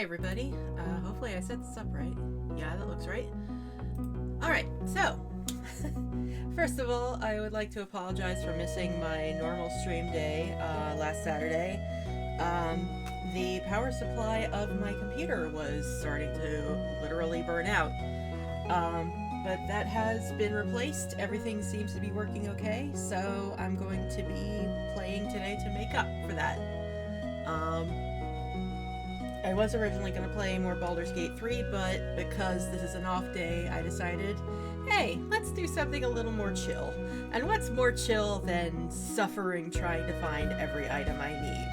everybody. Hopefully I set this up right. Yeah, that looks right. Alright, so first of all, I would like to apologize for missing my normal stream day last Saturday. The power supply of my computer was starting to literally burn out. But that has been replaced. Everything seems to be working okay, so I'm going to be playing today to make up for that. I was originally going to play more Baldur's Gate 3, but because this is an off day, I decided, hey, let's do something a little more chill. And what's more chill than suffering trying to find every item I need?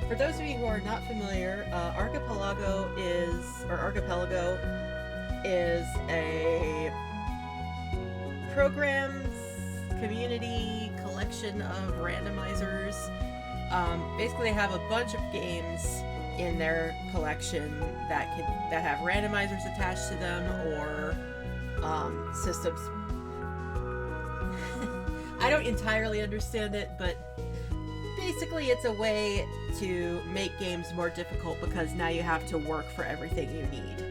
For those of you who are not familiar, Archipelago is a programs, community, collection of randomizers. Basically, they have a bunch of games in their collection that have randomizers attached to them, or systems. I don't entirely understand it, but basically it's a way to make games more difficult because now you have to work for everything you need,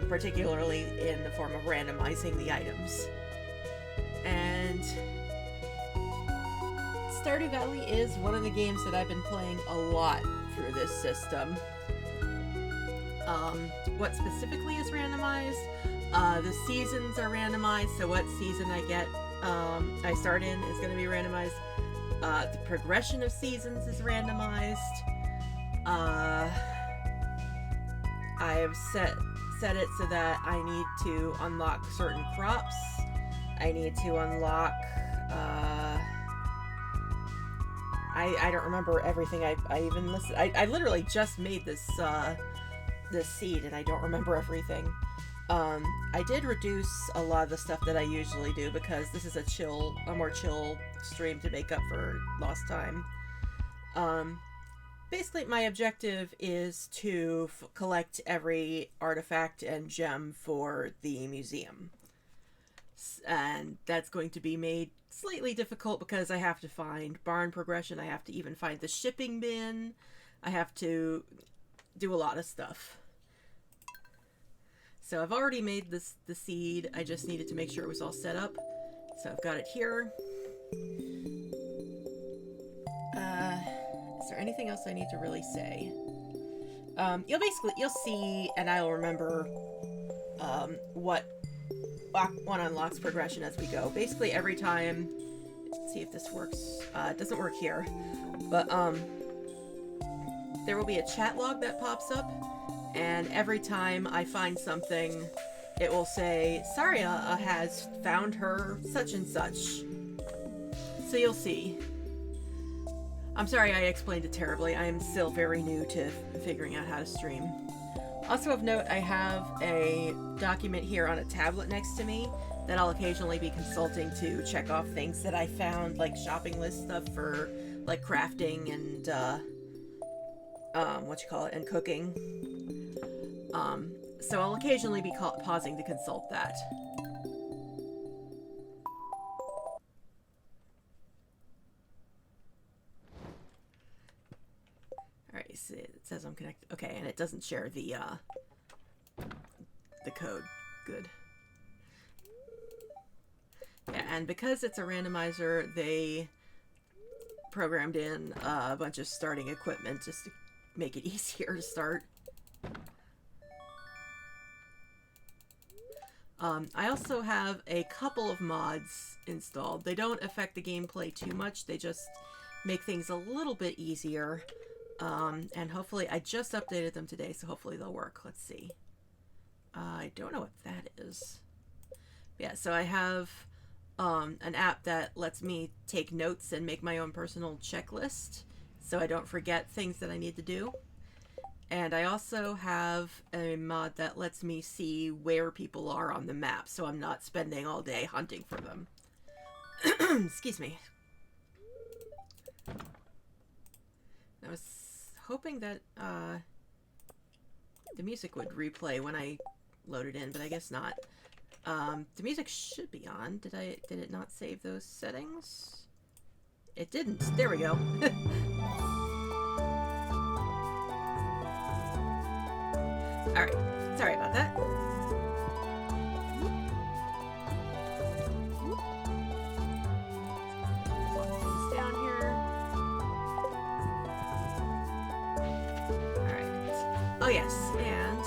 particularly in the form of randomizing the items. And Stardew Valley is one of the games that I've been playing a lot through this system. What specifically is randomized? The seasons are randomized, so what season I start in is going to be randomized. The progression of seasons is randomized. I have set it so that I need to unlock certain crops. I need to unlock I don't remember everything I even listed. I literally just made this seed and I don't remember everything. I did reduce a lot of the stuff that I usually do because this is a more chill stream to make up for lost time. Basically my objective is to collect every artifact and gem for the museum. And that's going to be made slightly difficult because I have to find barn progression, I have to even find the shipping bin, I have to do a lot of stuff. So I've already made the seed, I just needed to make sure it was all set up. So I've got it here. Is there anything else I need to really say? You'll see, and I'll remember what one unlocks progression as we go. Basically every time, let's see if this works. It doesn't work here, but there will be a chat log that pops up, and every time I find something, it will say Saria has found her such and such. So you'll see. I'm sorry I explained it terribly. I am still very new to figuring out how to stream. Also of note, I have a document here on a tablet next to me that I'll occasionally be consulting to check off things that I found, like shopping list stuff for like crafting and and cooking. So I'll occasionally be pausing to consult that. Alright, so it says I'm connected. Okay, and it doesn't share the code. Good. Yeah, and because it's a randomizer, they programmed in a bunch of starting equipment just to make it easier to start. I also have a couple of mods installed. They don't affect the gameplay too much, they just make things a little bit easier. And hopefully, I just updated them today, so hopefully they'll work. Let's see. I don't know what that is. Yeah, so I have an app that lets me take notes and make my own personal checklist, so I don't forget things that I need to do. And I also have a mod that lets me see where people are on the map, so I'm not spending all day hunting for them. Excuse me. I was hoping that the music would replay when I load it in, but I guess not. The music should be on. Did it not save those settings? It didn't. There we go. Alright, sorry about that. These down here. Alright. Oh yes, and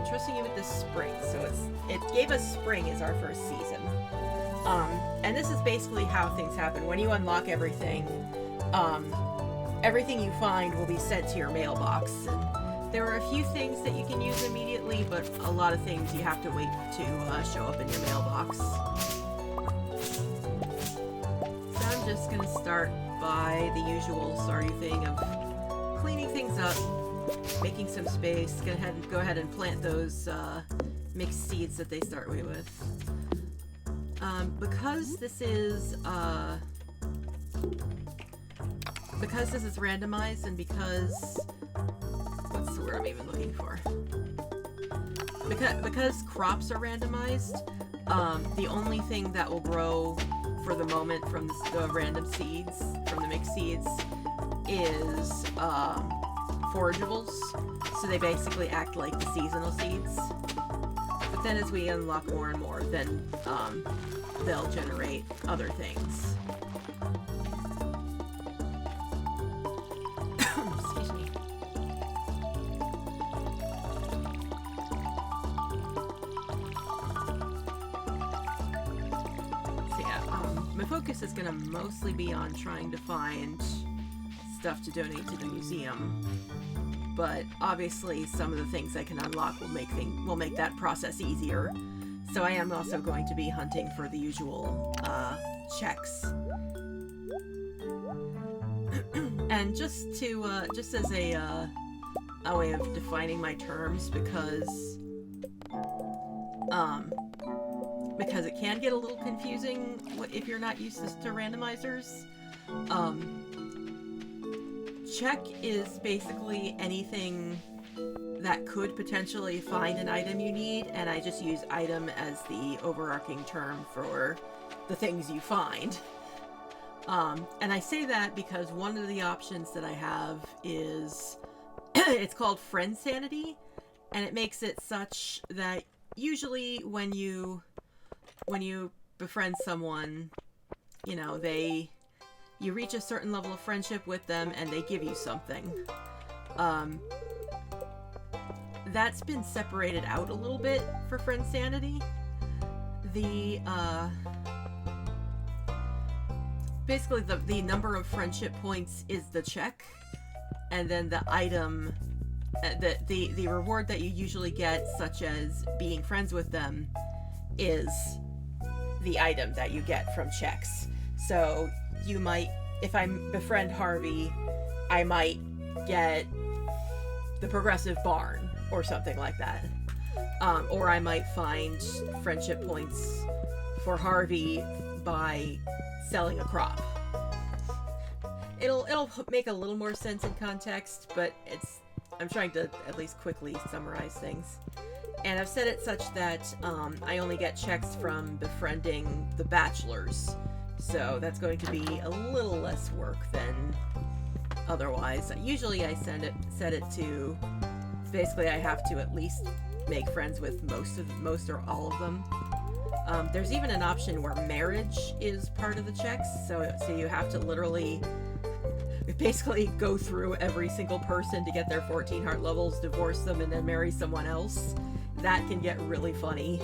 trusting you with this spring. So it gave us spring as our first season. And this is basically how things happen. When you unlock everything, everything you find will be sent to your mailbox. And there are a few things that you can use immediately, but a lot of things you have to wait to show up in your mailbox. So I'm just going to start by the usual Stardew thing of cleaning things up, making some space. Go ahead and plant those mixed seeds that they start me with. Because this is randomized, and because what's the word I'm even looking for? Because crops are randomized, the only thing that will grow for the moment from the random seeds, from the mixed seeds, is forageables. So they basically act like the seasonal seeds. But then as we unlock more and more, then they'll generate other things. Excuse me. So yeah, my focus is going to mostly be on trying to find stuff to donate to the museum. But obviously some of the things I can unlock will make that process easier. So I am also going to be hunting for the usual checks. And just as a way of defining my terms, because it can get a little confusing if you're not used to randomizers. Check is basically anything that could potentially find an item you need, and I just use item as the overarching term for the things you find. And I say that because one of the options that I have is it's called Friend Sanity, and it makes it such that usually when you befriend someone, you know, you reach a certain level of friendship with them and they give you something. That's been separated out a little bit for Friend Sanity. Basically the number of friendship points is the check, and then the item, the reward that you usually get, such as being friends with them, is the item that you get from checks. So you might, if I befriend Harvey, I might get the progressive barn or something like that. Or I might find friendship points for Harvey by selling a crop. It'll make a little more sense in context, but I'm trying to at least quickly summarize things. And I've set it such that I only get checks from befriending the bachelors. So that's going to be a little less work than otherwise. Usually I set it to, basically I have to at least make friends with most or all of them. There's even an option where marriage is part of the checks, so you have to literally basically go through every single person to get their 14 heart levels, divorce them, and then marry someone else. That can get really funny.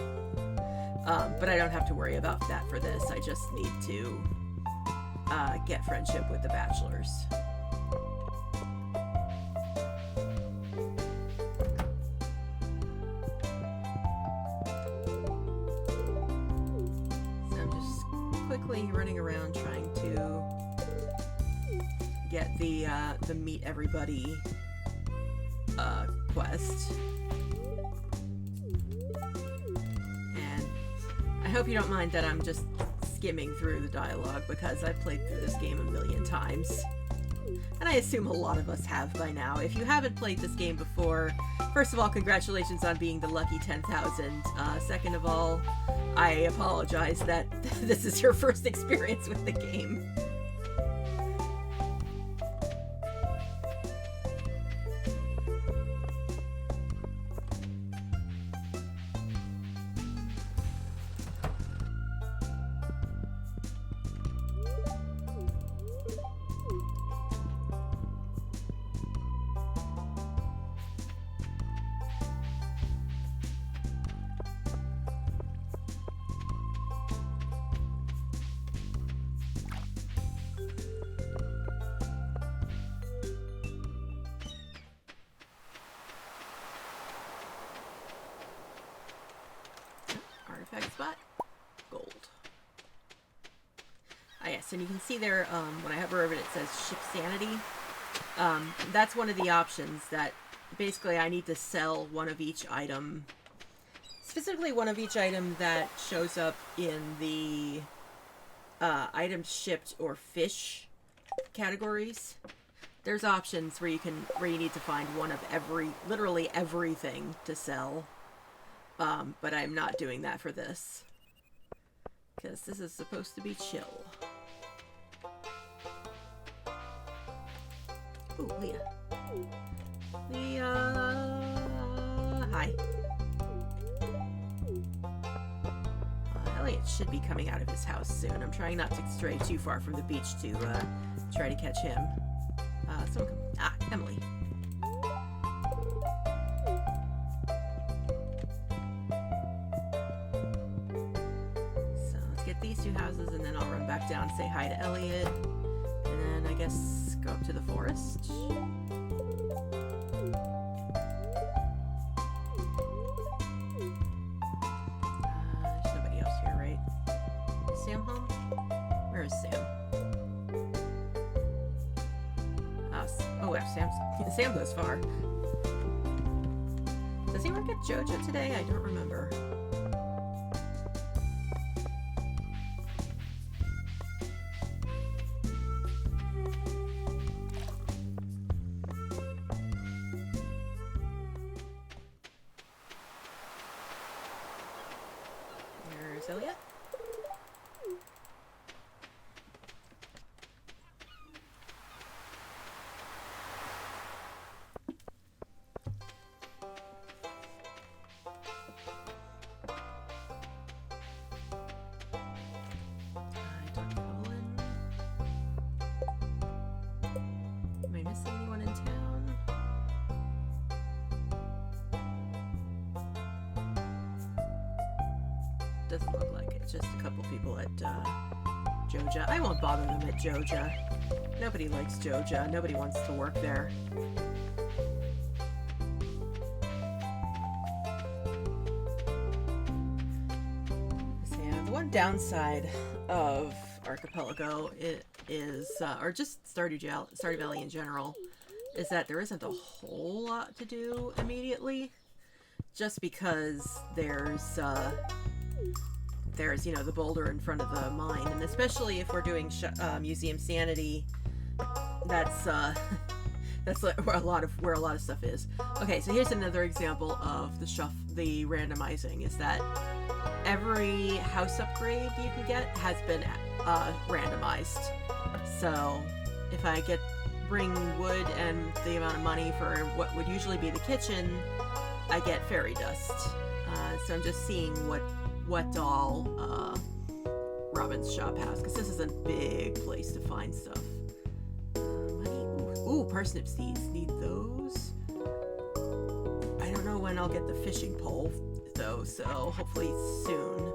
But I don't have to worry about that for this. I just need to get friendship with the bachelors. So I'm just quickly running around trying to get the meet everybody quest. I hope you don't mind that I'm just skimming through the dialogue, because I've played through this game a million times. And I assume a lot of us have by now. If you haven't played this game before, first of all, congratulations on being the lucky 10,000. Second of all, I apologize that this is your first experience with the game. yes, and you can see there, when I hover over it, it says ship sanity. That's one of the options that basically I need to sell one of each item. Specifically one of each item that shows up in the items shipped or fish categories. There's options where you need to find one of literally everything to sell. But I'm not doing that for this. Because this is supposed to be chill. Ooh, Leah. Leah! Hi. Elliot should be coming out of his house soon. I'm trying not to stray too far from the beach to try to catch him. Emily. So let's get these two houses and then I'll run back down, say hi to Elliot, and then I guess go up to the forest. There's nobody else here, right? Is Sam home? Where is Sam? Oh, Sam goes far. Does he work at JoJo today? I don't remember. There's Elliot. Doesn't look like it. Just a couple people at Joja. I won't bother them at Joja. Nobody likes Joja. Nobody wants to work there. So yeah, the one downside of Archipelago is, or just Stardew Valley in general, is that there isn't a whole lot to do immediately. Just because there's you know, the boulder in front of the mine, and especially if we're doing Museum Sanity, that's like where a lot of stuff is. Okay, so here's another example of the randomizing, is that every house upgrade you can get has been randomized. So if I bring wood and the amount of money for what would usually be the kitchen, I get fairy dust. So I'm just seeing what all Robin's shop has, because this is a big place to find stuff. Money. Ooh, parsnip seeds. Need those. I don't know when I'll get the fishing pole, though, so hopefully soon.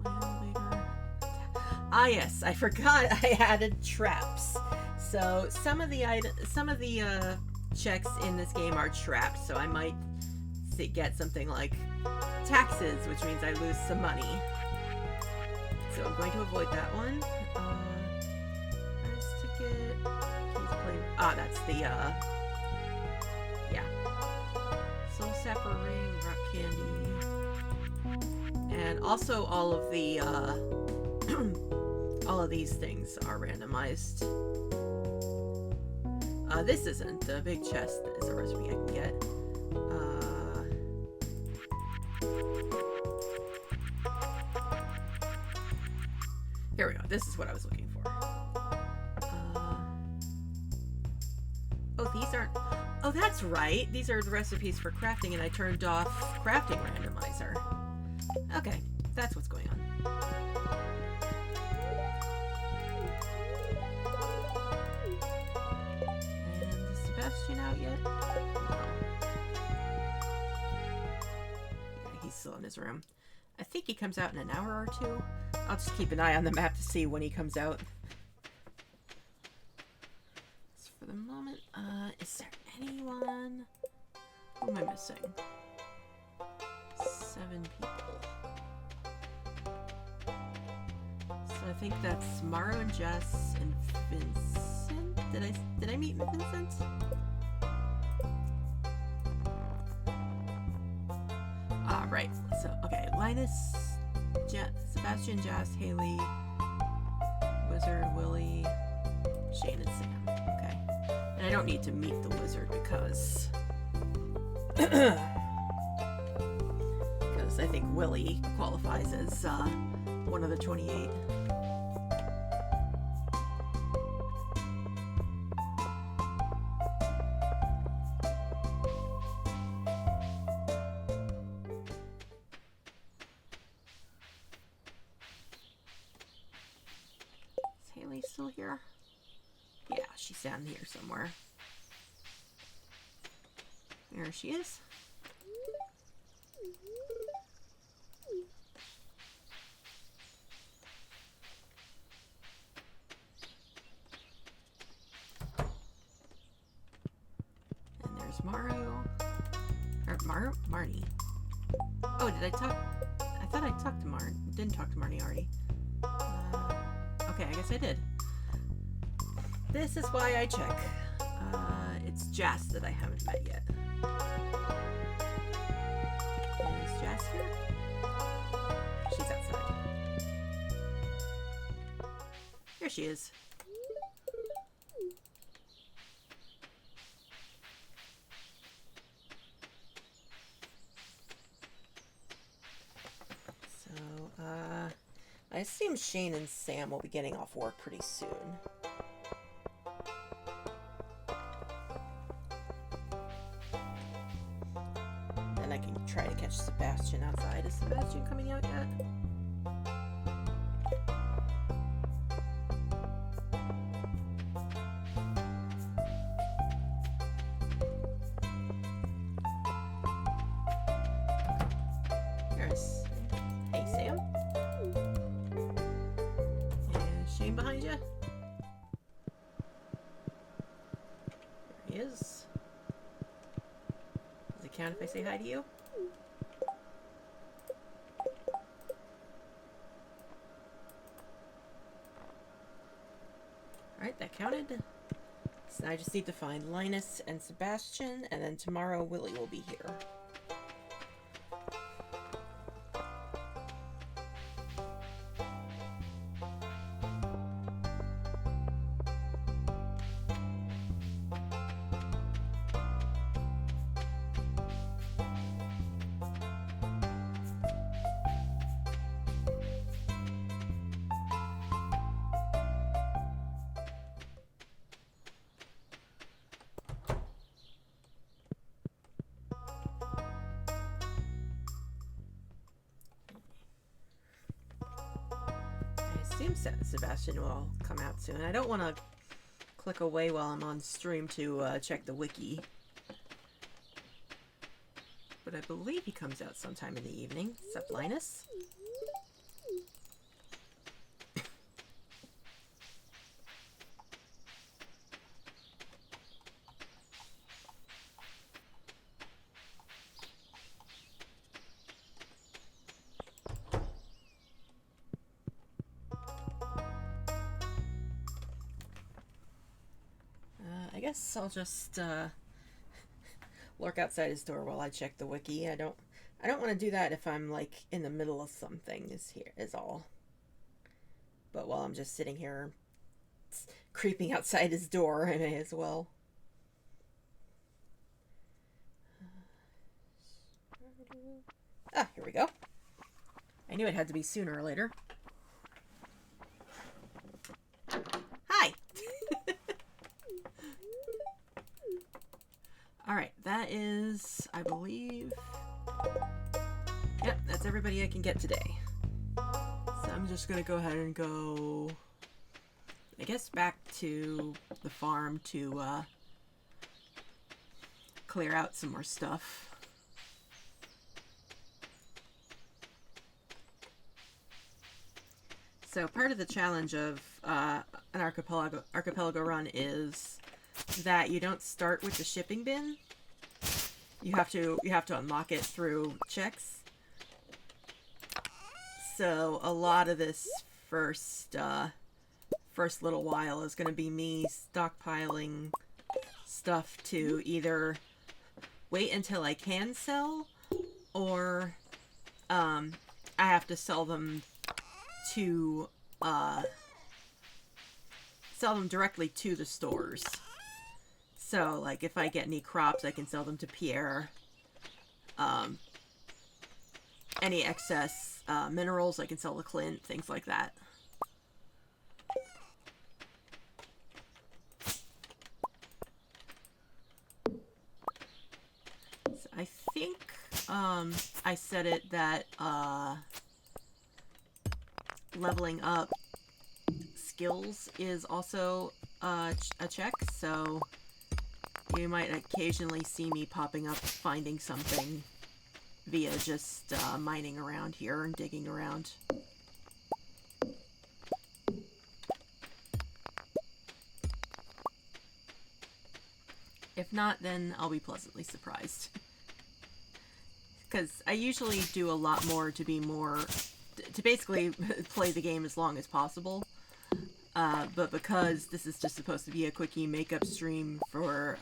My elevator. Ah, yes, I forgot I added traps. So some of the checks in this game are trapped, so I might get something like taxes, which means I lose some money. So I'm going to avoid that one. First ticket. That's the yeah. Soul Sapper Ring, rock candy, and also all of the all of these things are randomized. This isn't. The big chest is a recipe I can get. Here we go. This is what I was looking for. Oh, these aren't... Oh, that's right. These are the recipes for crafting, and I turned off crafting randomizer. Okay, that's what's going on. Sebastian out yet? No. Yeah, he's still in his room. I think he comes out in an hour or two. I'll just keep an eye on the map to see when he comes out. So for the moment, is there anyone? Who am I missing? 7 people. I think that's Maru and Jess and Vincent. Did I meet Vincent? Right. So okay, Linus, Sebastian, Jess, Haley, Wizard, Willie, Shane, and Sam. Okay, and I don't need to meet the wizard because I think Willie qualifies as one of the 28. Still here? Yeah, she's down here somewhere. There she is. And there's Maru. Or Marnie. Oh, did I talk? I thought I talked to didn't talk to Marnie already. Okay, I guess I did. This is why I check. It's Jess that I haven't met yet. Is Jess here? She's outside. Here she is. So, I assume Shane and Sam will be getting off work pretty soon. And I can try to catch Sebastian outside. Is Sebastian coming out yet? Hey, Sam. Is Shane behind you? There he is. Does it count if I say hi to you? Alright, that counted. So now I just need to find Linus and Sebastian, and then tomorrow Willie will be here. Sebastian will come out soon. I don't want to click away while I'm on stream to check the wiki. But I believe he comes out sometime in the evening. Sup, Linus? I guess I'll just lurk outside his door while I check the wiki. I don't want to do that if I'm like in the middle of something is all. But while I'm just sitting here creeping outside his door, I may as well. Ah, here we go. I knew it had to be sooner or later. Hi! Alright, that is, I believe... Yep, that's everybody I can get today. So I'm just gonna go ahead and go... I guess back to the farm to clear out some more stuff. So part of the challenge of an archipelago run is that you don't start with the shipping bin. You have to unlock it through checks. So a lot of this first little while is going to be me stockpiling stuff to either wait until I can sell, or I have to sell them to sell them directly to the stores. So, like, if I get any crops, I can sell them to Pierre. Any excess minerals, I can sell to Clint, things like that. So I think I said it that leveling up skills is also a check, so you might occasionally see me popping up finding something via just mining around here and digging around. If not, then I'll be pleasantly surprised. Because I usually do a lot more to be more... to basically play the game as long as possible. But because this is just supposed to be a quickie makeup stream for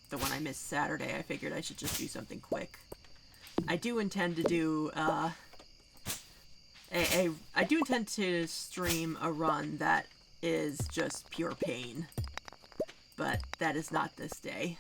the one I missed Saturday, I figured I should just do something quick. I do intend to do I do intend to stream a run that is just pure pain, but that is not this day.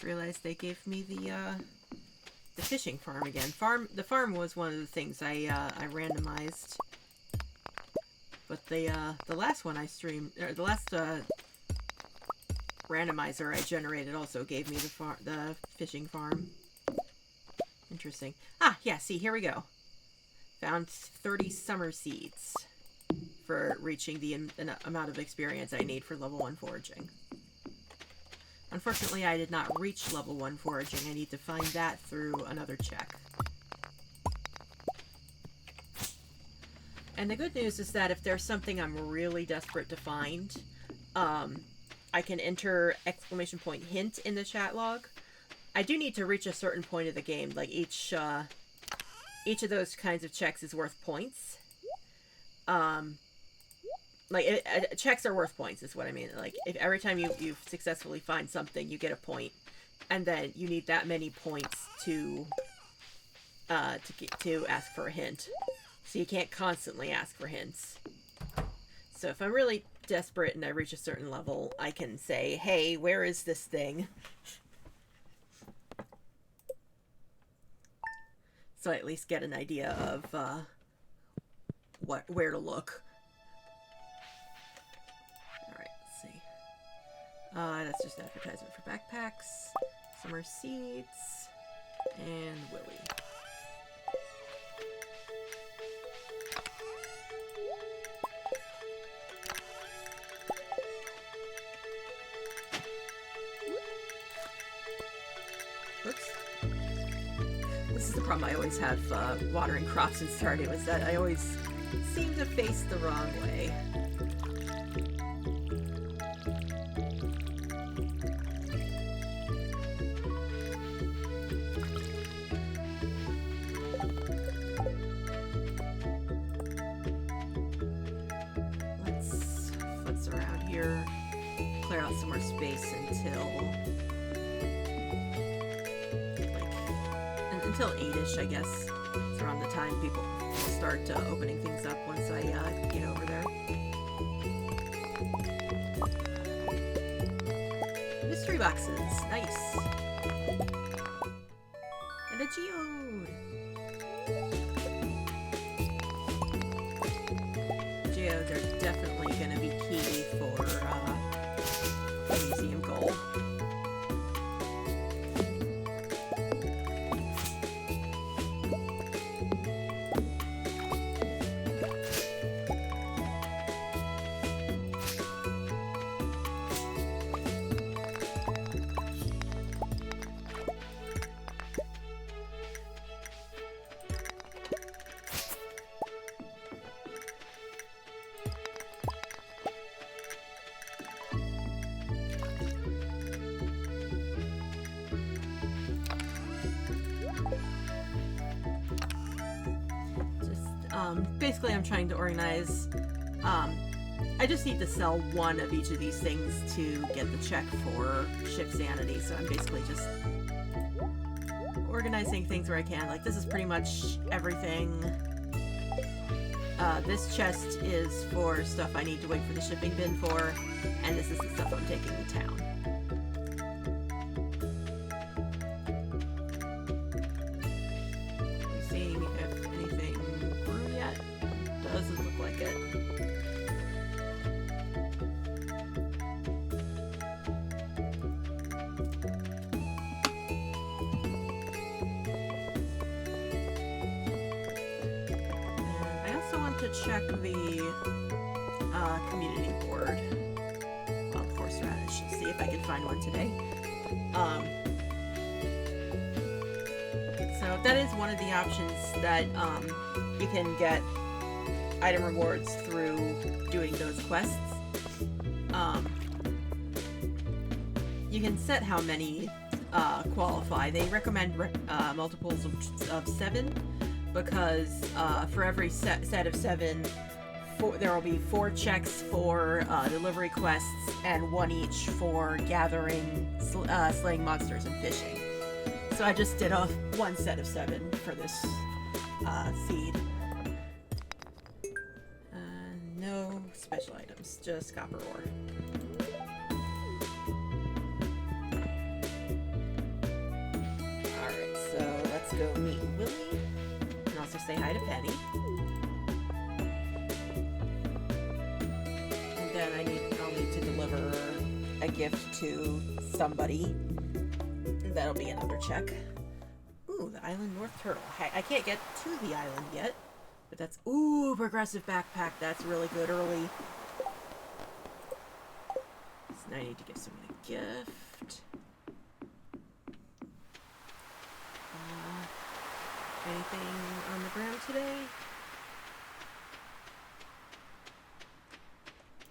Realized they gave me the fishing farm again. The farm was one of the things I randomized, but the last one I streamed, or the last randomizer I generated also gave me the fishing farm. Interesting. Ah, yeah. See, here we go. Found 30 summer seeds for reaching the amount of experience I need for level 1 foraging. Unfortunately, I did not reach level 1 foraging. I need to find that through another check. And the good news is that if there's something I'm really desperate to find, I can enter !hint in the chat log. I do need to reach a certain point of the game. Like, each of those kinds of checks is worth points. Checks are worth points, is what I mean. Like, if every time you successfully find something, you get a point, and then you need that many points to ask for a hint. So you can't constantly ask for hints. So if I'm really desperate and I reach a certain level, I can say, "Hey, where is this thing?" So I at least get an idea of where to look. That's just advertisement for backpacks, summer seeds, and Willy. Oops. This is the problem I always have watering crops in Stardew, is that I always seem to face the wrong way. Clear out some more space until 8-ish, I guess. It's around the time people will start opening things up once I get over there. Mystery boxes, nice. And a geode. Geodes are definitely going to be key for museum goal. Basically I'm trying to organize, I just need to sell one of each of these things to get the check for ship sanity, so I'm basically just organizing things where I can. Like, this is pretty much everything. This chest is for stuff I need to wait for the shipping bin for, and this is the stuff I'm taking to town. Seeing if anything grew yet. Doesn't look like it. To check the community board on horseradish. See if I can find one today. So that is one of the options that you can get item rewards through doing those quests. You can set how many qualify. They recommend multiples of 7. Because for every set of 7, there will be 4 checks for delivery quests and 1 each for gathering, slaying monsters, and fishing. So I just did a 1 set of 7 for this seed. No special items, just copper ore. Alright, so let's go meet Willie. Also say hi to Penny. And then I'll need to deliver a gift to somebody. And that'll be another check. Ooh, the Island North Turtle. I can't get to the island yet, but that's... Ooh, progressive backpack. That's really good early. So now I need to give someone a gift. Anything on the ground today?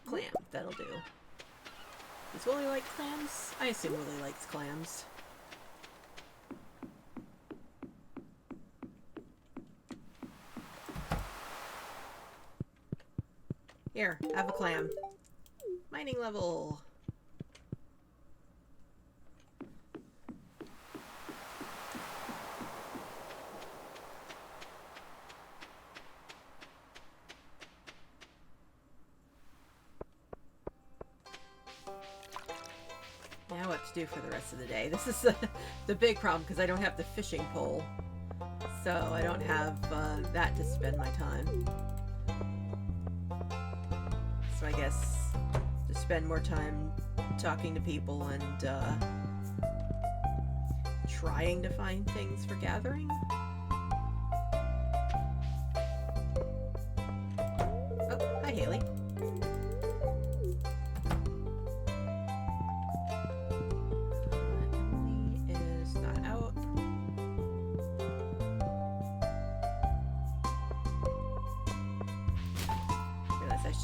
Clam, that'll do. Does Willie like clams? I assume Willie likes clams. Here, have a clam. Mining level. Now what to do for the rest of the day. This is the big problem because I don't have the fishing pole. So I don't have that to spend my time. So I guess to spend more time talking to people and trying to find things for gathering. Oh, hi Haley.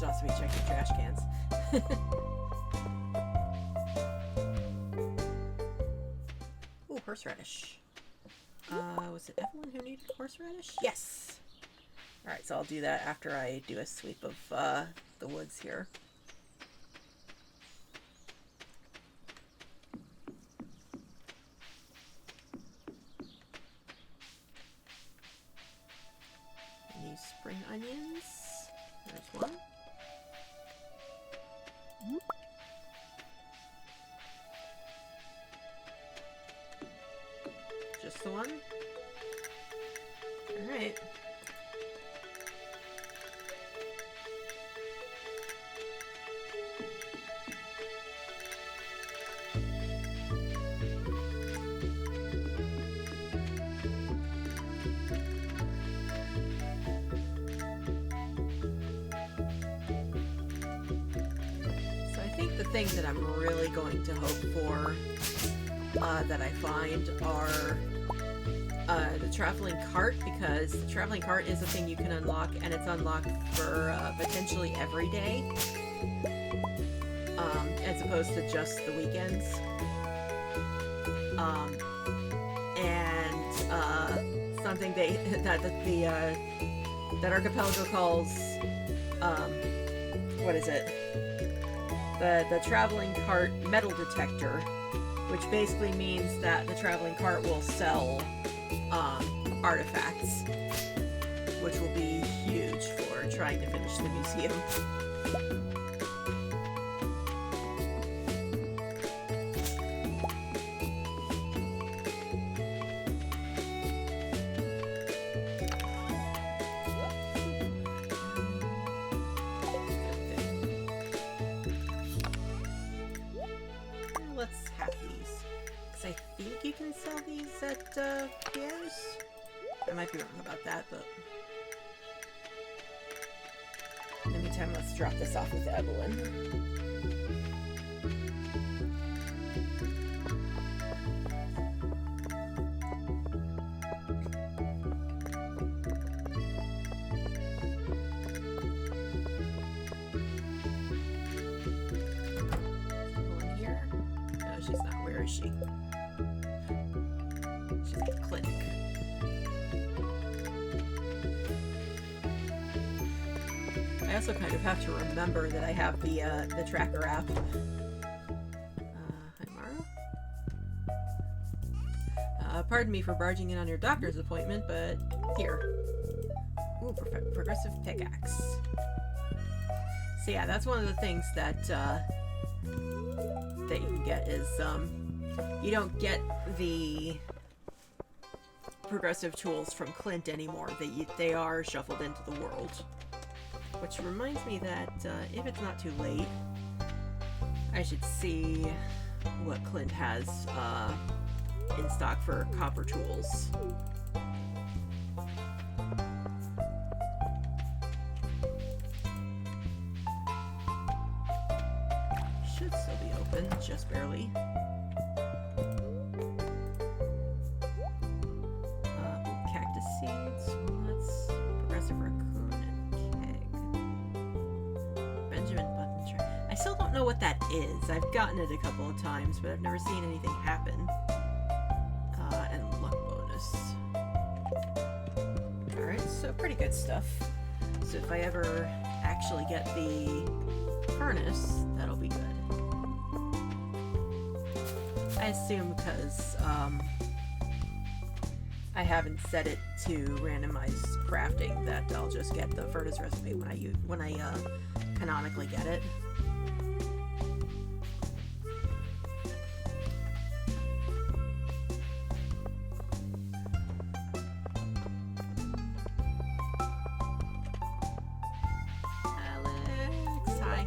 Also be checking trash cans. Ooh, horseradish. Was it Evelyn who needed horseradish? Yes! Alright, so I'll do that after I do a sweep of the woods here. New spring onions. There's one. Just the one? Alright. Thing that I'm really going to hope for that I find are the traveling cart, because the traveling cart is a thing you can unlock, and it's unlocked for potentially every day as opposed to just the weekends. And something that the that Archipelago calls, what is it? The traveling cart metal detector, which basically means that the traveling cart will sell artifacts, which will be huge for trying to finish the museum. Let's have these, because I think you can sell these at Pierre's. I might be wrong about that, but in the meantime, let's drop this off with Evelyn. Evelyn here? No, she's not. Where is she? She's at the clinic. I also kind of have to remember that I have the tracker app. Hi, Mara. Pardon me for barging in on your doctor's appointment, but here. Ooh, progressive pickaxe. So yeah, that's one of the things that that you can get is you don't get the progressive tools from Clint anymore. They are shuffled into the world. Which reminds me that if it's not too late, I should see what Clint has in stock for copper tools. Should still be open, just barely. Cactus seeds, walnuts, progressive raccoon. I still don't know what that is. I've gotten it a couple of times, but I've never seen anything happen. And luck bonus. Alright, so pretty good stuff. So if I ever actually get the furnace, that'll be good. I assume because I haven't set it to randomized crafting that I'll just get the furnace recipe when I canonically get it. Alex, hi.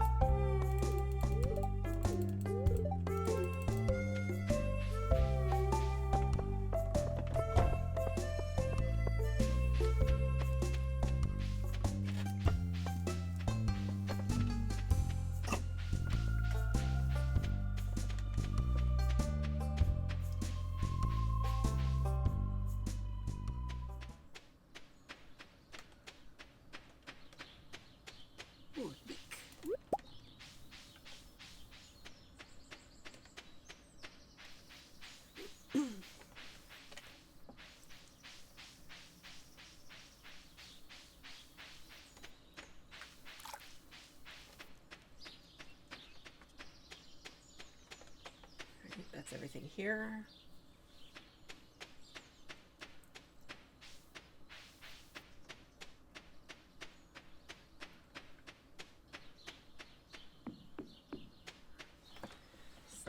That's everything here.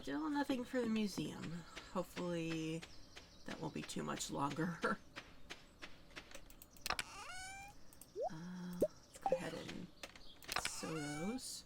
Still nothing for the museum. Hopefully that won't be too much longer. Let's go ahead and sew those.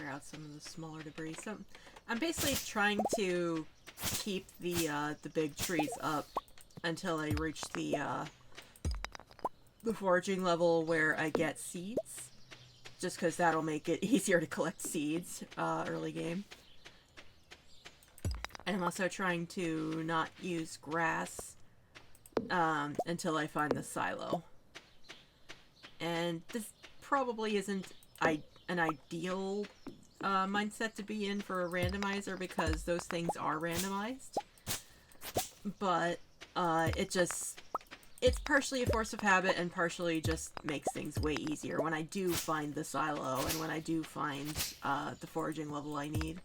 Out some of the smaller debris. So I'm basically trying to keep the big trees up until I reach the foraging level where I get seeds, just because that'll make it easier to collect seeds early game. I'm also trying to not use grass until I find the silo. And this probably isn't an ideal mindset to be in for a randomizer because those things are randomized. But it's partially a force of habit and partially just makes things way easier when I do find the silo and when I do find the foraging level I need.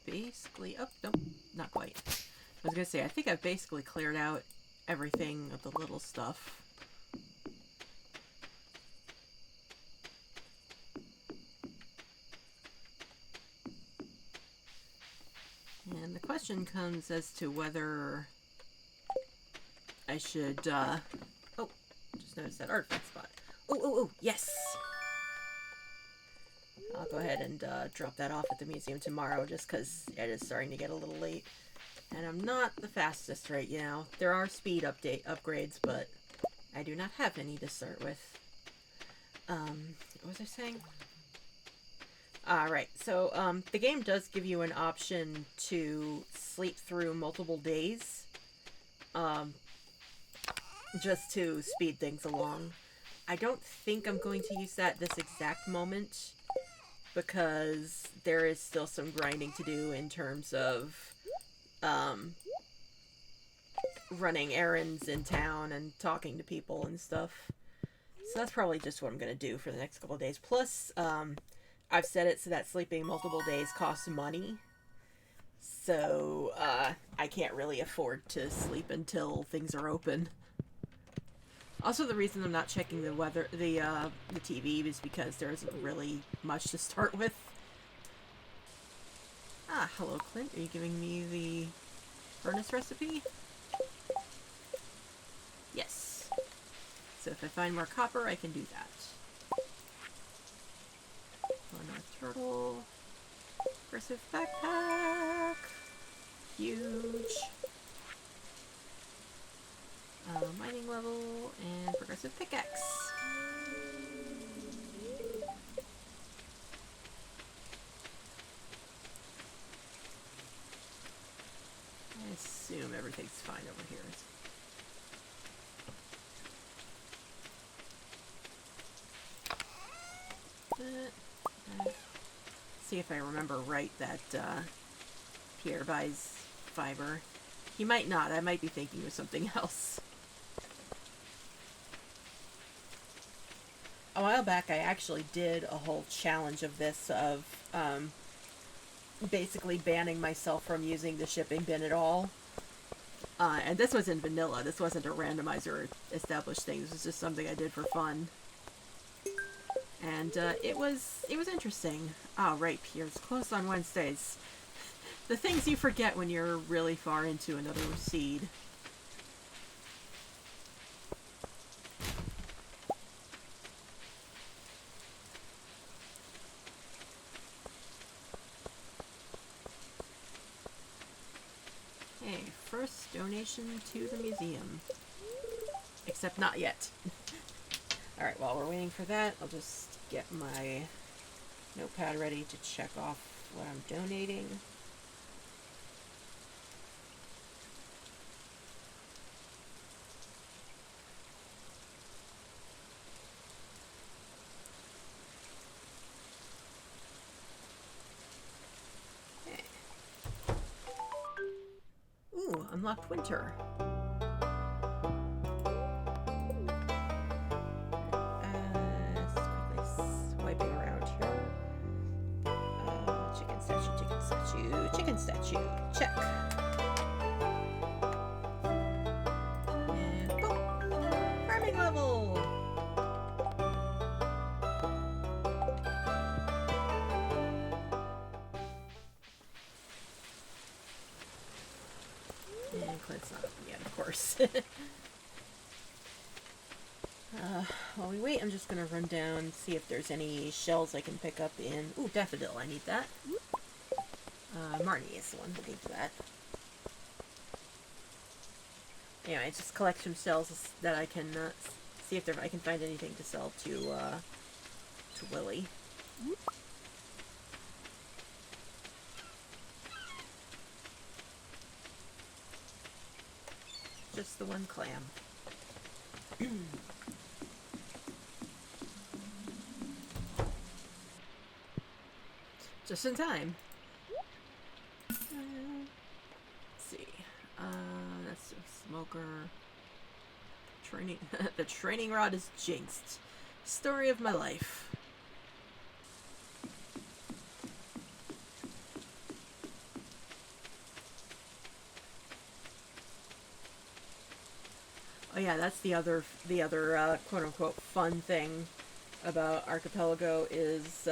Basically, oh, nope, not quite. I was gonna say, I think I've basically cleared out everything of the little stuff. And the question comes as to whether I should, oh, just noticed that artifact spot. Oh, yes! I'll go ahead and drop that off at the museum tomorrow just because it is starting to get a little late. And I'm not the fastest right now. There are speed upgrades, but I do not have any to start with. What was I saying? Right, so the game does give you an option to sleep through multiple days. Just to speed things along. I don't think I'm going to use that this exact moment, because there is still some grinding to do in terms of running errands in town and talking to people and stuff. So that's probably just what I'm going to do for the next couple of days. Plus, I've set it so that sleeping multiple days costs money. So I can't really afford to sleep until things are open. Also, the reason I'm not checking the weather, the TV, is because there isn't really much to start with. Ah, hello, Clint. Are you giving me the furnace recipe? Yes. So if I find more copper, I can do that. One turtle. Aggressive backpack. Huge. Mining level, and progressive pickaxe. I assume everything's fine over here. See if I remember right that Pierre buys fiber. He might not. I might be thinking of something else. A while back, I actually did a whole challenge of this, of basically banning myself from using the shipping bin at all. And this was in vanilla. This wasn't a randomizer established thing. This was just something I did for fun. And it was interesting. Oh, right, Pierre's closed on Wednesdays. The things you forget when you're really far into another seed. Okay, first donation to the museum. Except not yet. Alright, while we're waiting for that, I'll just get my notepad ready to check off what I'm donating. unlocked winter. Swiping around here. Chicken statue, chicken statue, chicken statue. Check. And boom! Farming level! And Clint's not open yet, of course. While we wait, I'm just gonna run down and see if there's any shells I can pick up in... Ooh, daffodil, I need that. Marnie is the one who needs that. Anyway, just collect some shells that I can, see if I can find anything to sell to Willy. Just the one clam. Just in time. Let's see. That's a smoker. Training. The training rod is jinxed. Story of my life. Oh yeah, that's the other quote unquote fun thing about Archipelago is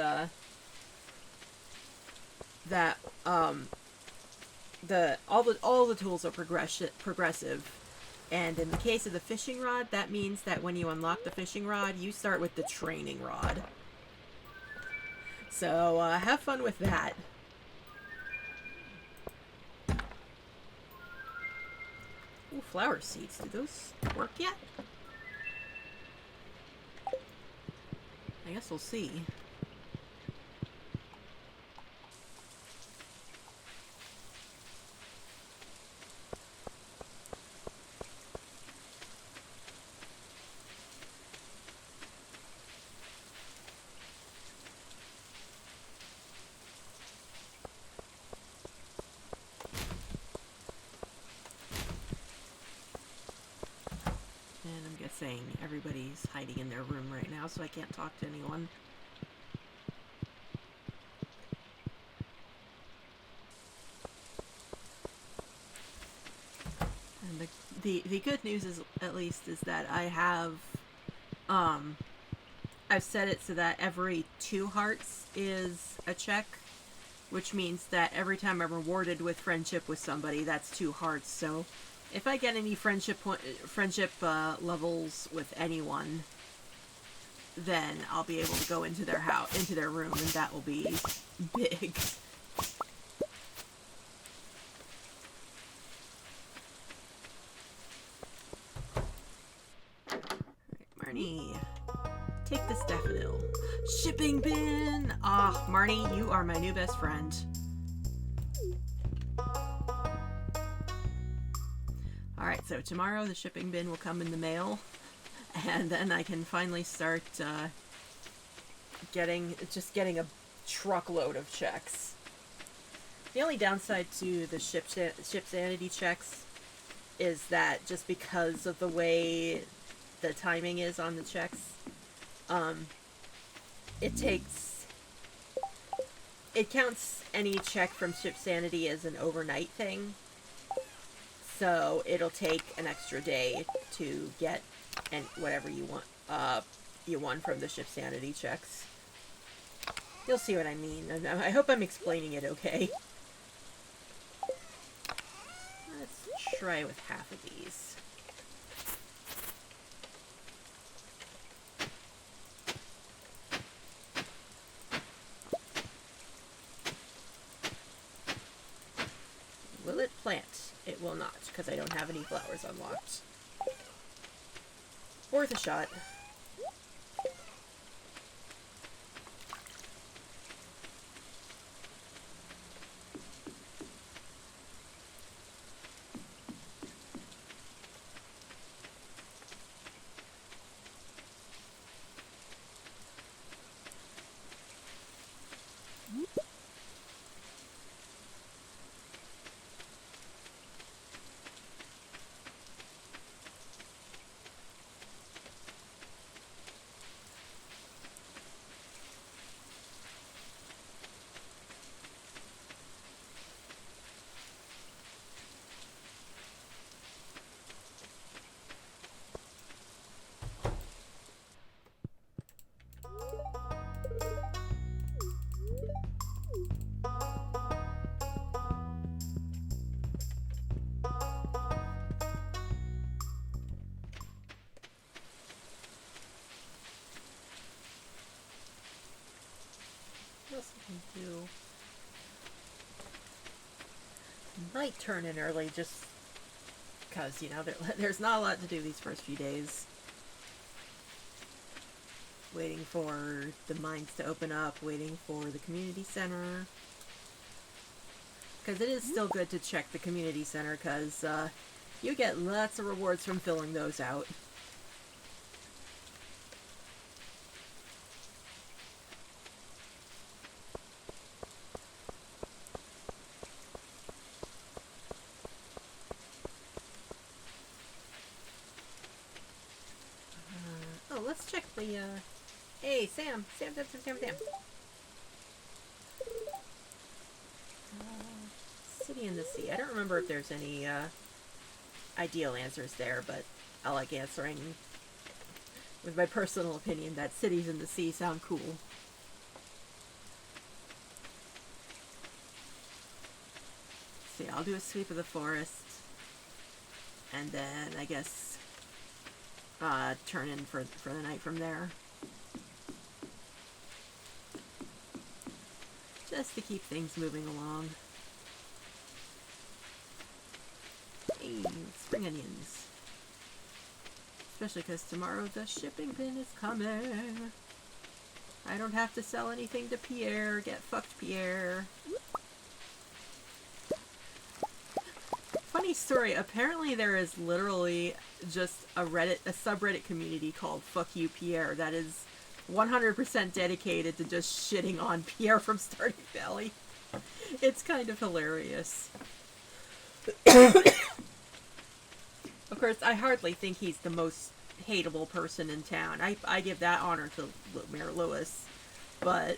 that all the tools are progressive, and in the case of the fishing rod, that means that when you unlock the fishing rod, you start with the training rod. So have fun with that. Ooh, flower seeds. Do those work yet? I guess we'll see. Saying everybody's hiding in their room right now, so I can't talk to anyone. And the good news is, at least, is that I have I've set it so that every 2 hearts is a check, which means that every time I'm rewarded with friendship with somebody, that's 2 hearts. So if I get any friendship levels with anyone, then I'll be able to go into their house, into their room, and that will be big. Alright, Marnie, take this daffodil. Shipping bin! Ah, Marnie, you are my new best friend. Alright, so tomorrow the shipping bin will come in the mail, and then I can finally start getting a truckload of checks. The only downside to the ship sanity checks is that just because of the way the timing is on the checks, it counts any check from ship sanity as an overnight thing. So it'll take an extra day to get whatever you want from the ship sanity checks. You'll see what I mean. I hope I'm explaining it okay. Let's try with half of these. Will it plant? It will not, because I don't have any flowers unlocked. Worth a shot. else I can do? Might turn in early just because, you know, there's not a lot to do these first few days. Waiting for the mines to open up, waiting for the community center. Because it is still good to check the community center, because you get lots of rewards from filling those out. Oh, let's check the, Hey, Sam! Sam! City in the Sea. I don't remember if there's any, ideal answers there, but I like answering with my personal opinion that cities in the sea sound cool. See, I'll do a sweep of the forest, and then, I guess, turn in for the night from there. Just to keep things moving along. Hey, spring onions. Especially because tomorrow the shipping bin is coming. I don't have to sell anything to Pierre. Get fucked, Pierre. Funny story. Apparently there is literally just a subreddit community called Fuck You Pierre that is 100% dedicated to just shitting on Pierre from Stardew Valley. It's kind of hilarious. Of course, I hardly think he's the most hateable person in town. I give that honor to Mayor Lewis, but...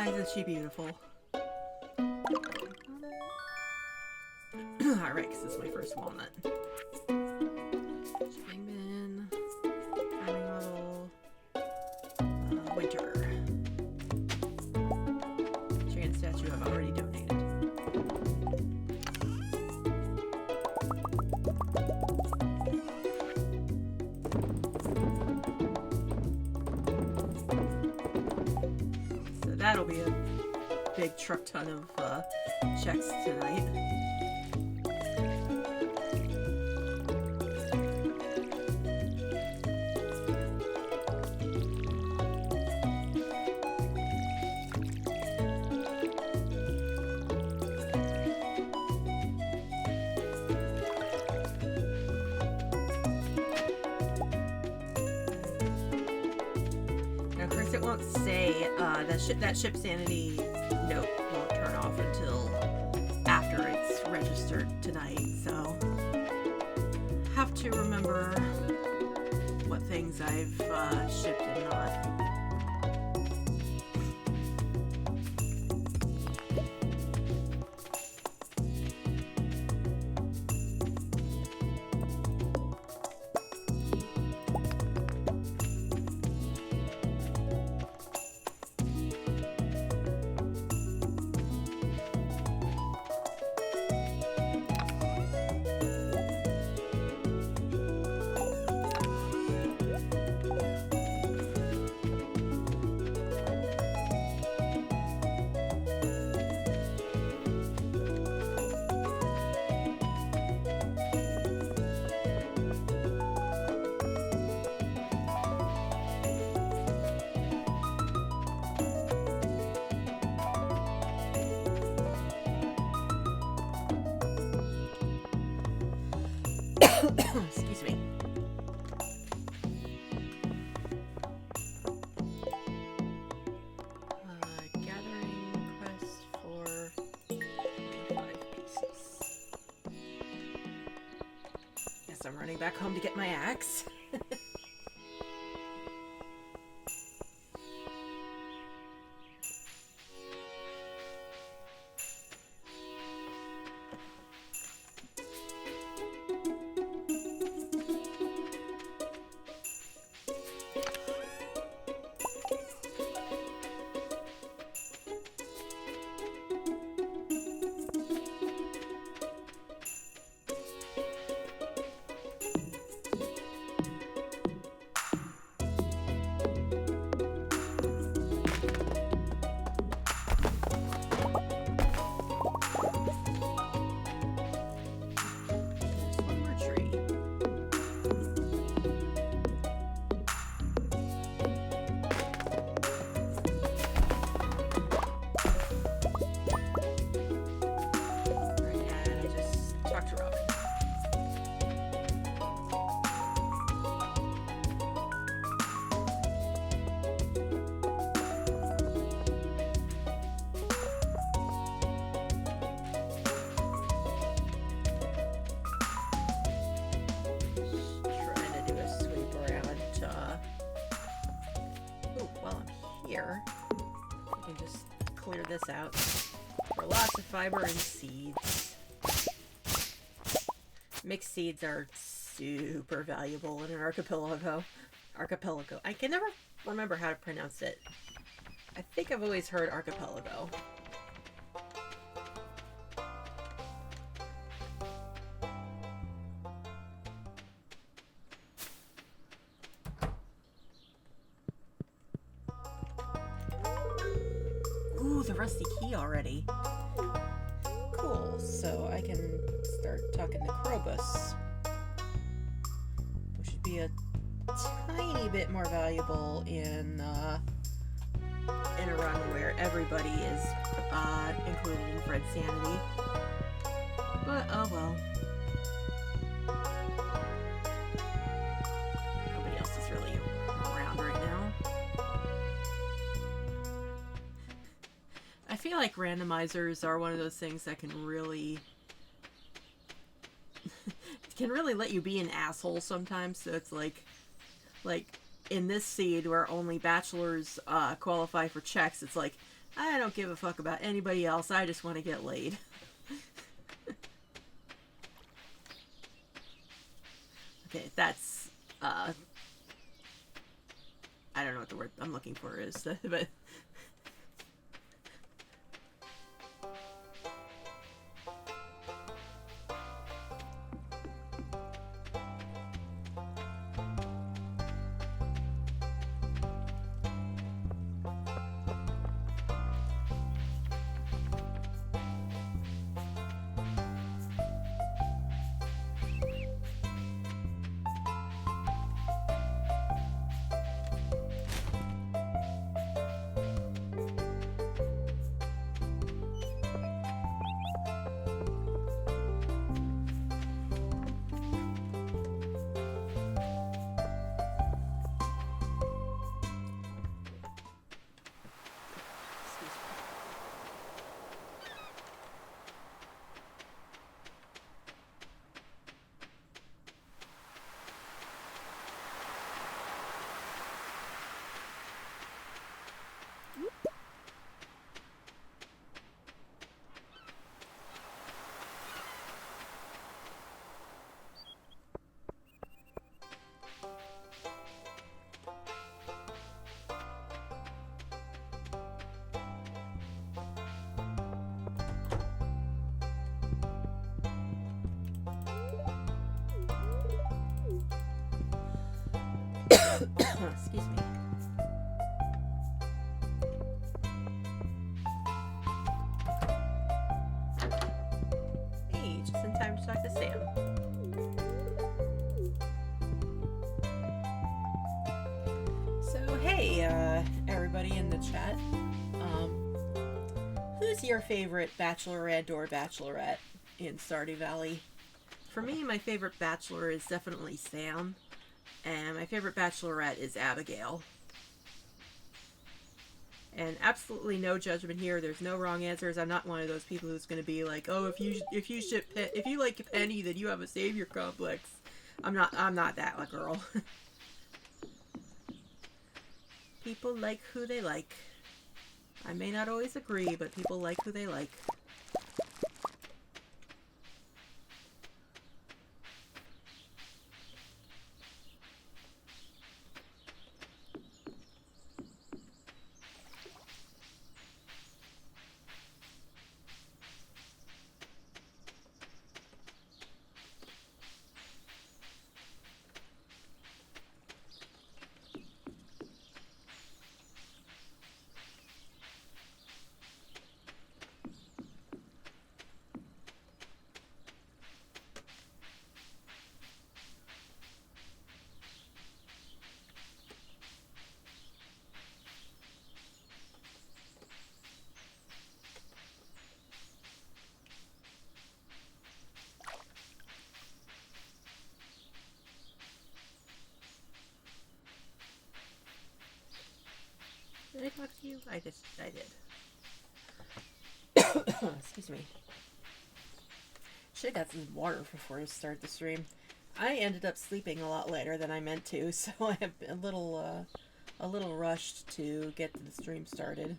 Isn't she beautiful? Alright, because this is my first walnut. Shipping bin. Farming level. Winter. Giant statue I've already donated. That'll be a big truck ton of checks tonight. It won't say that ship sanity note won't turn off until after it's registered tonight, so have to remember what things I've shipped and not. Excuse me. Gathering quest for 25 pieces. Guess I'm running back home to get my axe. We can just clear this out for lots of fiber and seeds. Mixed seeds are super valuable in an archipelago. I can never remember how to pronounce it. I think I've always heard archipelago. Ooh, the rusty key already. Cool, so I can start talking to Krobus, which should be a tiny bit more valuable in a run where everybody is included in Fred's sanity. But oh well. Nobody else is really around right now. I feel like randomizers are one of those things that can really let you be an asshole sometimes. So it's like in this seed where only bachelors qualify for checks, it's like, I don't give a fuck about anybody else, I just want to get laid. Okay, that's I don't know what the word I'm looking for is, but excuse me. Hey, just in time to talk to Sam. So, hey, everybody in the chat. Who's your favorite bachelorette or bachelorette in Stardew Valley? For me, my favorite bachelor is definitely Sam, and my favorite bachelorette is Abigail. And absolutely no judgment here. There's no wrong answers. I'm not one of those people who's going to be like, oh, if you like Penny, then you have a savior complex. I'm not that girl. People like who they like. I may not always agree, but people like who they like. Did I talk to you? I did. Excuse me. Should've got some water before I start the stream. I ended up sleeping a lot later than I meant to, so I have been a little rushed to get the stream started.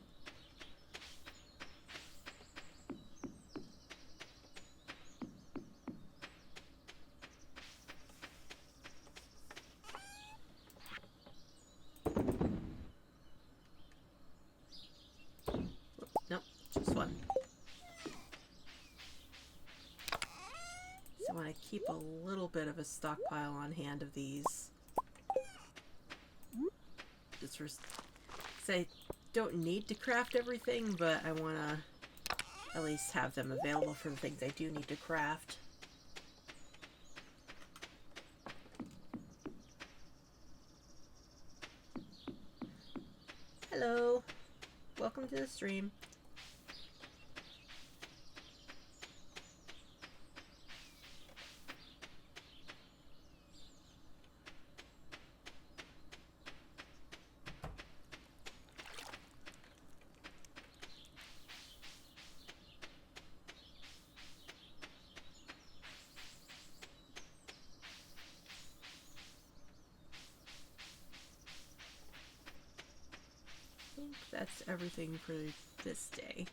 Nope, just one. So I want to keep a little bit of a stockpile on hand of these. Just for, I don't need to craft everything, but I want to at least have them available for the things I do need to craft. Hello, welcome to the stream. That's everything for this day.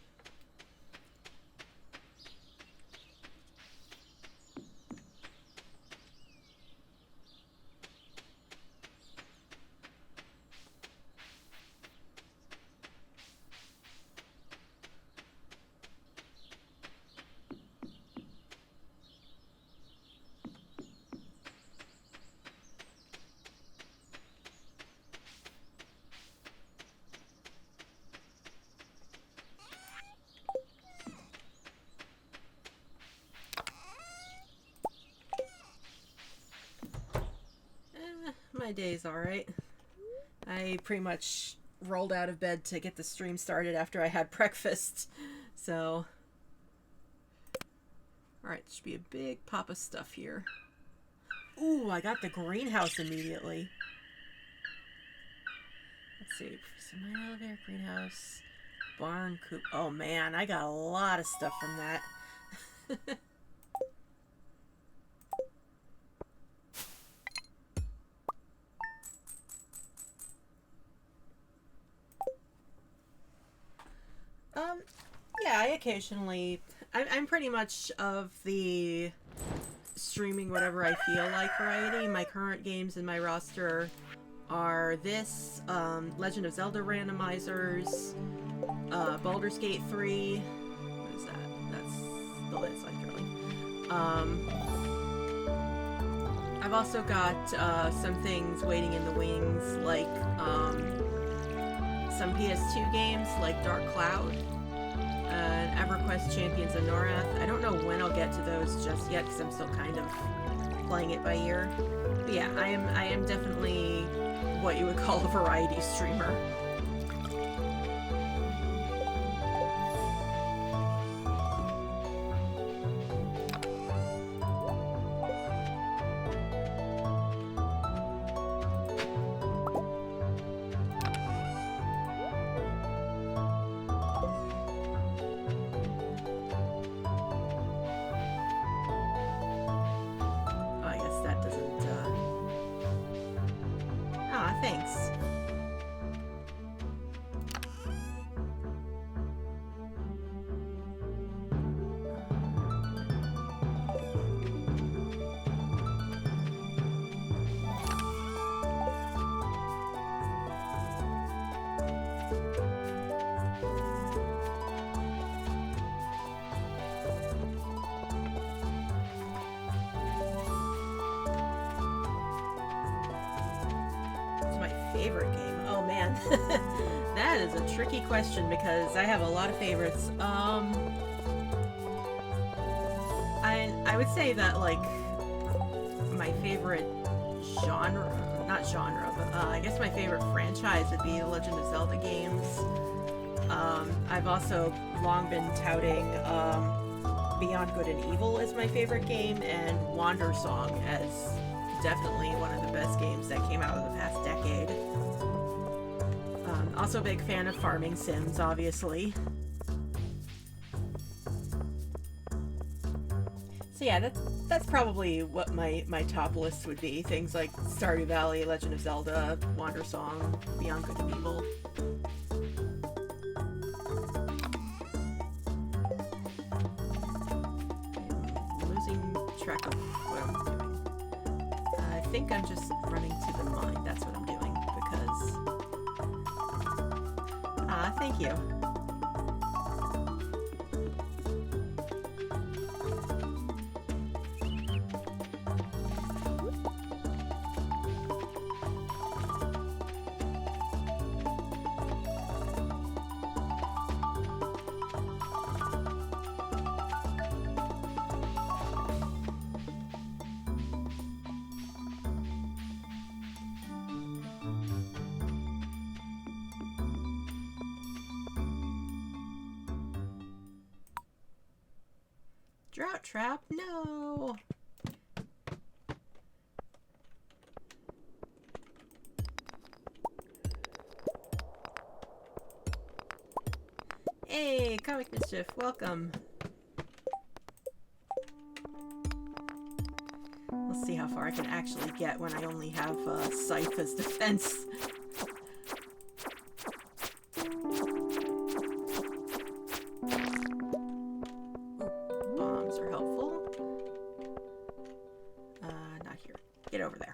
My day's alright. I pretty much rolled out of bed to get the stream started after I had breakfast. So, alright, there should be a big pop of stuff here. Ooh, I got the greenhouse immediately. Let's see. So my elevator, greenhouse, barn, coop. Oh man, I got a lot of stuff from that. Yeah, I occasionally... I'm pretty much of the streaming whatever I feel like variety. My current games in my roster are this, Legend of Zelda Randomizers, Baldur's Gate 3... What is that? That's the landslide drilling. I've also got some things waiting in the wings, like some PS2 games, like Dark Cloud, and EverQuest Champions of Norath. I don't know when I'll get to those just yet, because I'm still kind of playing it by ear. But yeah, I am definitely what you would call a variety streamer. thanks. Favorite game? Oh man, that is a tricky question because I have a lot of favorites. I would say that like my favorite genre, not genre, but I guess my favorite franchise would be the Legend of Zelda games. I've also long been touting Beyond Good and Evil as my favorite game, and Wander Song as definitely one of the best games that came out of the past decade. Also a big fan of farming sims, obviously. So yeah, that's probably what my top list would be. Things like Stardew Valley, Legend of Zelda, Wander Song, Beyond Good and Evil. I'm losing track of what I'm doing. I think I'm just running to the mine. That's what I'm doing because... thank you. Drought trap? No! Hey, Comic Mischief, welcome. Let's see how far I can actually get when I only have Scythe as defense. Get over there.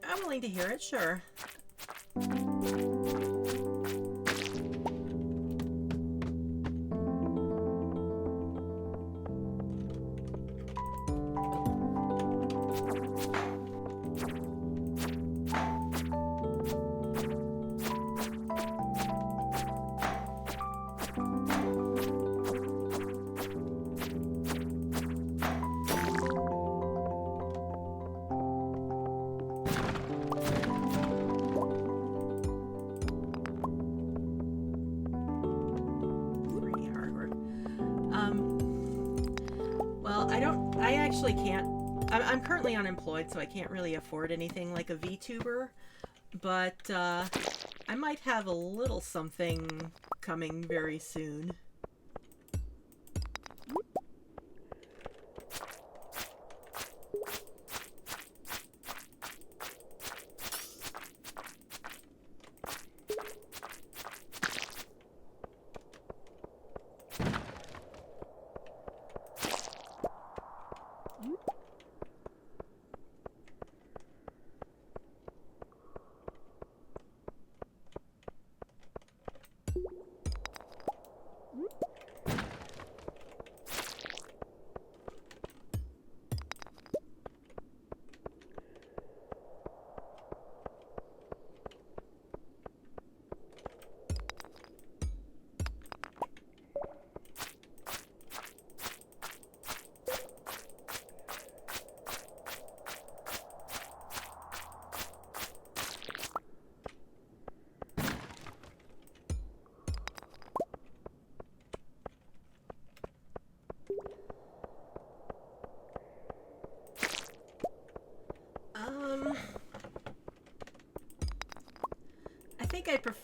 I'm willing to hear it, sure. I'm currently unemployed, so I can't really afford anything like a VTuber, but I might have a little something coming very soon.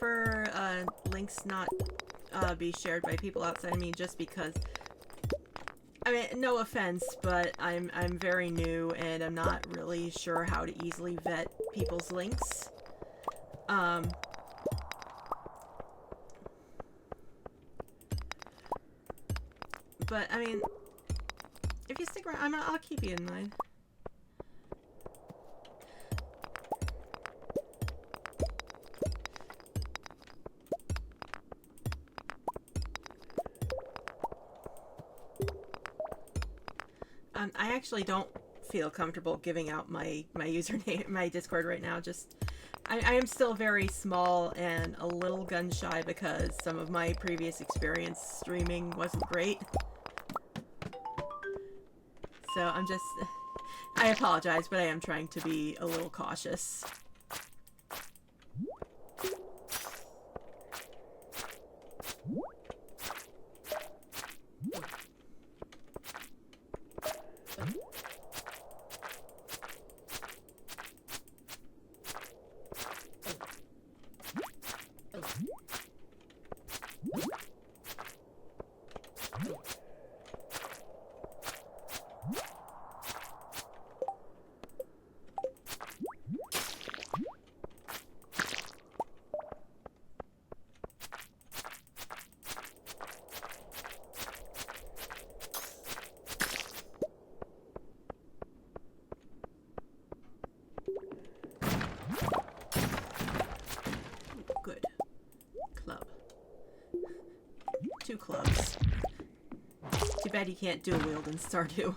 prefer links not be shared by people outside of me, just because, I mean, no offense, but I'm very new and I'm not really sure how to easily vet people's links. But I mean, if you stick around, I'll keep you in mind. I actually don't feel comfortable giving out my username, my Discord right now. Just, I am still very small and a little gun shy because some of my previous experience streaming wasn't great. So I'm just, I apologize, but I am trying to be a little cautious. Two clubs. Too bad you can't dual wield in Stardew.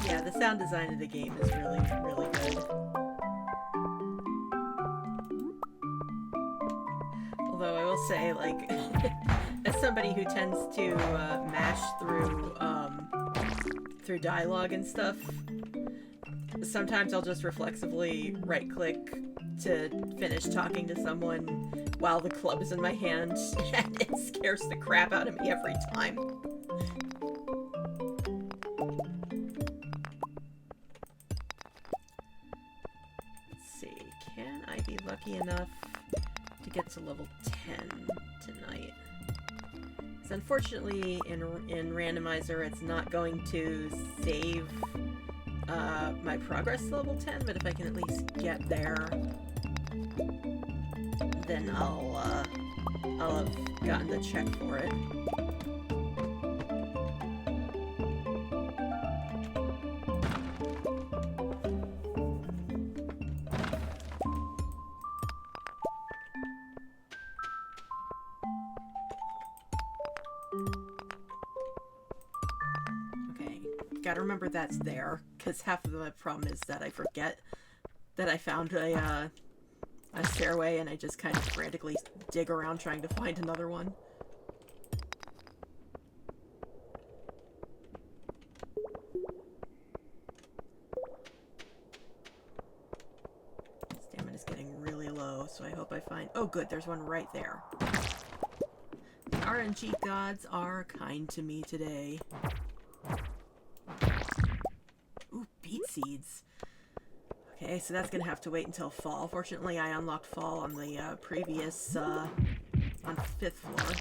Yeah, the sound design of the game is really, really good. Although I will say, like, as somebody who tends to mash through dialogue and stuff, sometimes I'll just reflexively right-click to finish talking to someone while the club is in my hand, and it scares the crap out of me every time. Enough to get to level 10 tonight. So unfortunately, in Randomizer, it's not going to save my progress to level 10, but if I can at least get there, then I'll have gotten the check for it. Gotta remember that's there, because half of the problem is that I forget that I found a stairway and I just kind of frantically dig around trying to find another one. Stamina's getting really low, so I hope I find... Oh good, there's one right there. The RNG gods are kind to me today. Beet seeds. Okay, so that's gonna have to wait until fall. Fortunately, I unlocked fall on the previous, on 5th floor.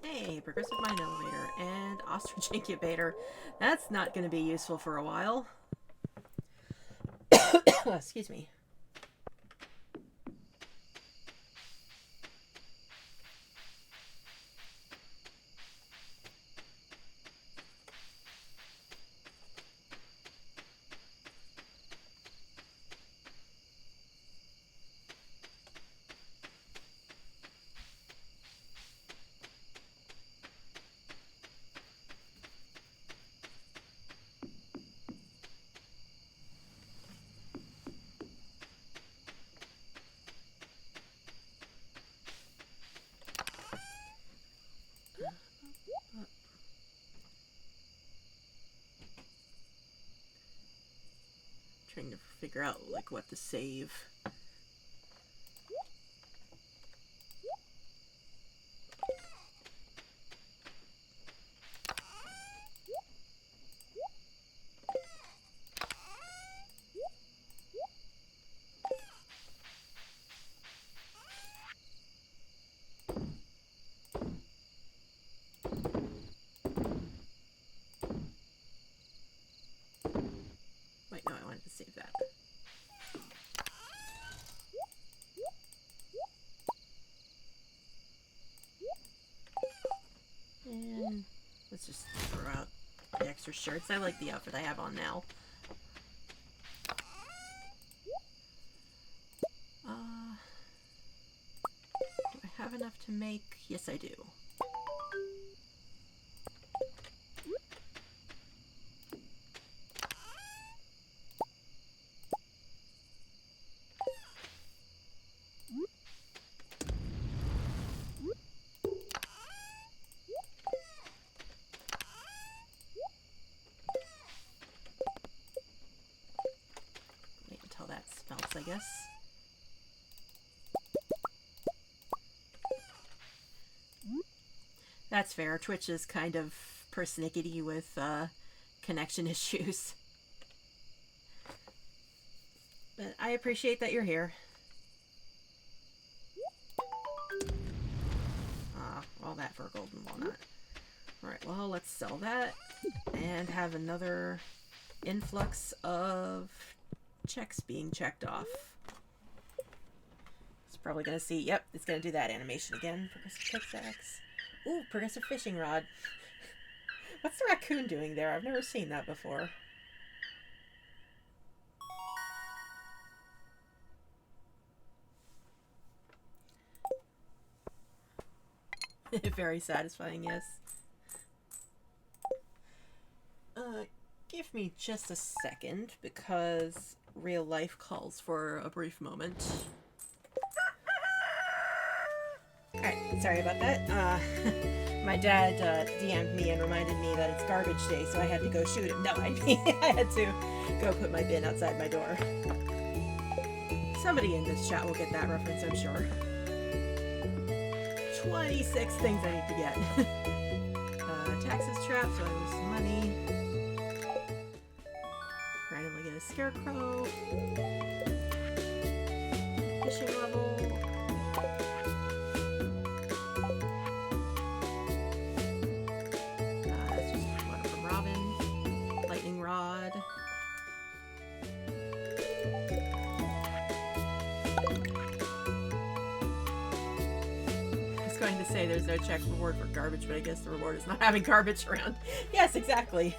Hey, progressive mine elevator and ostrich incubator. That's not going to be useful for a while. Excuse me. Trying to figure out like what to save. Wait, no, I wanted to save that. And let's just throw out the extra shirts. I like the outfit I have on now. Do I have enough to make? Yes, I do. Wait until that smelts, I guess. That's fair. Twitch is kind of persnickety with connection issues. But I appreciate that you're here. All that for a golden walnut. Alright, well, let's sell that and have another influx of checks being checked off. It's probably going to see, yep, it's going to do that animation again. Progressive pickaxe. Ooh, progressive fishing rod. What's the raccoon doing there? I've never seen that before. Very satisfying, yes. Give me just a second, because real life calls for a brief moment. Alright, sorry about that. My dad DM'd me and reminded me that it's garbage day, so I had to go shoot him. No, I mean, I had to go put my bin outside my door. Somebody in this chat will get that reference, I'm sure. 26 things I need to get. Taxes trap, so I lose some money. Randomly get a scarecrow. Fishing level. That's just one from Robin. Lightning rod. Going to say there's no check reward for garbage, but I guess the reward is not having garbage around. Yes, exactly.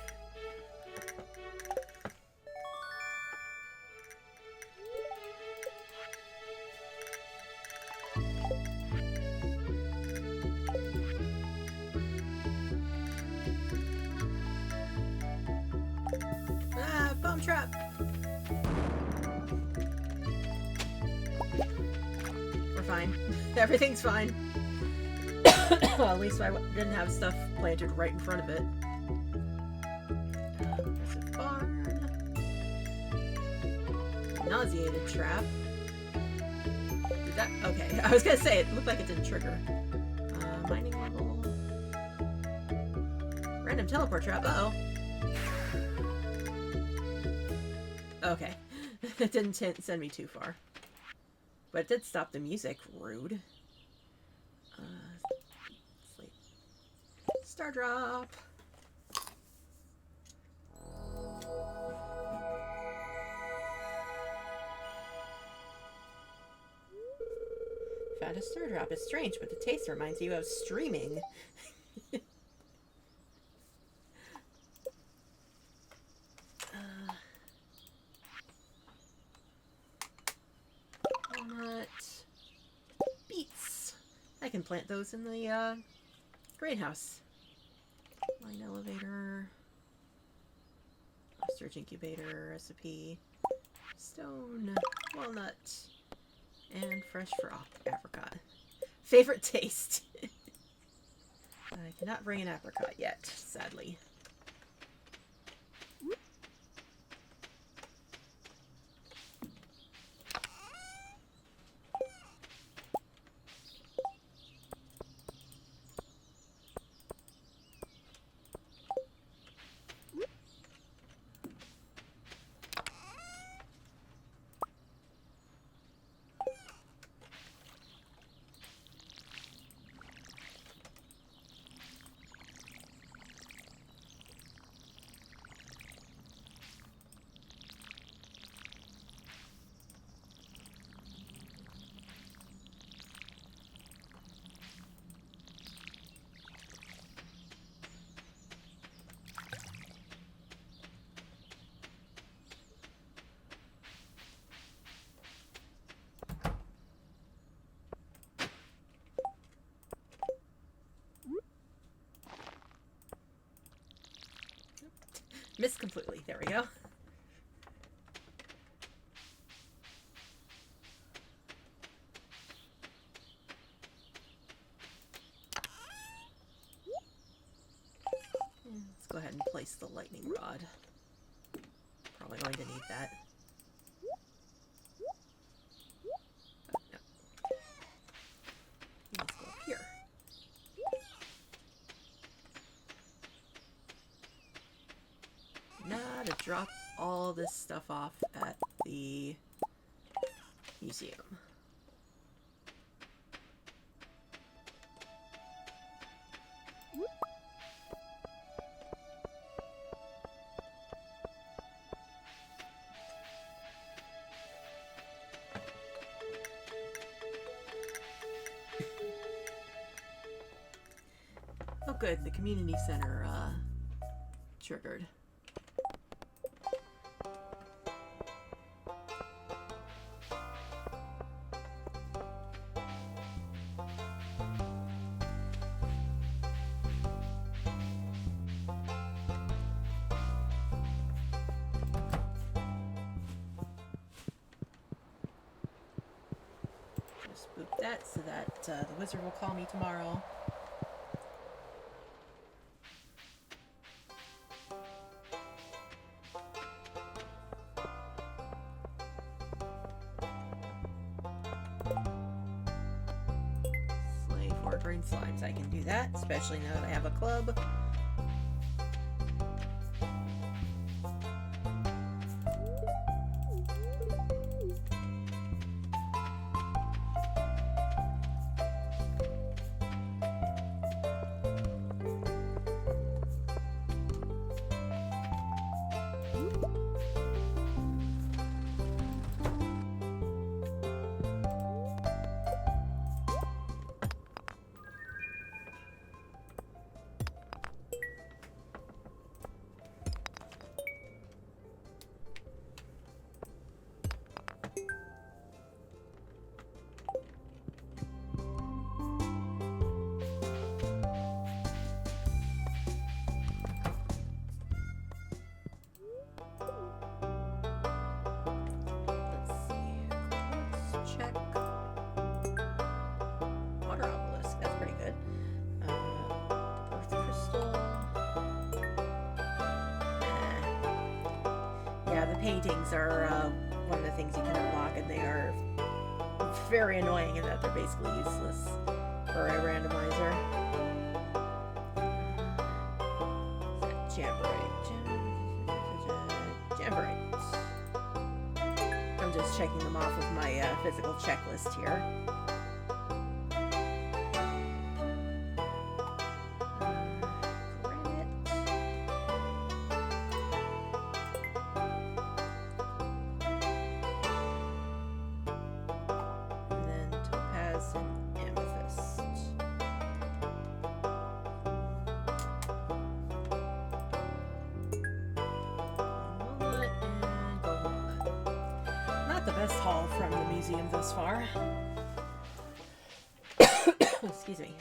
Ah, bomb trap. We're fine. Everything's fine. Well, at least I didn't have stuff planted right in front of it. There's a barn. Nauseated trap. Did that? Okay, I was gonna say it looked like it didn't trigger. Mining level. Random teleport trap. Uh oh. Okay, it didn't send me too far, but it did stop the music. Rude. Star drop. Found a star drop. It's strange, but the taste reminds you of streaming. Walnut. Beets. I can plant those in the greenhouse. Line elevator. Ostrich incubator recipe. Stone. Walnut. And fresh apricot. Favorite taste. I cannot bring an apricot yet, sadly. Missed completely. There we go. Let's go ahead and place the lightning rod. Probably going to need that. Oh, no. Let's go up here. Now to drop all this stuff off at the museum. Oh good, the community center triggered. Just boop that so that the wizard will call me tomorrow. Green slimes, I can do that, especially now that I have a club. Check. Water obelisk, that's pretty good. Earth crystal. Yeah, the paintings are one of the things you can unlock, and they are very annoying in that they're basically useless for a randomizer. Jamboree. I'm just checking them off of my physical checklist here. honest haul from the museum thus far. Excuse me.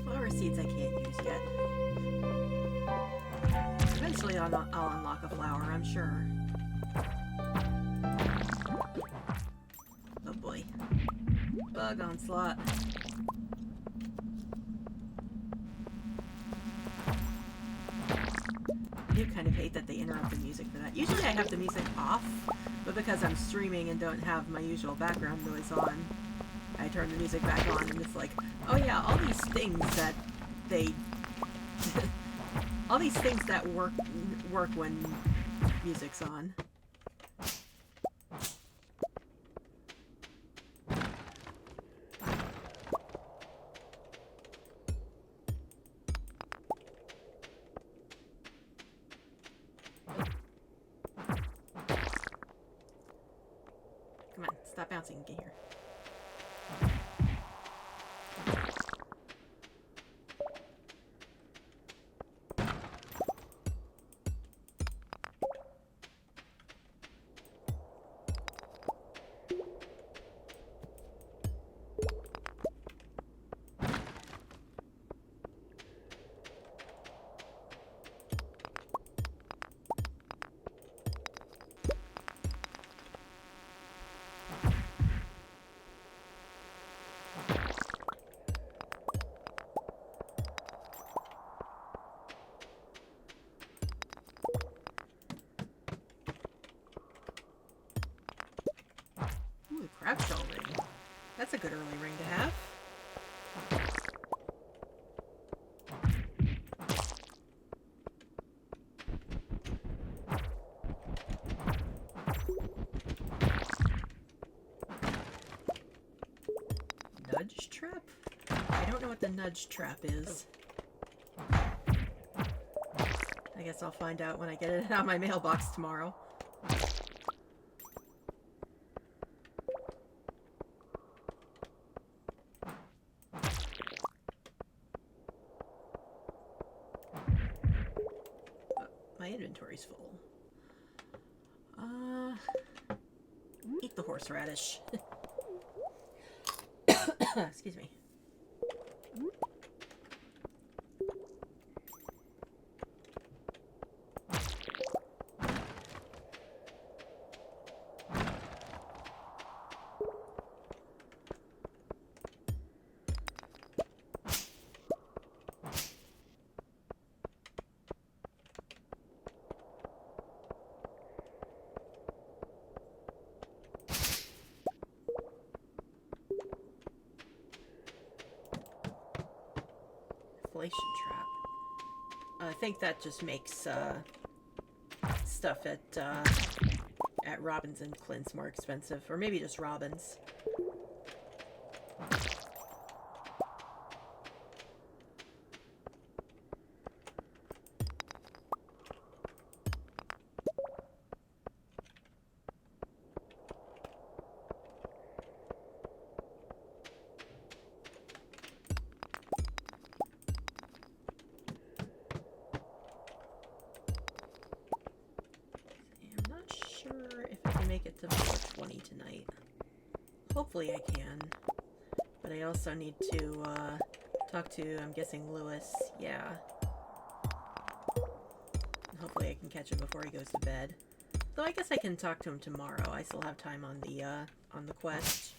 Flower seeds I can't use yet. Eventually I'll unlock a flower, I'm sure. Oh boy. Bug onslaught. I do kind of hate that they interrupt the music for that. Usually I have the music off, but because I'm streaming and don't have my usual background noise on, I turn the music back on and it's like, oh yeah, all these things that they... all these things that work when music's on. Come on, stop bouncing and get here. Crabshell ring. That's a good early ring to have. Nudge trap? I don't know what the nudge trap is. I guess I'll find out when I get it out of my mailbox tomorrow. My inventory's full. Eat the horseradish. Excuse me. Inflation trap. I think that just makes stuff at Robbins and Clint's more expensive, or maybe just Robbins. Tonight. Hopefully I can. But I also need to talk to, I'm guessing, Lewis. Yeah. Hopefully I can catch him before he goes to bed. Though I guess I can talk to him tomorrow. I still have time on the quest.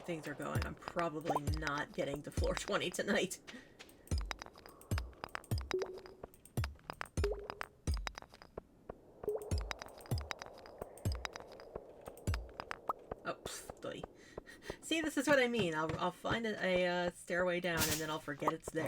Things are going, I'm probably not getting to floor 20 tonight. Oh, pfft. See, this is what I mean. I'll find a stairway down and then I'll forget it's there.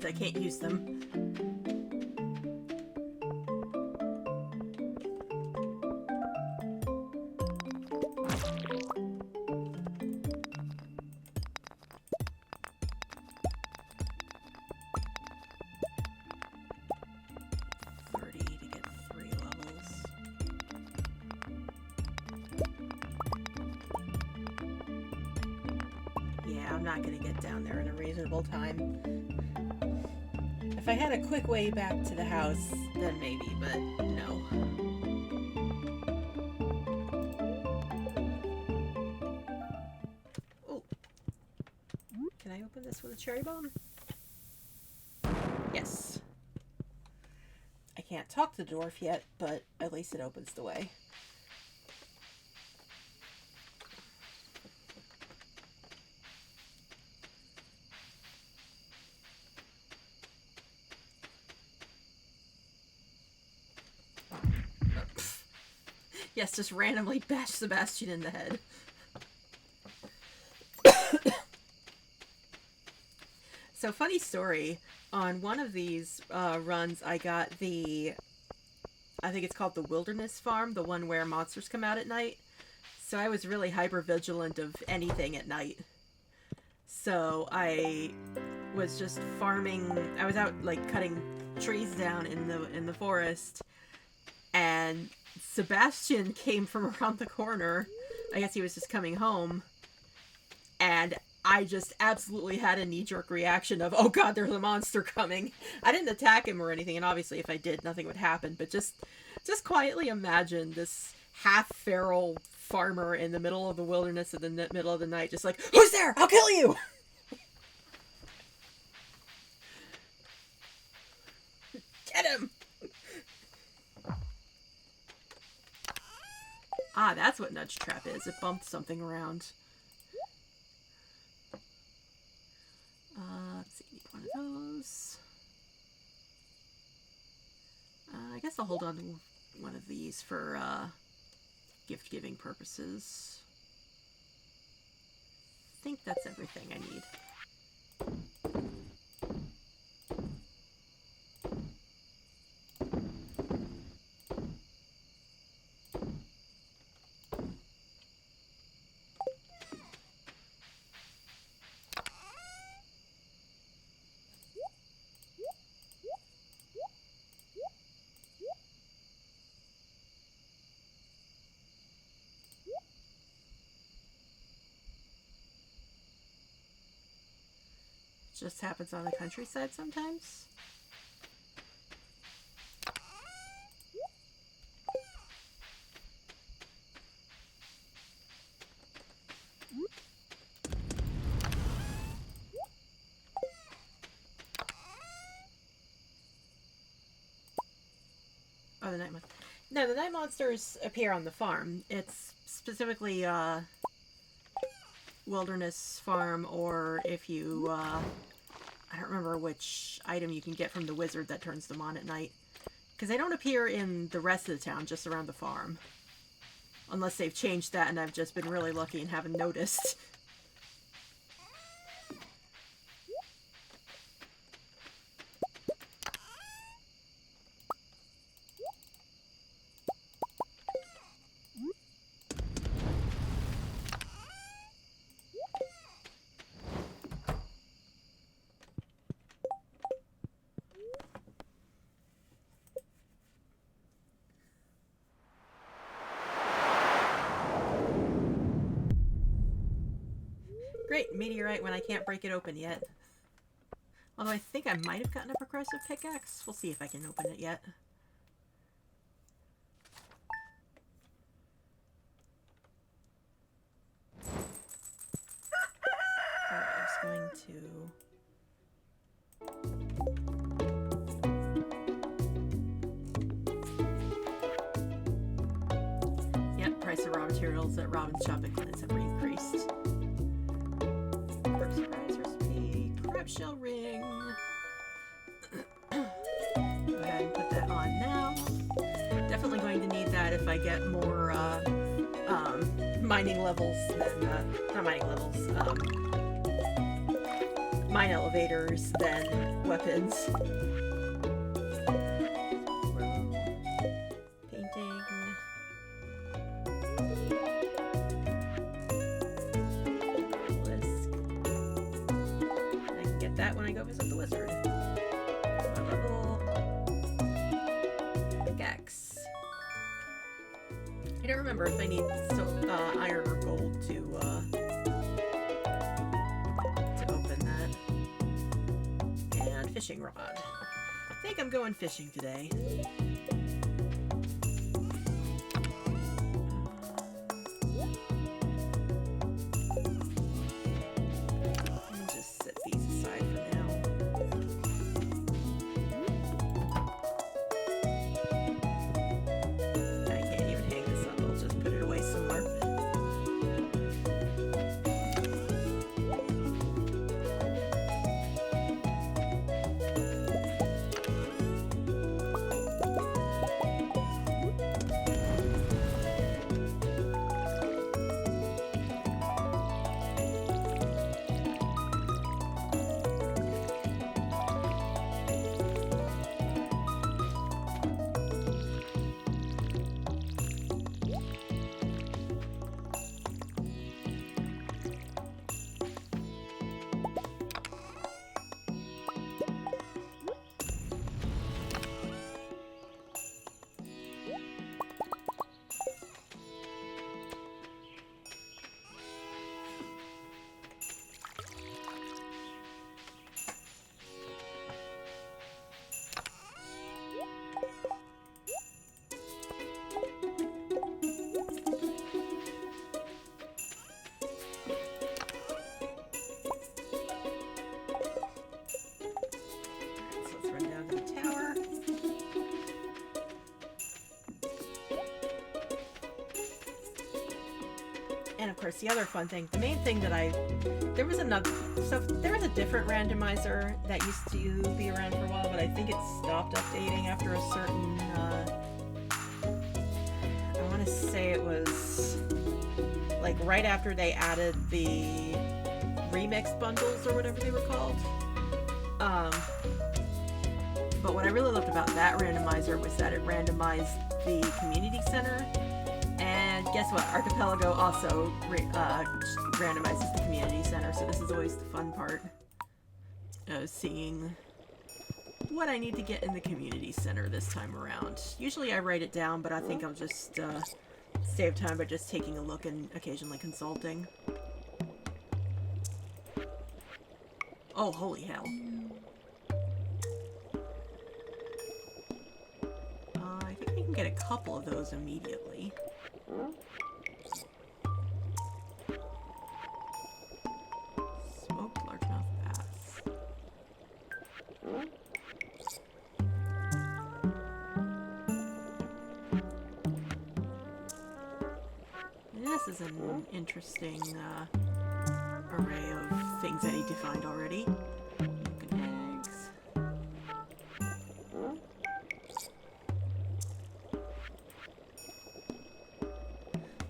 I can't use them. I'm not going to get down there in a reasonable time. If I had a quick way back to the house, then maybe, but no. Oh. Can I open this with a cherry bomb? Yes. I can't talk to the dwarf yet, but at least it opens the way. Yes, just randomly bash Sebastian in the head. So, funny story. On one of these runs, I got I think it's called the Wilderness Farm, the one where monsters come out at night. So I was really hyper-vigilant of anything at night. So I was just farming. I was out, like, cutting trees down in the forest. And Sebastian came from around the corner. I guess he was just coming home. And I just absolutely had a knee-jerk reaction of, oh god, there's a monster coming. I didn't attack him or anything, and obviously if I did, nothing would happen. But just quietly imagine this half-feral farmer in the middle of the wilderness in the middle of the night, just like, who's there? I'll kill you! Ah, that's what nudge trap is. It bumped something around. Let's see, need one of those. I guess I'll hold on to one of these for gift-giving purposes. I think that's everything I need. Just happens on the countryside sometimes. Oh, the night monster. No, the night monsters appear on the farm. It's specifically wilderness farm, or if you I don't remember which item you can get from the wizard that turns them on at night. Because they don't appear in the rest of the town, just around the farm. Unless they've changed that and I've just been really lucky and haven't noticed. Great, meteorite when I can't break it open yet. Although I think I might have gotten a progressive pickaxe. We'll see if I can open it yet. Alright, I was going to... Yep, price of raw materials at Robin's Shopping Clinics have increased. Surprise recipe, crab shell ring. Go ahead and put that on now. Definitely going to need that if I get more mining levels than not mining levels. Mine elevators than weapons. That when I go visit the wizard. My level pickaxe. I don't remember if I need iron or gold to open that. And fishing rod. I think I'm going fishing today. And of course, the other fun thing, the main thing that there was a different randomizer that used to be around for a while, but I think it stopped updating after a certain, I want to say it was like right after they added the remix bundles or whatever they were called. But what I really loved about that randomizer was that it randomized the community center. And guess what? Archipelago also randomizes the community center, so this is always the fun part of seeing what I need to get in the community center this time around. Usually I write it down, but I think I'll just save time by just taking a look and occasionally consulting. Oh, holy hell. I think I can get a couple of those immediately. Smoked largemouth bass. This is an interesting array of things I need to find already. Milk and eggs.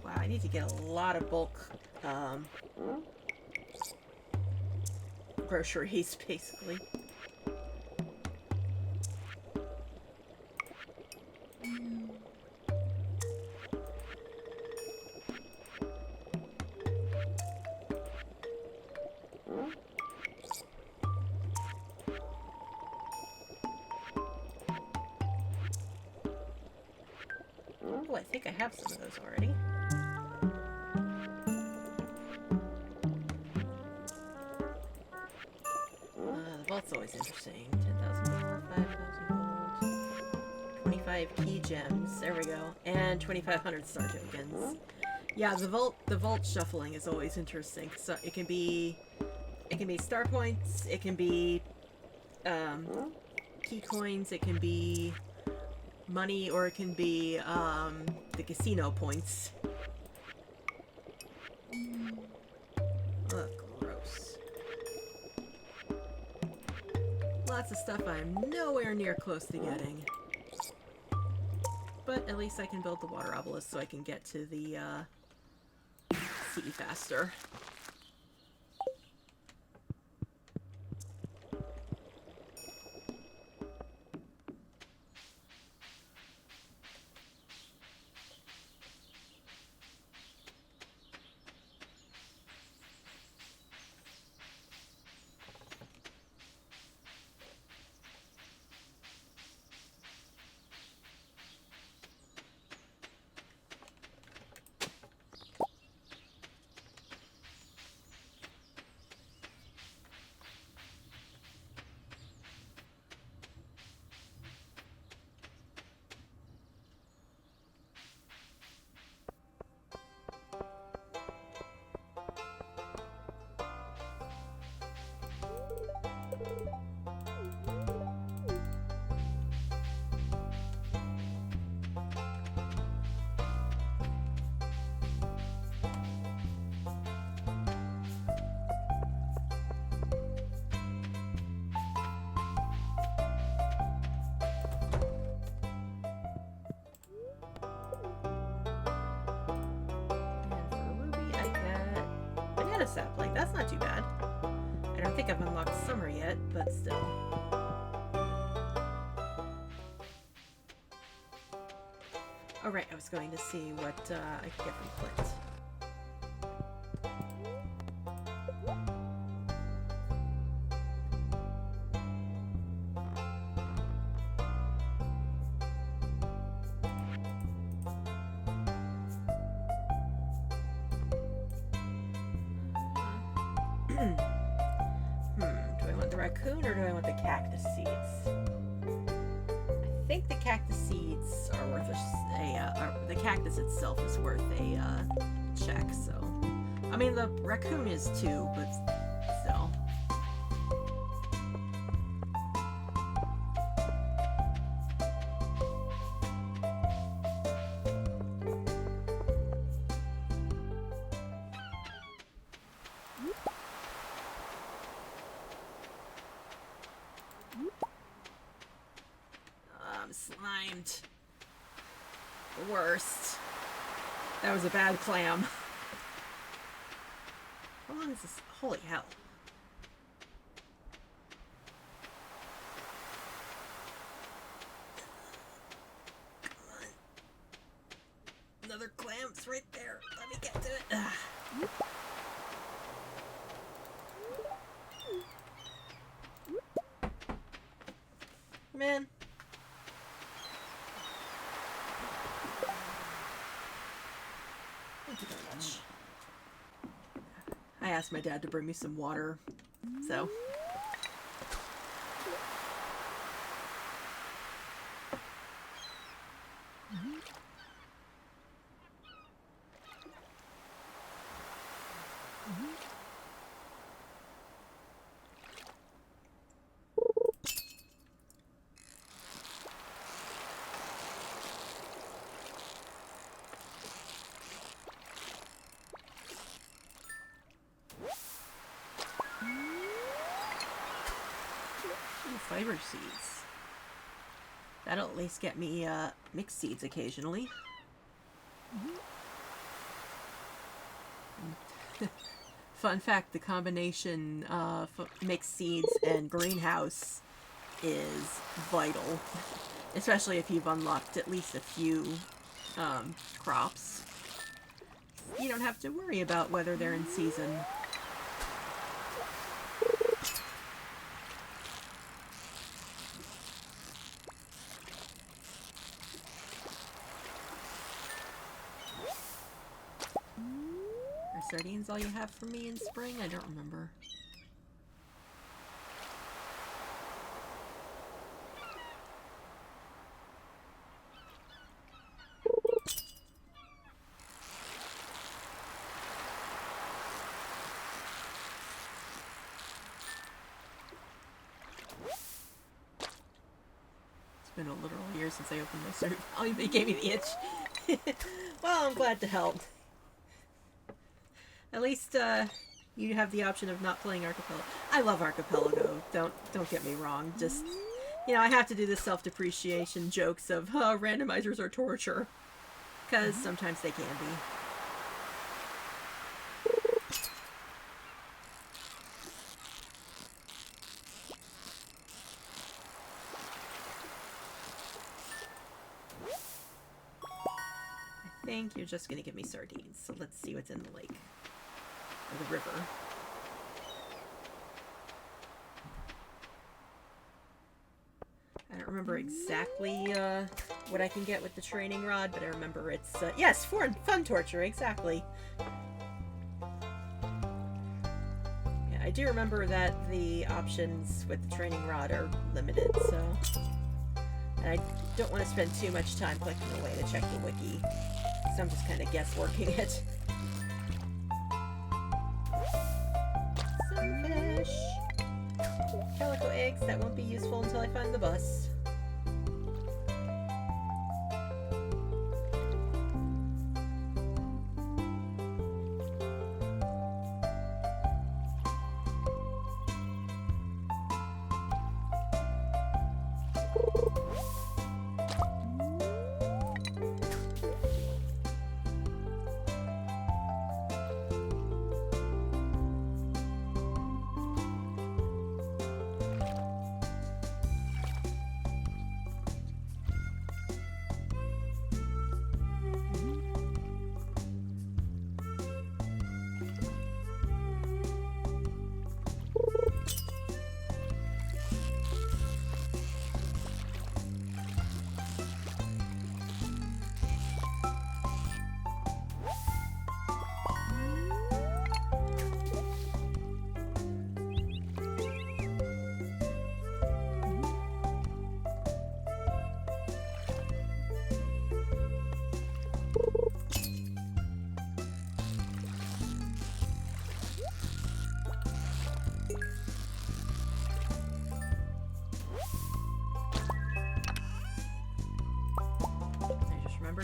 Wow, I need to get a lot of bulk groceries, basically. Oh, I think I have some of those already. The vault's always interesting. 10,000 gold, 5,000 gold, 25 key gems. There we go. And 2,500 star tokens. Yeah, the vault shuffling is always interesting. So it can be star points, it can be key coins, it can be money, or it can be the casino points. Ugh, gross. Lots of stuff I'm nowhere near close to getting. But at least I can build the water obelisk so I can get to the sea faster. A sapling. That's not too bad. I don't think I've unlocked summer yet, but still. Alright, I was going to see what I could get from Clint. Do I want the raccoon or do I want the cactus seeds? I think the cactus seeds are worth the cactus itself is worth a check, so. I mean, the raccoon is too, but still. timed. The worst. That was a bad clam. How long is this? Holy hell. Come on. Another clam's right there. Let me get to it. Man. Thank you very much. I asked my dad to bring me some water, so. Fiber seeds. That'll at least get me mixed seeds occasionally. Fun fact, the combination mixed seeds and greenhouse is vital, especially if you've unlocked at least a few crops. You don't have to worry about whether they're in season. Sardines all you have for me in spring? I don't remember. It's been a literal year since I opened my Stardew. Oh, they gave me the itch. Well, I'm glad to help. At least, you have the option of not playing Archipelago. I love Archipelago. Don't get me wrong. Just, you know, I have to do the self-depreciation jokes of, oh, randomizers are torture. Because sometimes they can be. I think you're just going to give me sardines. So let's see what's in the lake. Or the river. I don't remember exactly what I can get with the training rod, but I remember it's yes, fun torture, exactly. Yeah, I do remember that the options with the training rod are limited, so, and I don't want to spend too much time clicking away to check the wiki, so I'm just kind of guessworking it. Fish. Calico eggs that won't be useful until I find the bus.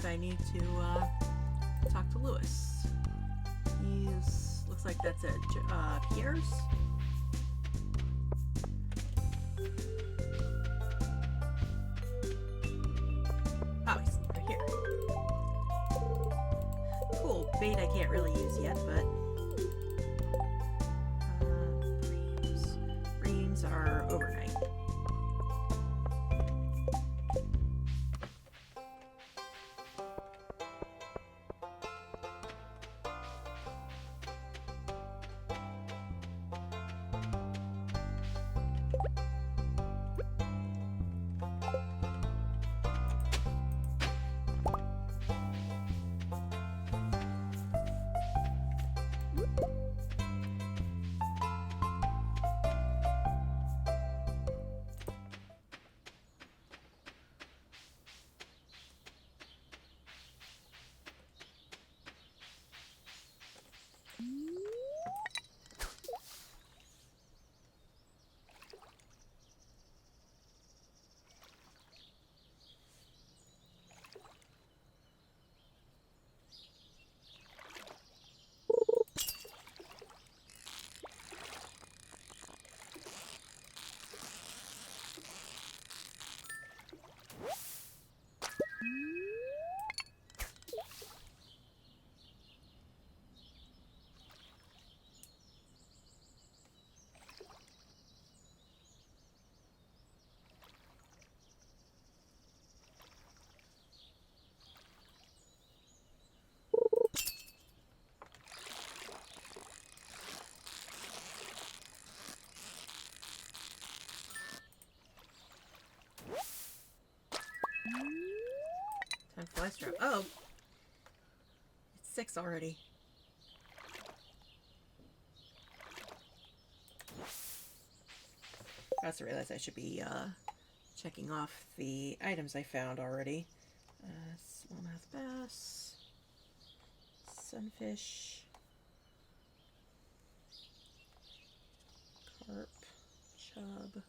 I need to talk to Lewis. Looks like that's at Pierre's. Bait I can't really use yet, but breams. Breams are overnight. Time flies drop. Oh! It's 6 already. I also realized I should be checking off the items I found already. Smallmouth bass, sunfish, carp, chub,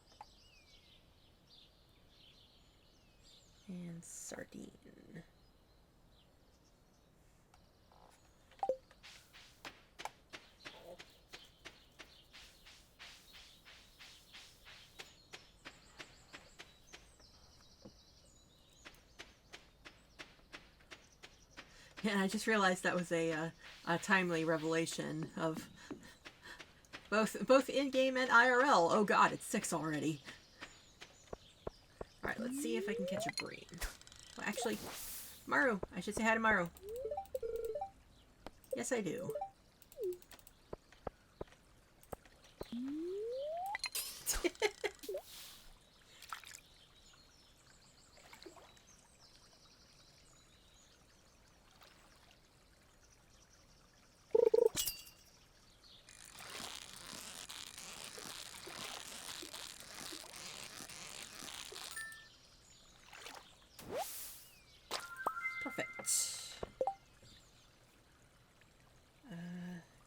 and sardine. Yeah, I just realized that was a timely revelation of both in-game and IRL. Oh god, it's 6 already. Alright, let's see if I can catch a bream. Well, actually, Maru. I should say hi to Maru. Yes, I do.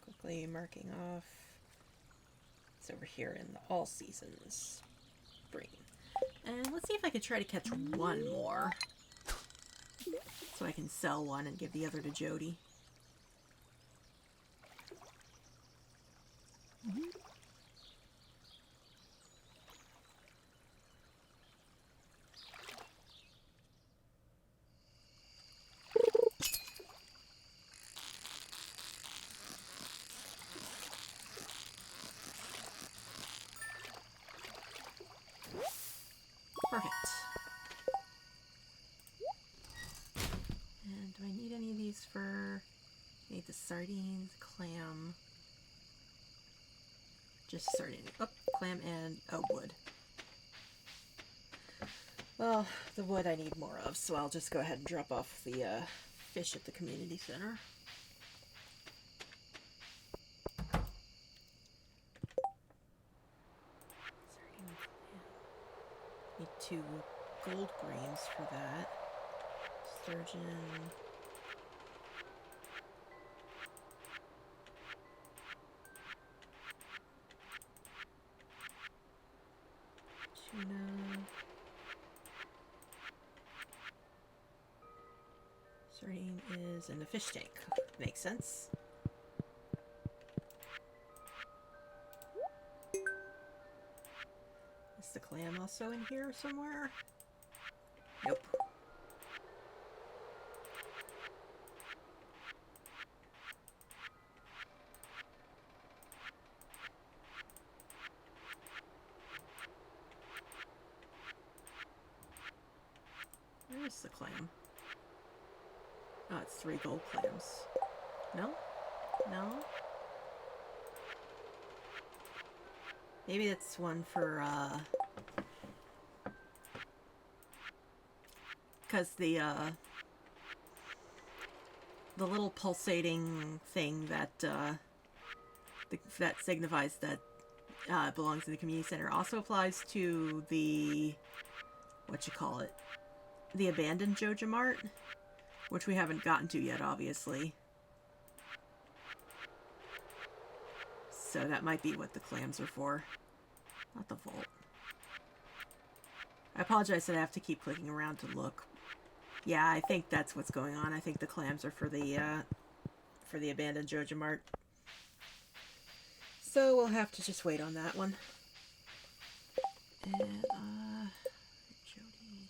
Quickly marking off. It's over here in the all seasons bream. And let's see if I could try to catch one more. So I can sell one and give the other to Jody. Perfect. And do I need any of these for... I need the sardines, clam... Just sardine. Oh, clam and... oh, wood. Well, the wood I need more of, so I'll just go ahead and drop off the fish at the community center. Need 2 gold greens for that. Sturgeon. Tuna. Sardine is in the fish tank. Makes sense. Is the clam also in here somewhere? Nope. Where's the clam? Oh, it's 3 gold clams. No? No? Maybe it's one for, because the little pulsating thing that, that signifies that belongs in the community center also applies to the, the abandoned Joja Mart, which we haven't gotten to yet, obviously. So that might be what the clams are for, not the vault. I apologize that I have to keep clicking around to look. Yeah, I think that's what's going on. I think the clams are for the abandoned Joja Mart. So we'll have to just wait on that one. And, Jody.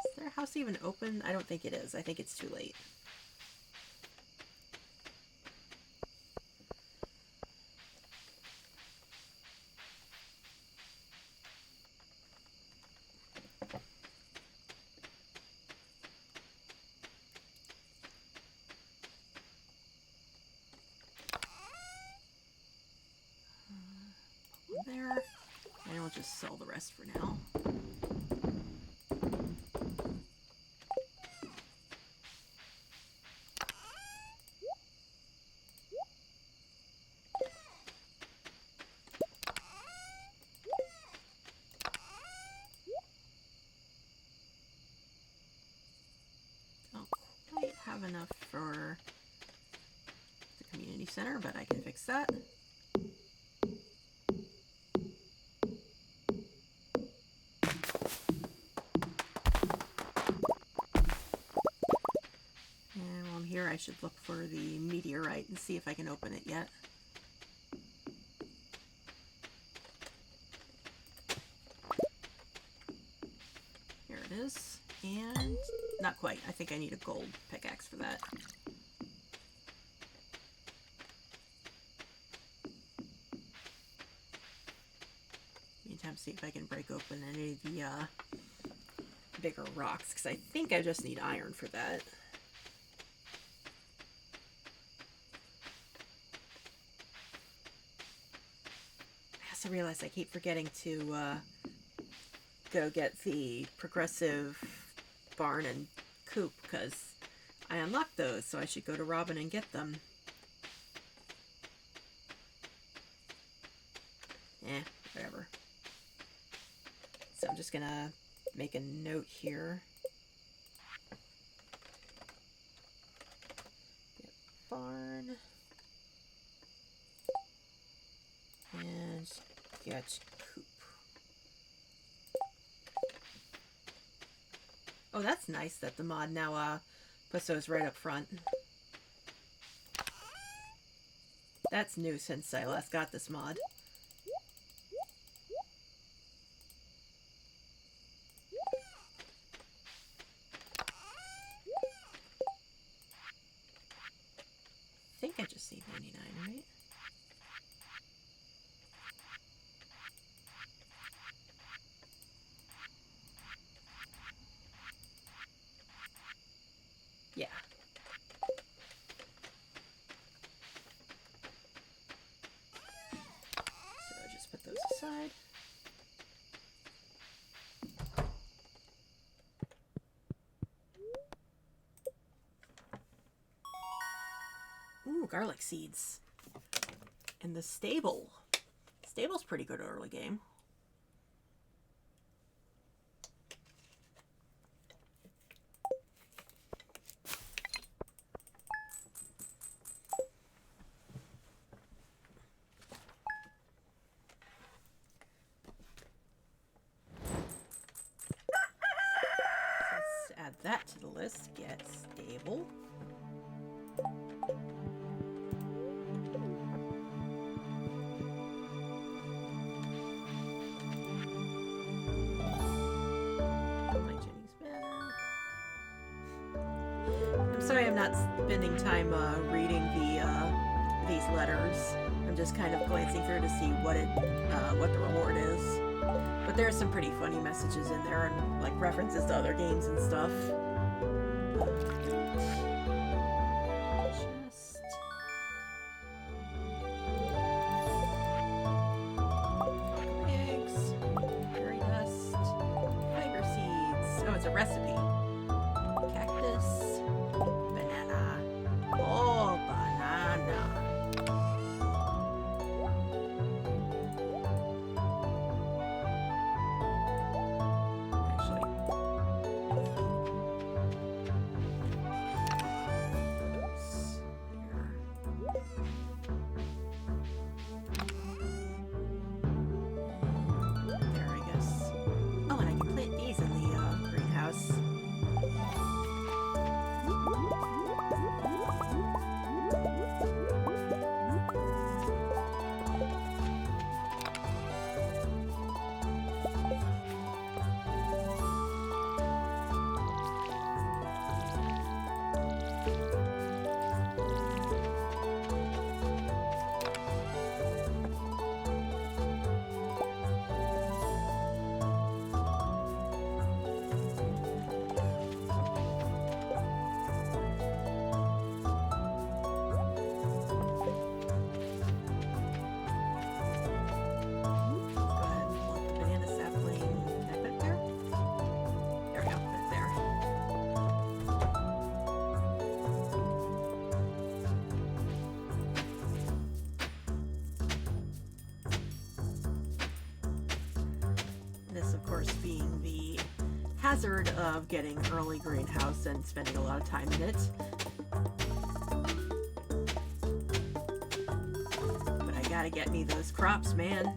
Is their house even open? I don't think it is. I think it's too late. There. And we'll just sell the rest for now. Don't quite have enough for the community center, but I can fix that. I should look for the meteorite and see if I can open it yet. Here it is. And not quite. I think I need a gold pickaxe for that. Meantime, see if I can break open any of the bigger rocks, because I think I just need iron for that. I realize I keep forgetting to go get the progressive barn and coop, because I unlocked those, so I should go to Robin and get them. Whatever. So I'm just gonna make a note here. Get barn. And get coop. Oh, that's nice that the mod now puts those right up front. That's new since I last got this mod. I think I just need 99, right? Yeah. So I just put those aside. Ooh, garlic seeds. And the stable. Stable's pretty good early game. Add that to the list. Get stable. I'm sorry I'm not spending time reading these letters. I'm just kind of glancing through to see what the reward is. But there's some pretty funny messages in there and like references to other games and stuff. Just eggs, fairy dust, fiber seeds. Oh, it's a recipe. Cactus, banana. Oh, banana. Being the hazard of getting early greenhouse and spending a lot of time in it. But I gotta get me those crops, man.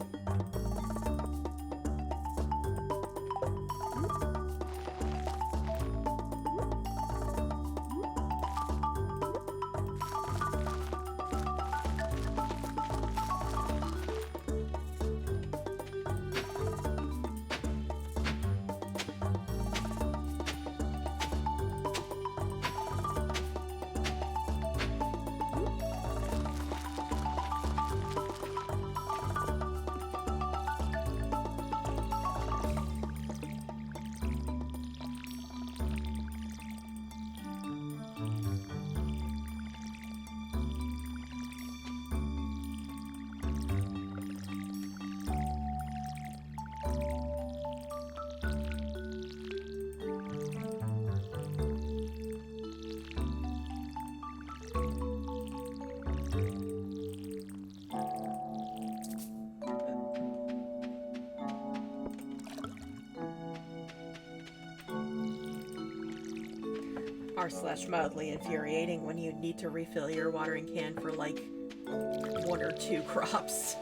R/mildly infuriating when you need to refill your watering can for like 1 or 2 crops.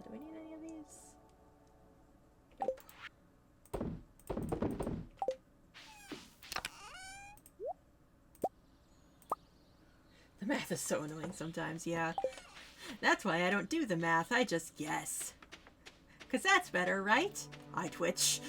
Do we need any of these? Nope. The math is so annoying sometimes, yeah. That's why I don't do the math, I just guess. 'Cause that's better, right? I twitch.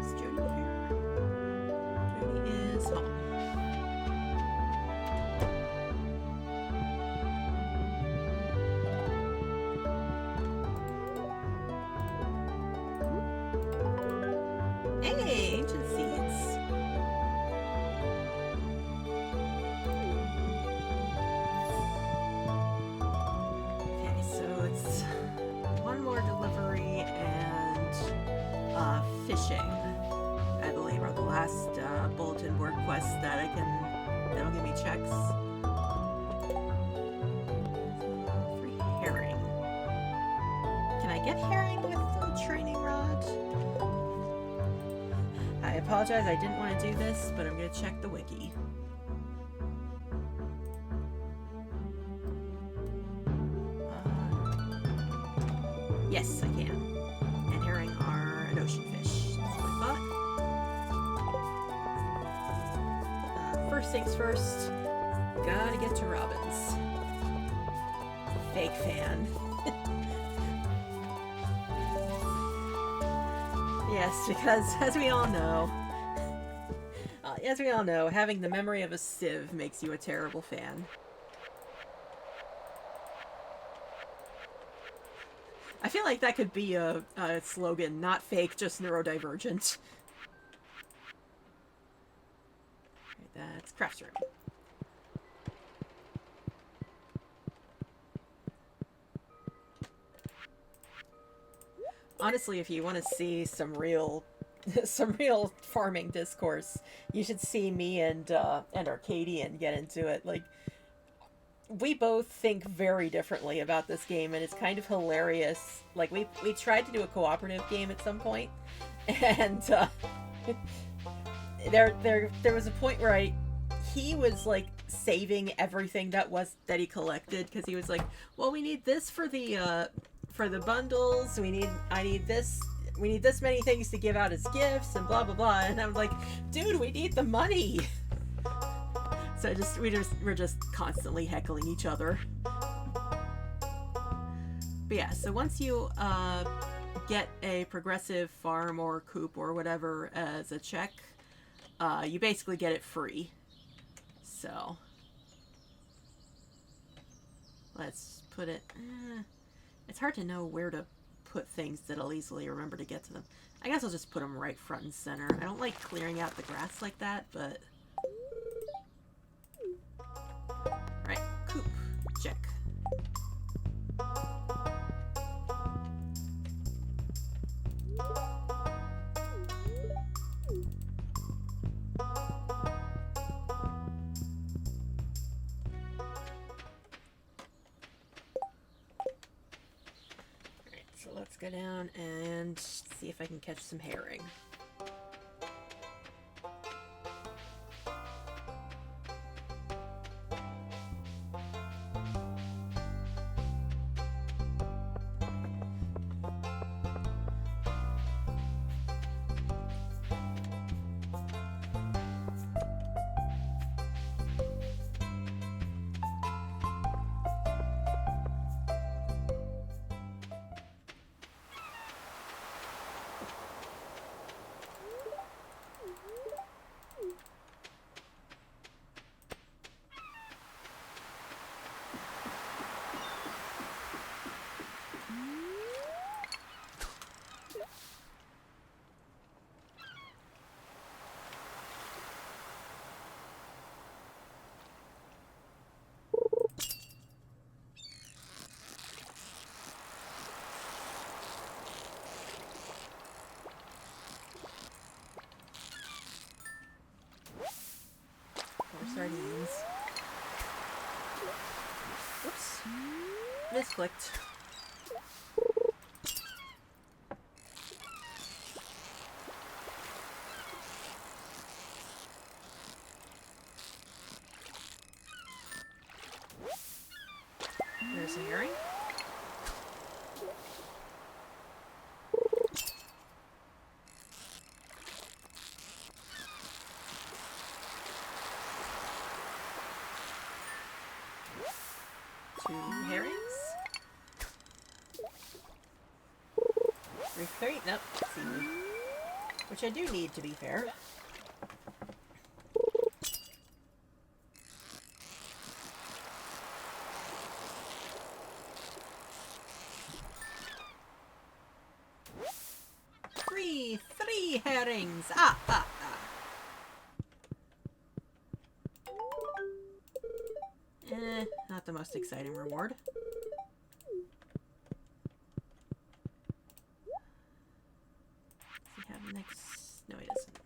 Is Jody here? Jody is home. Hey, ancient seeds. Okay, so it's 1 more delivery and fishing, I believe, are the last bulletin board quests that that'll give me checks. 3 herring. Can I get herring with the training rod? I apologize, I didn't want to do this, but I'm going to check the wiki. Yes, I can. And herring are an ocean fish. That's what I thought. first things first, gotta get to Robin's. Fake fan. Yes, because as we all know, having the memory of a sieve makes you a terrible fan. I feel like that could be a slogan, not fake, just neurodivergent. Right, that's crafts room. Honestly, if you want to see some real farming discourse, you should see me and Arcadian get into it. Like, we both think very differently about this game, and it's kind of hilarious. Like, we tried to do a cooperative game at some point, and there was a point where he was like saving everything that he collected, because he was like, well, we need this for the bundles, we need this many things to give out as gifts, and blah blah blah. And I'm like, dude, we need the money. So we're just constantly heckling each other. But yeah, so once you get a progressive farm or coop or whatever as a check, you basically get it free. So let's put it... it's hard to know where to put things that I'll easily remember to get to them. I guess I'll just put them right front and center. I don't like clearing out the grass like that, but... Right, coop, check. So let's go down and see if I can catch some herring. Sardines. Whoops. Misclicked. There's a herring. Nope, seaweed. Which I do need, to be fair. Three herrings! Ah! Not the most exciting reward. Next... No, he doesn't.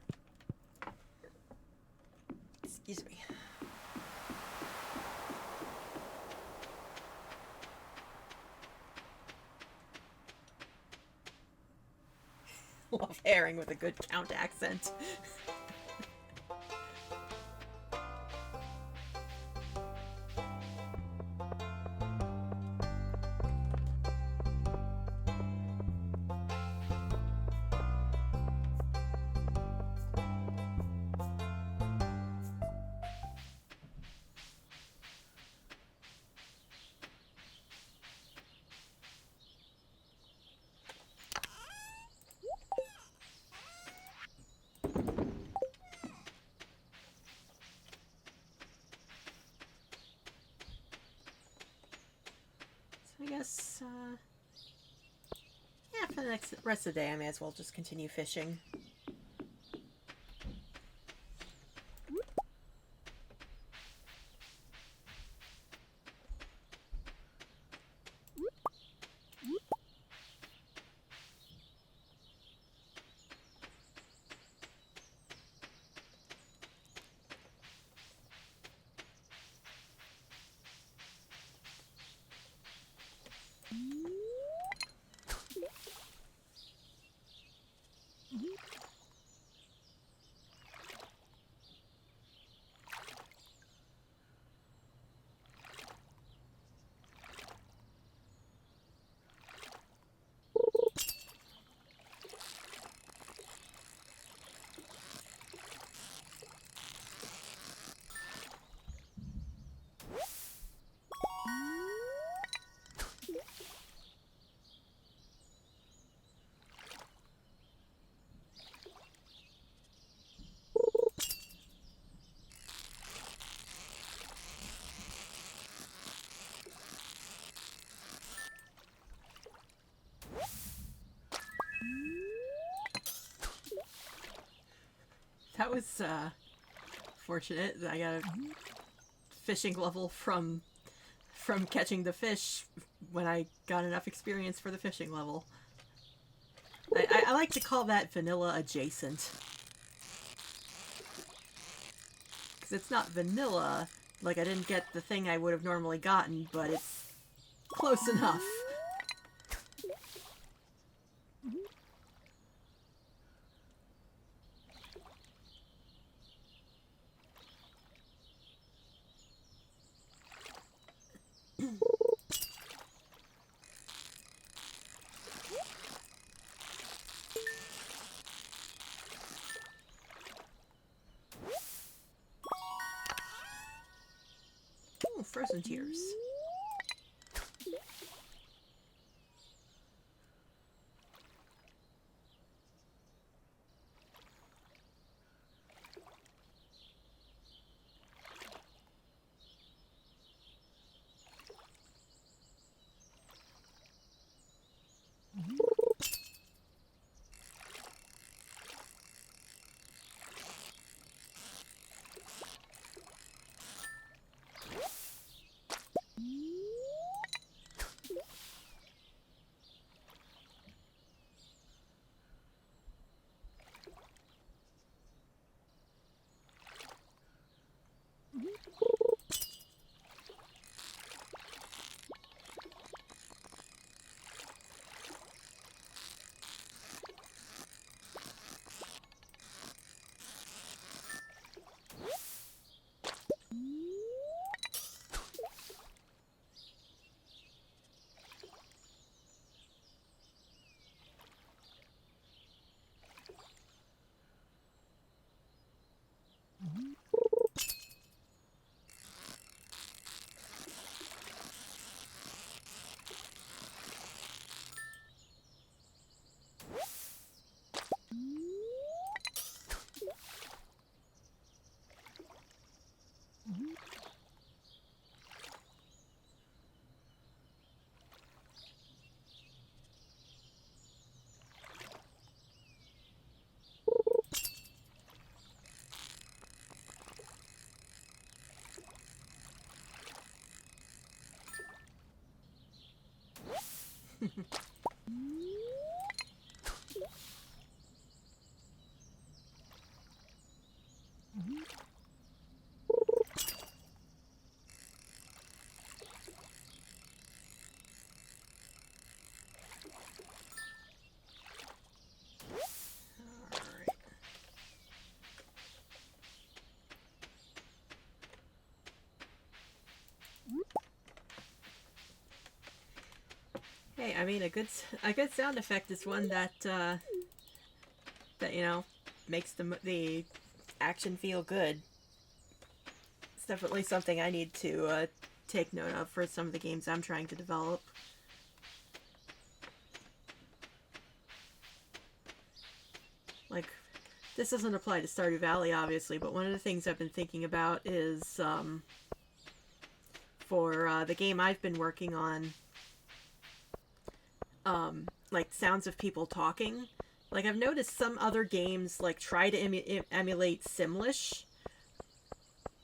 Excuse me. Love herring with a good Count accent. guess, yeah, for the rest of the day, I may as well just continue fishing. That was, fortunate. I got a fishing level from catching the fish when I got enough experience for the fishing level. I like to call that vanilla adjacent. Because it's not vanilla, like I didn't get the thing I would have normally gotten, but it's close enough. Ooh, frozen tears. Hey, I mean, a good sound effect is one that you know, makes the action feel good. It's definitely something I need to take note of for some of the games I'm trying to develop. Like, this doesn't apply to Stardew Valley, obviously, but one of the things I've been thinking about is for the game I've been working on. like sounds of people talking. Like I've noticed some other games like try to emulate Simlish,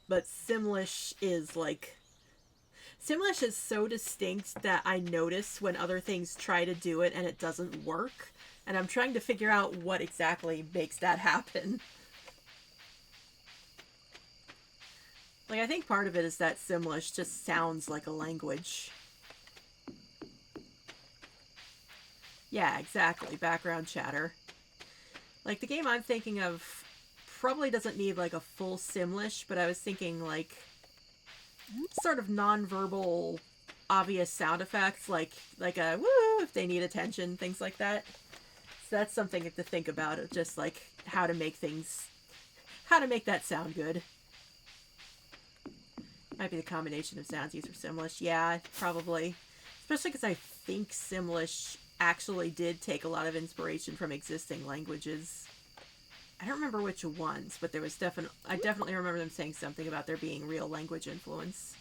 but Simlish is like Simlish is so distinct that I notice when other things try to do it and it doesn't work, and I'm trying to figure out what exactly makes that happen. Like I think part of it is that Simlish just sounds like a language. Yeah, exactly. Background chatter. Like, the game I'm thinking of probably doesn't need, like, a full Simlish, but I was thinking, like, sort of non-verbal, obvious sound effects, like a woo if they need attention, things like that. So that's something to think about, just, like, how to make that sound good. Might be the combination of sounds used for Simlish. Yeah, probably. Especially because I think Simlish actually did take a lot of inspiration from existing languages. I don't remember which ones, but there was I definitely remember them saying something about there being real language influence.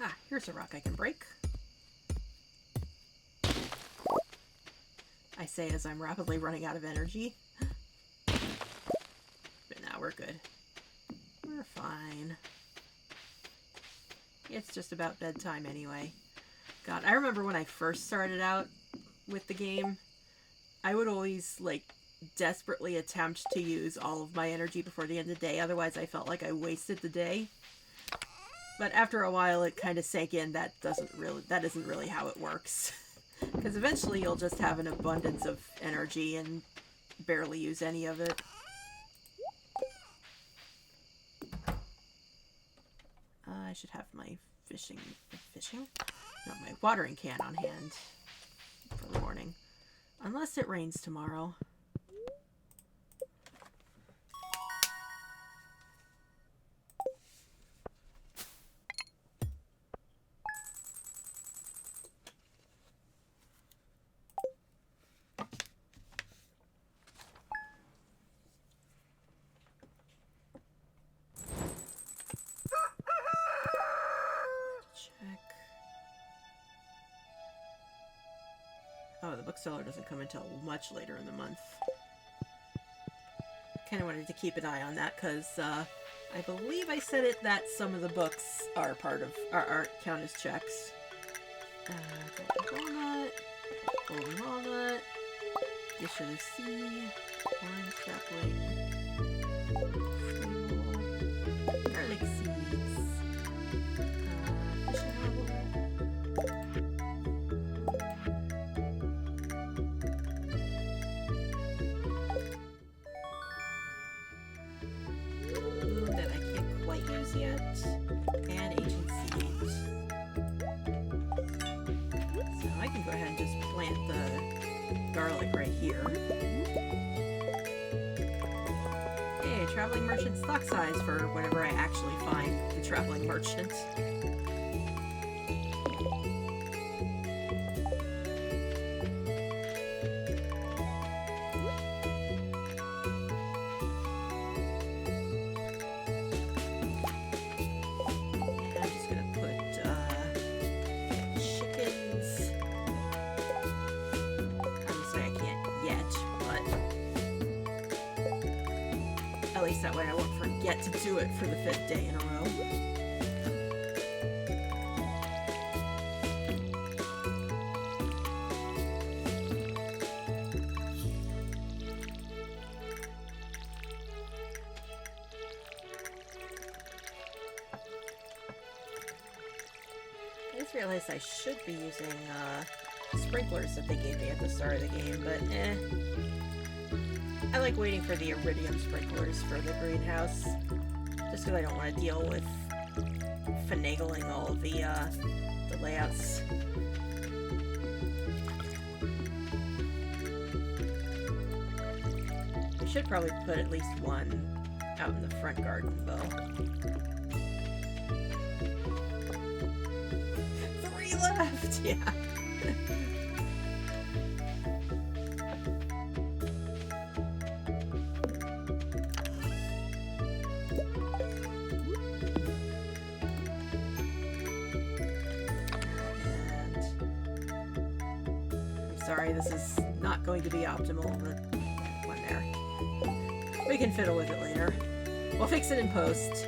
Ah, here's a rock I can break. I say as I'm rapidly running out of energy. But now we're good. We're fine. It's just about bedtime anyway. God, I remember when I first started out with the game, I would always, like, desperately attempt to use all of my energy before the end of the day, otherwise I felt like I wasted the day. But after a while, it kind of sank in that isn't really how it works. Because eventually you'll just have an abundance of energy and barely use any of it. I should have my no, my watering can on hand for the morning. Unless it rains tomorrow. Oh, the bookseller doesn't come until much later in the month. Kind of wanted to keep an eye on that because I believe I said it that some of the books are count as checks. Golden walnut, dish of the sea, orange sapling, garlic seeds, fishing hobble. Yet, and ancient seeds. So I can go ahead and just plant the garlic right here. Hey, traveling merchant stock size for whenever I actually find the traveling merchant. That way I won't forget to do it for the 5th day in a row. I just realized I should be using sprinklers that they gave me at the start of the game, but I like waiting for the iridium sprinklers for the greenhouse, just because I don't want to deal with finagling all of the layouts. I should probably put at least one out in the front garden, though. 3 left! Yeah. Sorry, this is not going to be optimal, but one there. We can fiddle with it later. We'll fix it in post.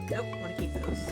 Nope, want to keep those.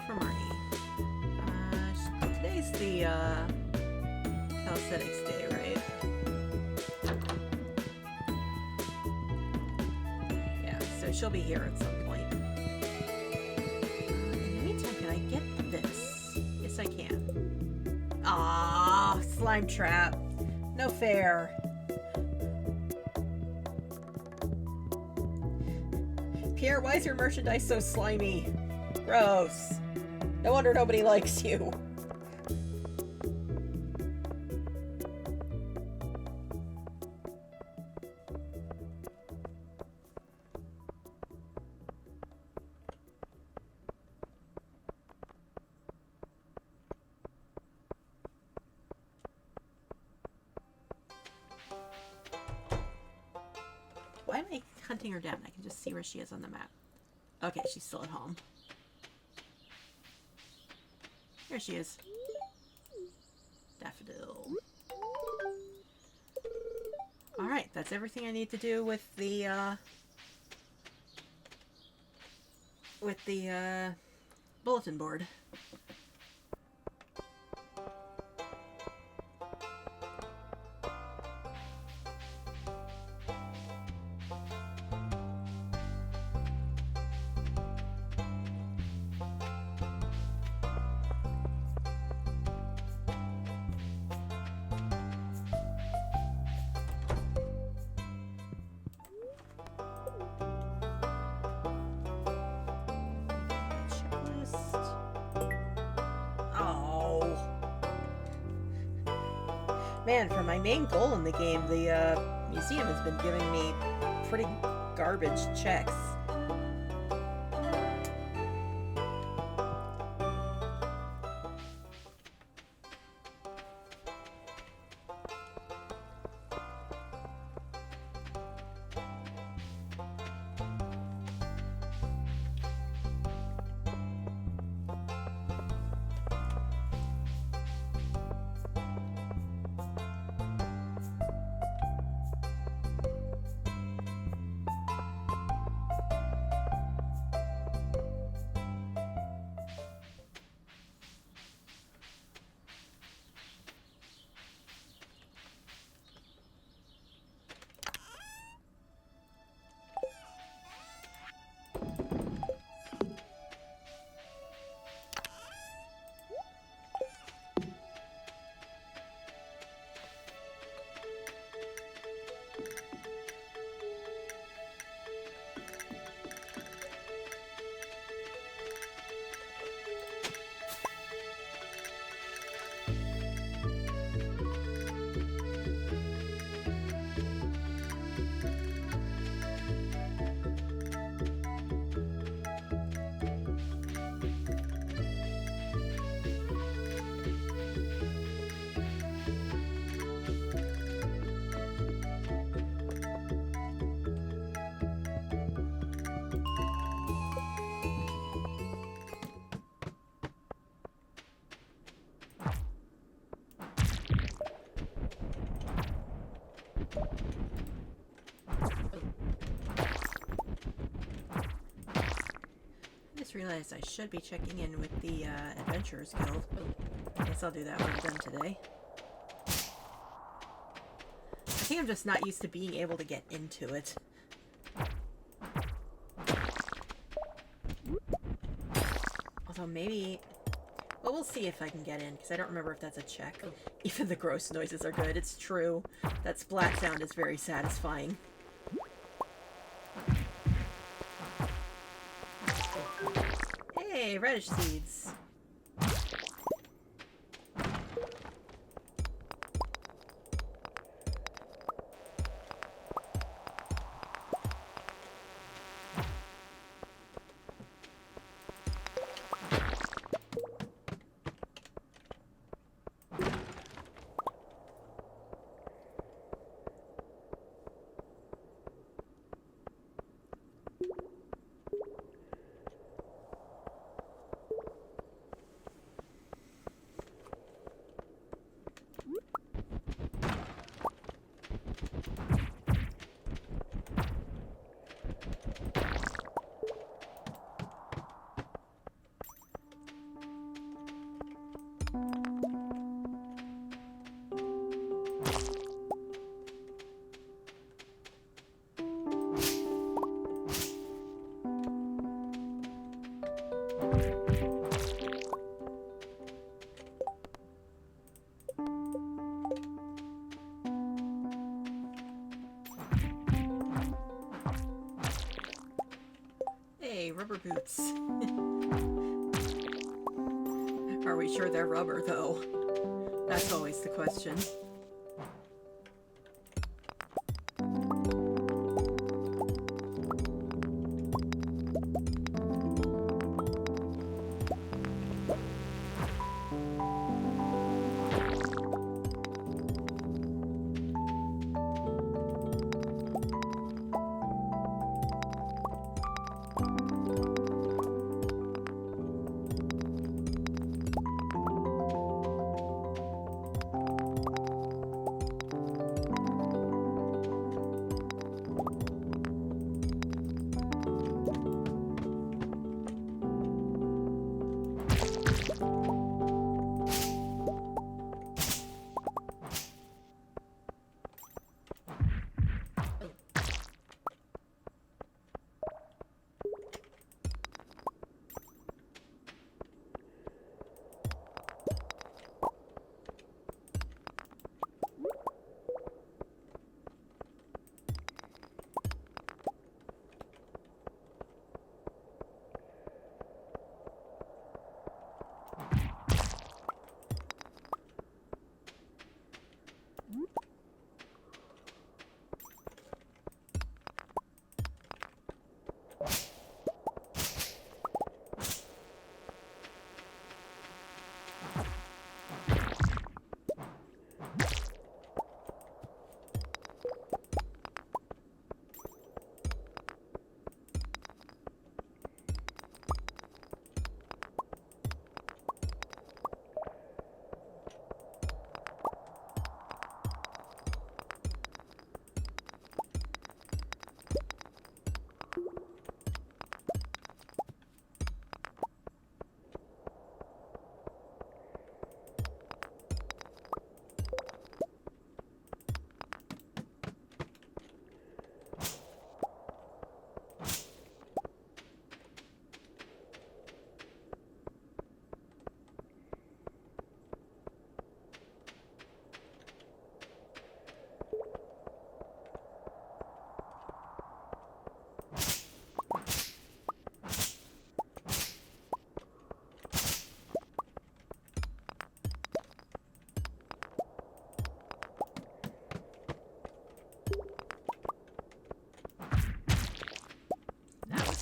For Marnie. Today's the calisthenics day, right? Yeah, so she'll be here at some point. In the meantime, can I get this? Yes, I can. Ah, slime trap. No fair. Pierre, why is your merchandise so slimy? Gross. No wonder nobody likes you. Why am I hunting her down? I can just see where she is on the map. Okay, she's still at home. There she is. Daffodil. Alright, that's everything I need to do with the bulletin board. Man, for my main goal in the game, the museum has been giving me pretty garbage checks. just realized I should be checking in with the Adventurers Guild. I guess I'll do that when I'm done today. I think I'm just not used to being able to get into it. Although maybe... Well, we'll see if I can get in, because I don't remember if that's a check. Even the gross noises are good, it's true. That splat sound is very satisfying. Hey, radish seeds. Hey, rubber boots. Are we sure they're rubber, though? That's always the question.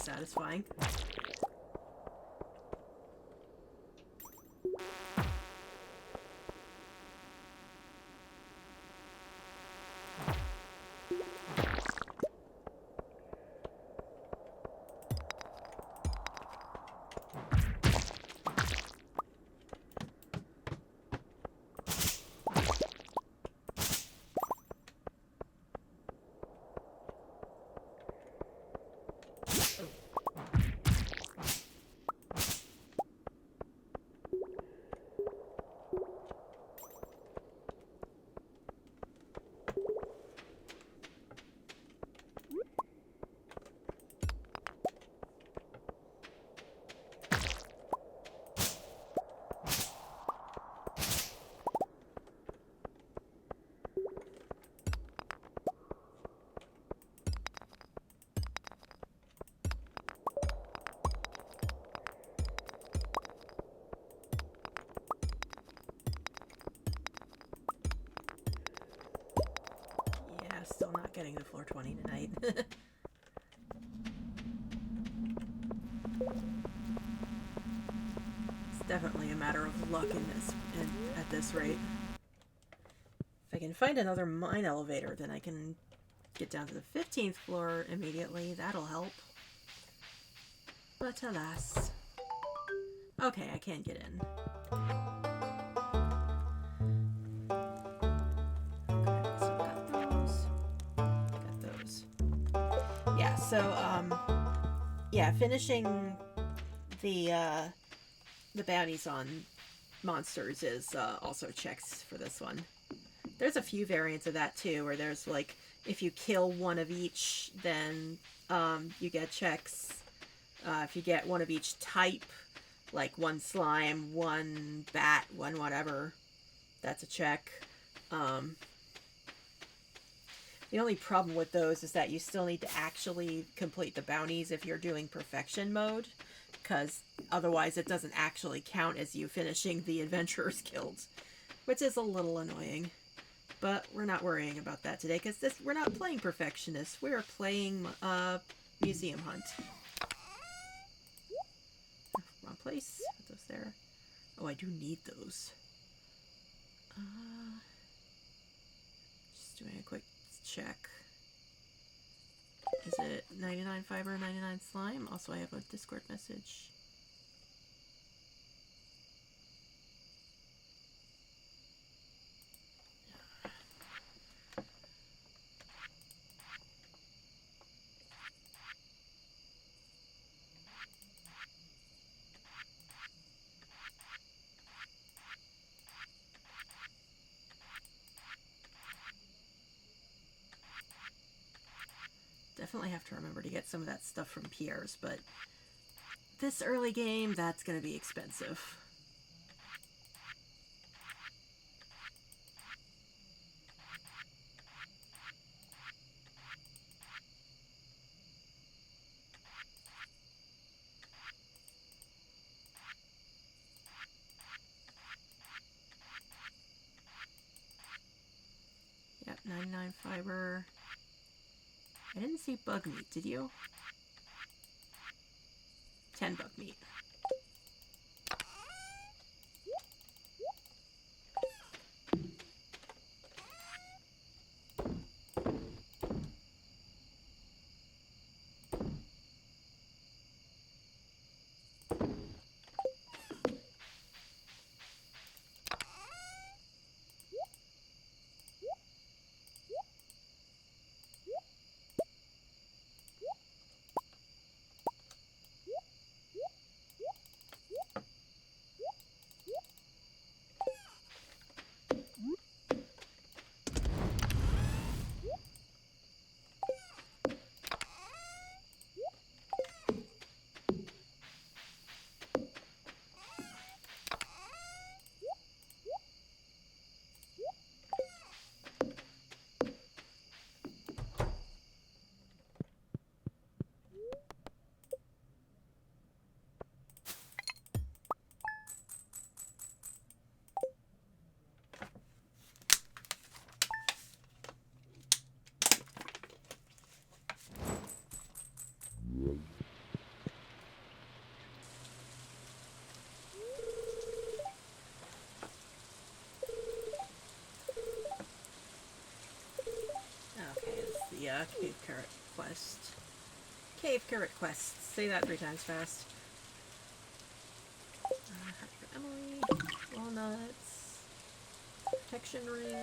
Satisfying. getting to floor 20 tonight. It's definitely a matter of luck at this rate. If I can find another mine elevator, then I can get down to the 15th floor immediately. That'll help. But alas. Okay, I can get in. Okay, so got those. Got those. Yeah, so, yeah, finishing the bounties on monsters is also checks for this one. There's a few variants of that too, where there's like, if you kill one of each, then you get checks. If you get one of each type, like one slime, one bat, one whatever, that's a check. The only problem with those is that you still need to actually complete the bounties if you're doing perfection mode, because otherwise it doesn't actually count as you finishing the Adventurer's Guild, which is a little annoying. But we're not worrying about that today, because we're not playing Perfectionist. We're playing Museum Hunt. Wrong place. Put those there. Oh, I do need those. Just doing a quick check. Is it 99 fiber, 99 slime? Also, I have a Discord message. Definitely have to remember to get some of that stuff from Pierre's, but this early game, that's going to be expensive. Yep, 99 fiber. I didn't see bug meat, did you? 10 bug meat. Cave carrot quest. Cave carrot quest. Say that 3 times fast. Happy for Emily. Walnuts. Protection ring.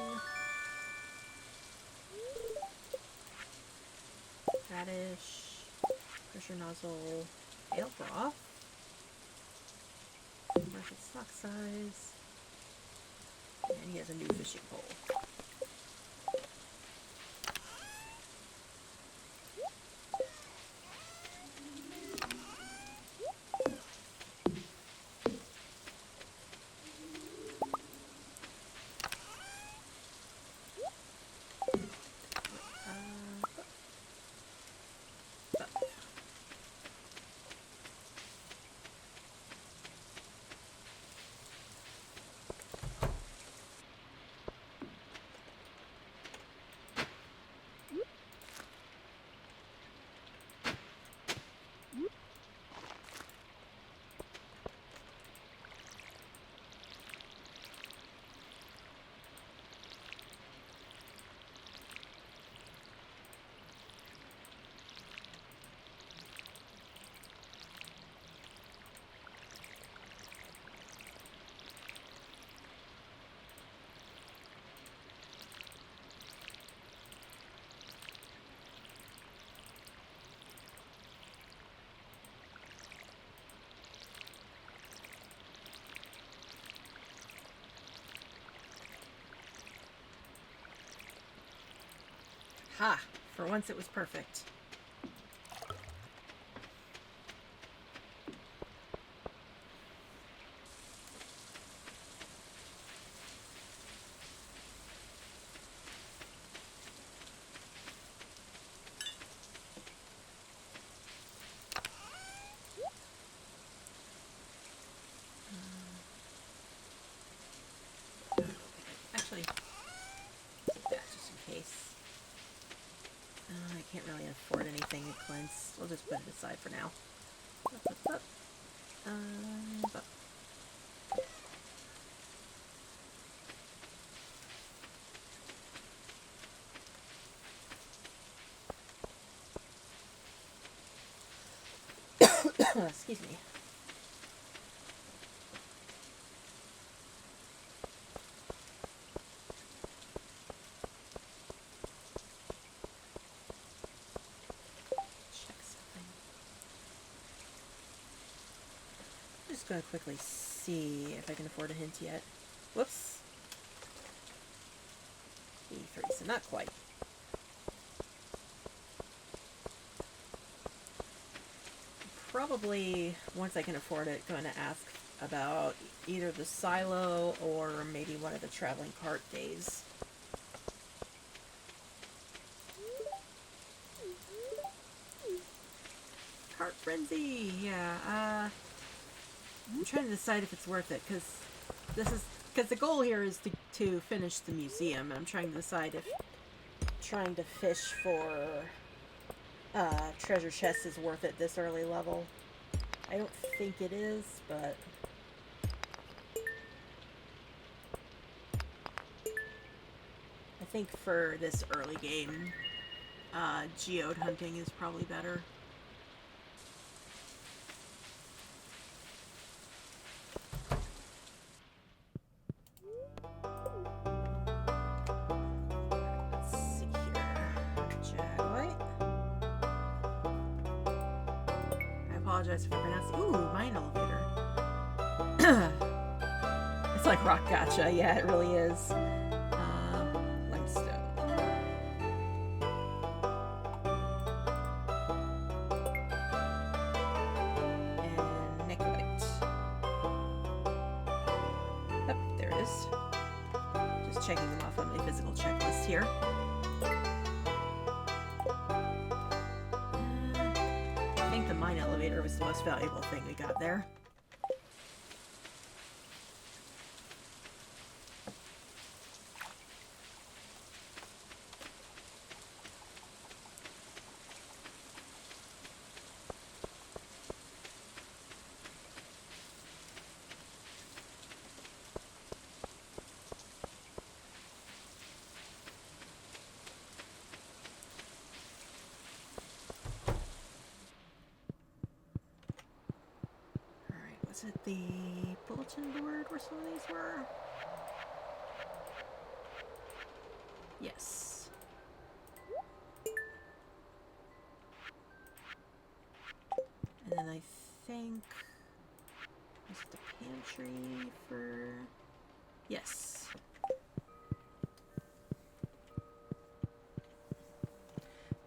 Radish. Pressure nozzle. Ale broth. Commercial stock size. And he has a new fishing pole. Ha! For once it was perfect. Actually, take that just in case. I can't really afford anything at Clint's. We'll just put it aside for now. Up. Up. Excuse me. Check something. I'm just gonna quickly see if I can afford a hint yet. Whoops. E3, so not quite. Probably, once I can afford it, going to ask about either the silo or maybe one of the traveling cart days. Cart frenzy! Yeah, I'm trying to decide if it's worth it, because the goal here is to finish the museum. I'm trying to decide if trying to fish for treasure chests is worth it this early level. I don't think it is, but I think for this early game, geode hunting is probably better. If I pronounce it. Ooh, mine elevator. It's like rock gacha. Yeah, it really is. Limestone. And nickelite. Yep, there it is. Just checking them off on my physical checklist here. The mine elevator was the most valuable thing we got there. Was it the bulletin board where some of these were? Yes. And then I think... was it the pantry for... Yes.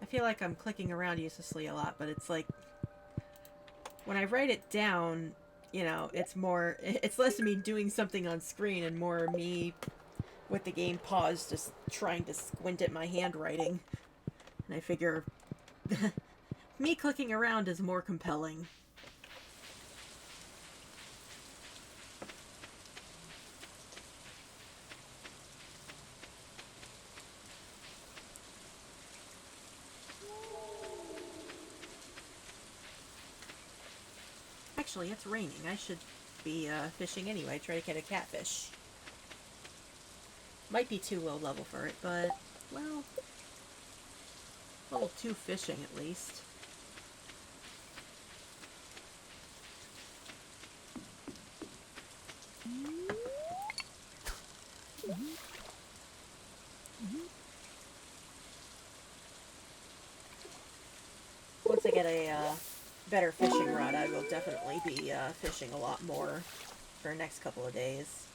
I feel like I'm clicking around uselessly a lot, but it's like... when I write it down... You know, it's less of me doing something on screen and more me with the game paused just trying to squint at my handwriting. And I figure me clicking around is more compelling. Actually, it's raining. I should be fishing anyway. Try to get a catfish. Might be too low level for it, but, well, level 2 fishing at least. Once I get a better fishing rod, I will definitely be fishing a lot more for the next couple of days.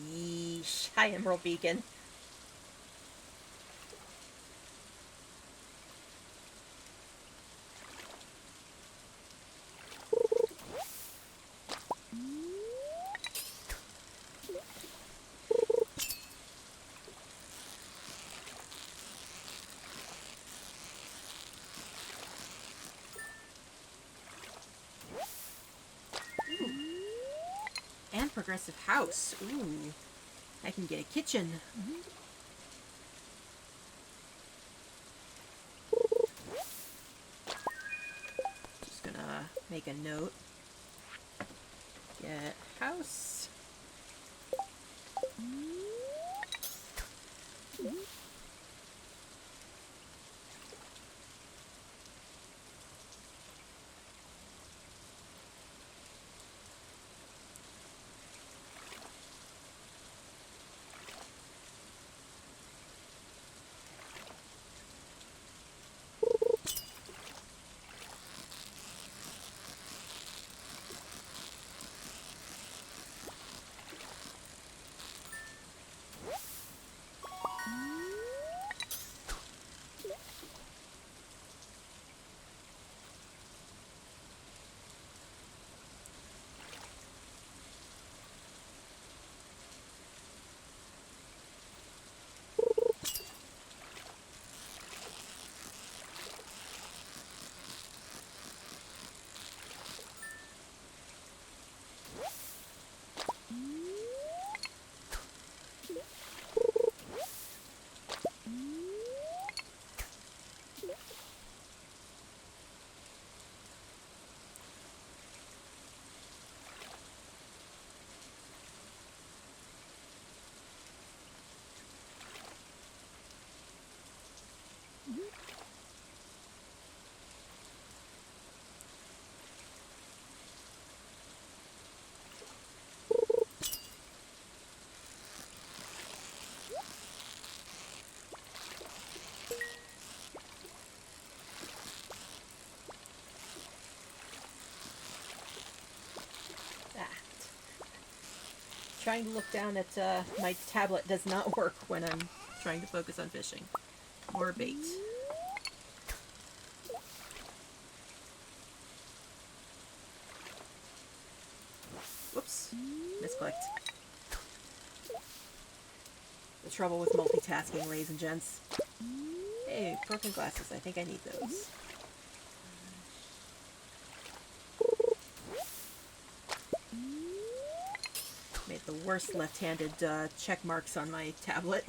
Yeesh. Hi, Emerald Beacon. progressive house. Ooh. I can get a kitchen. Just gonna make a note. Get house. Trying to look down at my tablet does not work when I'm trying to focus on fishing. More bait. Whoops. Misclicked. The trouble with multitasking, ladies and gents. Hey, broken glasses. I think I need those. Made the worst left-handed check marks on my tablet.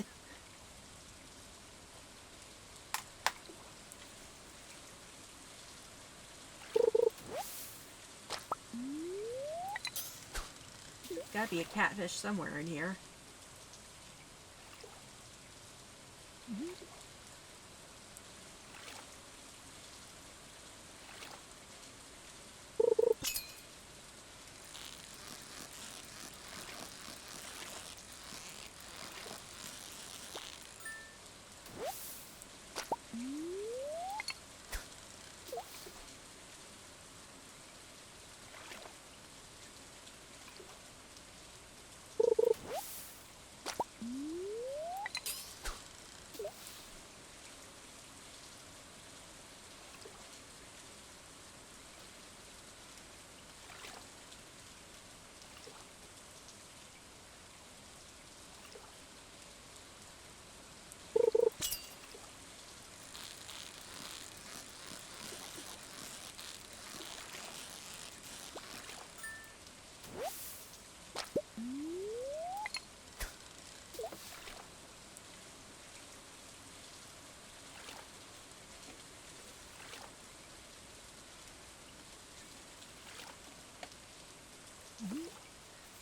Gotta be a catfish somewhere in here.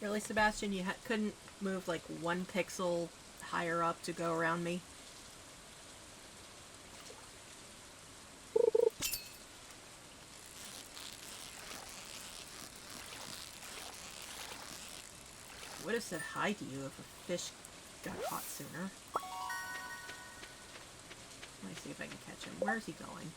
Really, Sebastian? You couldn't move like 1 pixel higher up to go around me? Would have said hi to you if a fish got caught sooner. Let me see if I can catch him. Where's he going?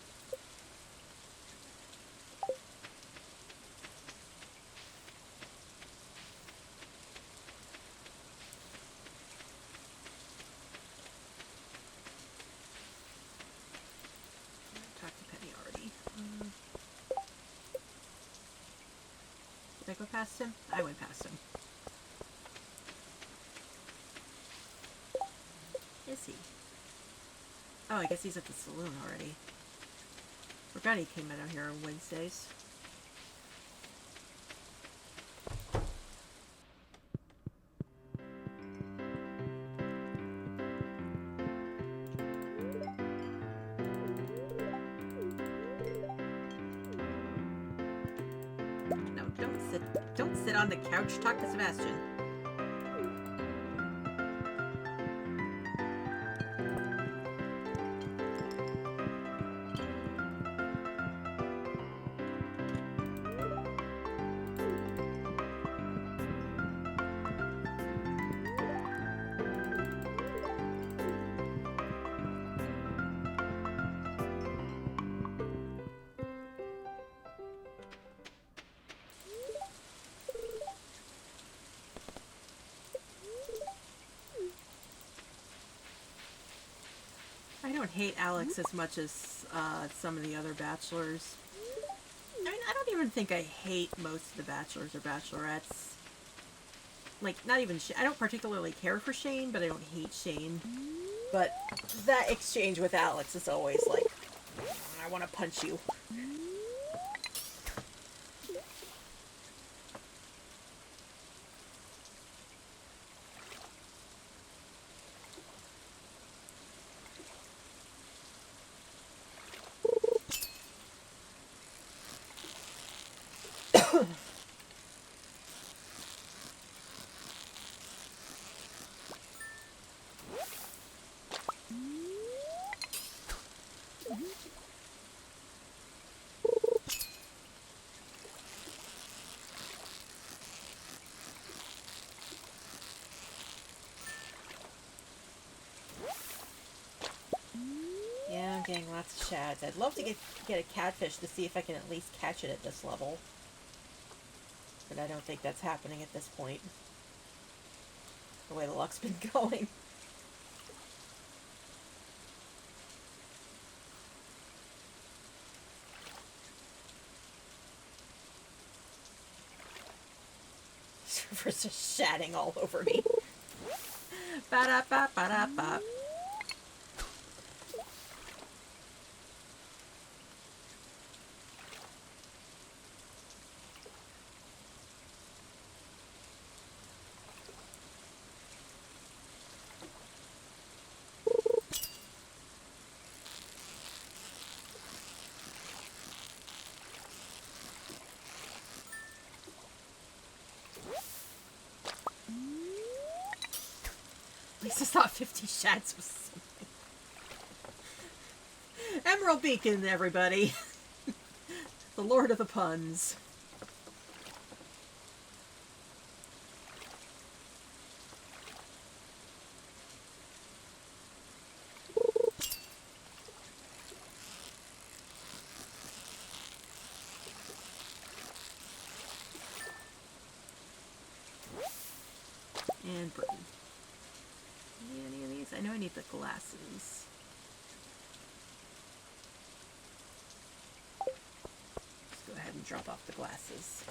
Did I go past him? I went past him. Is he? Oh, I guess he's at the saloon already. Forgot he came out here on Wednesdays. Don't sit on the couch. Talk to Sebastian. I don't hate Alex as much as some of the other bachelors. I mean, I don't even think I hate most of the bachelors or bachelorettes. Like, not even I don't particularly care for Shane, but I don't hate Shane. But that exchange with Alex is always like, I want to punch you. Yeah, I'm getting lots of shads. I'd love to get a catfish to see if I can at least catch it at this level. But I don't think that's happening at this point. The way the luck's been going. Server's just shatting all over me. Ba-da-ba-ba-da-ba. At least I thought 50 shads was something. Emerald Beacon, everybody. The Lord of the Puns. And Britain. Any of these? I know I need the glasses. Let's go ahead and drop off the glasses.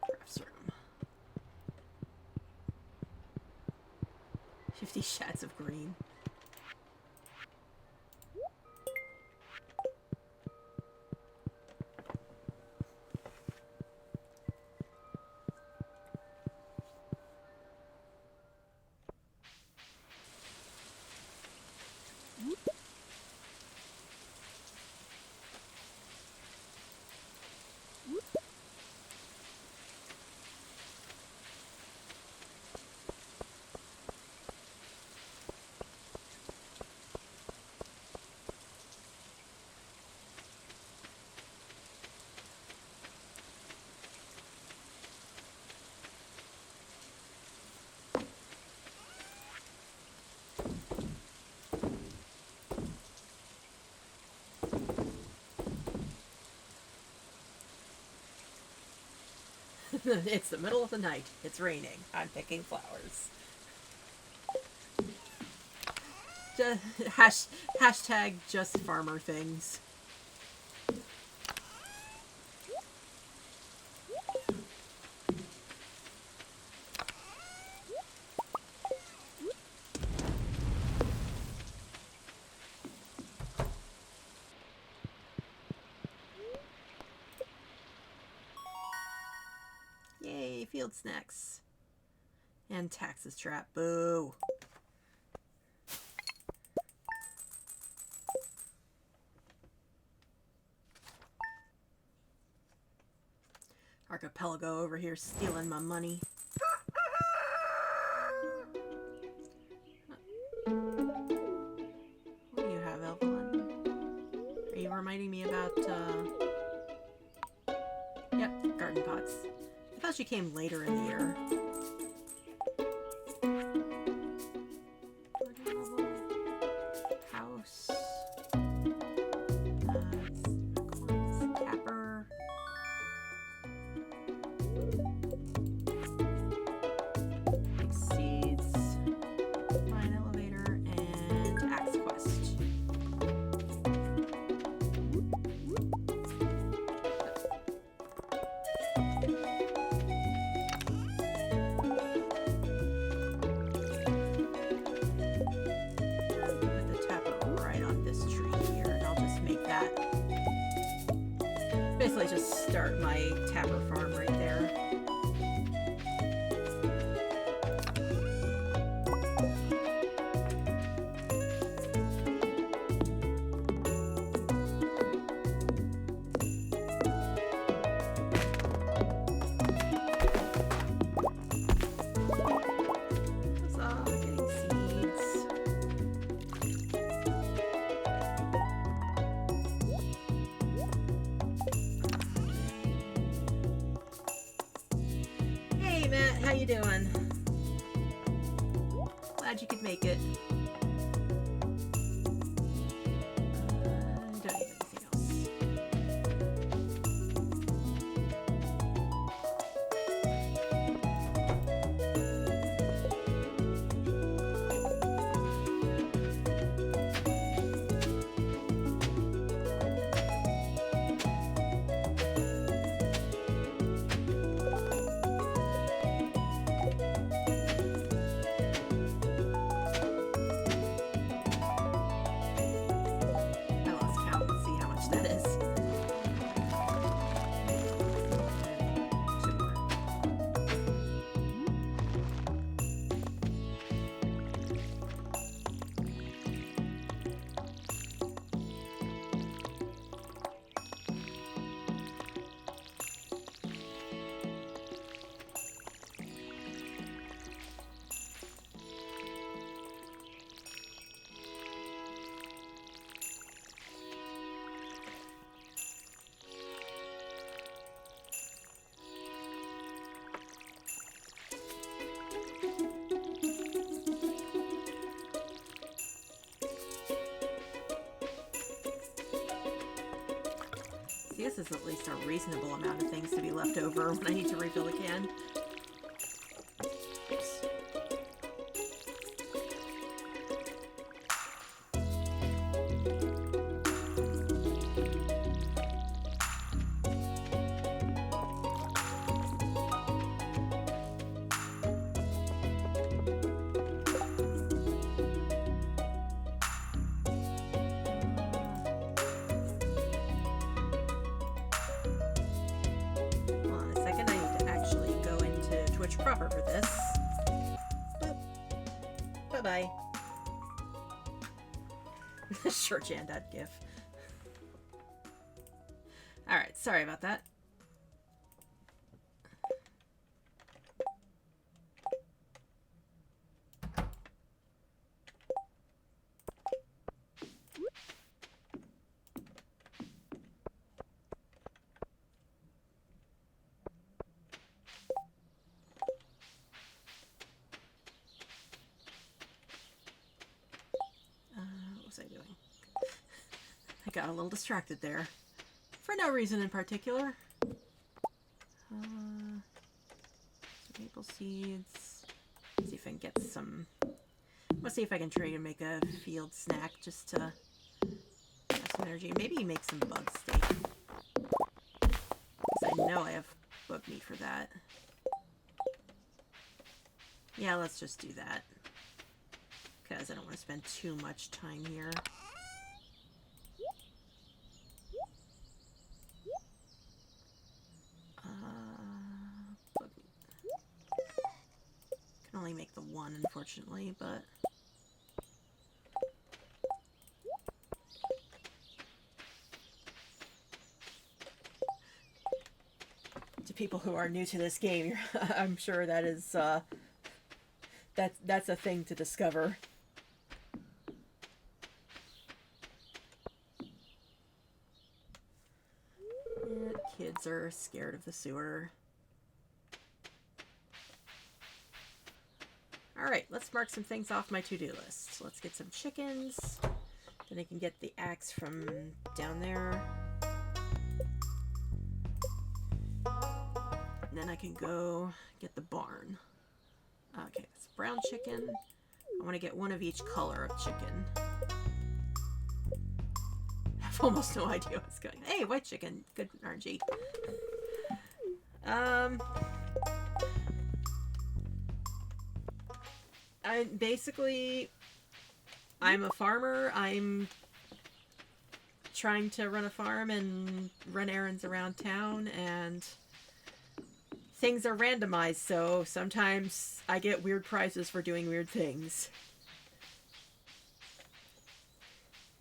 Crafts room. 50 shads of green. It's the middle of the night. It's raining. I'm picking flowers. Hashtag just farmer things. field snacks. And taxes trap. Boo. Archipelago over here stealing my money. What do you have, Evelyn? Are you reminding me about, Yep, garden pots. I thought she came later in the year. House. Tapper. Big seeds. Mine elevator and axe quest. Basically just start my tapper farm right there. Huzzah, getting seeds. Matt, how you doing? Glad you could make it. Don't need anything else. This is at least a reasonable amount of things to be left over when I need to refill a can. Oops. Proper for this. Bye-bye. Sure, Jan, that gif. Alright, sorry about that. I got a little distracted there. For no reason in particular. Maple seeds. Let's see if I can get some... Let's see if I can trade and make a field snack just to have some energy. Maybe make some bug steak. Because I know I have bug meat for that. Yeah, let's just do that. Because I don't want to spend too much time here. Bug meat. only make the one, unfortunately, but... To people who are new to this game, I'm sure that is, that's a thing to discover. Yeah, kids are scared of the sewer. Alright, let's mark some things off my to-do list. Let's get some chickens. Then I can get the axe from down there. And then I can go get the barn. Okay, it's brown chicken. I want to get one of each color of chicken. I have almost no idea what's going on. Hey, white chicken. Good RNG. I'm a farmer. I'm trying to run a farm and run errands around town, and things are randomized, so sometimes I get weird prizes for doing weird things.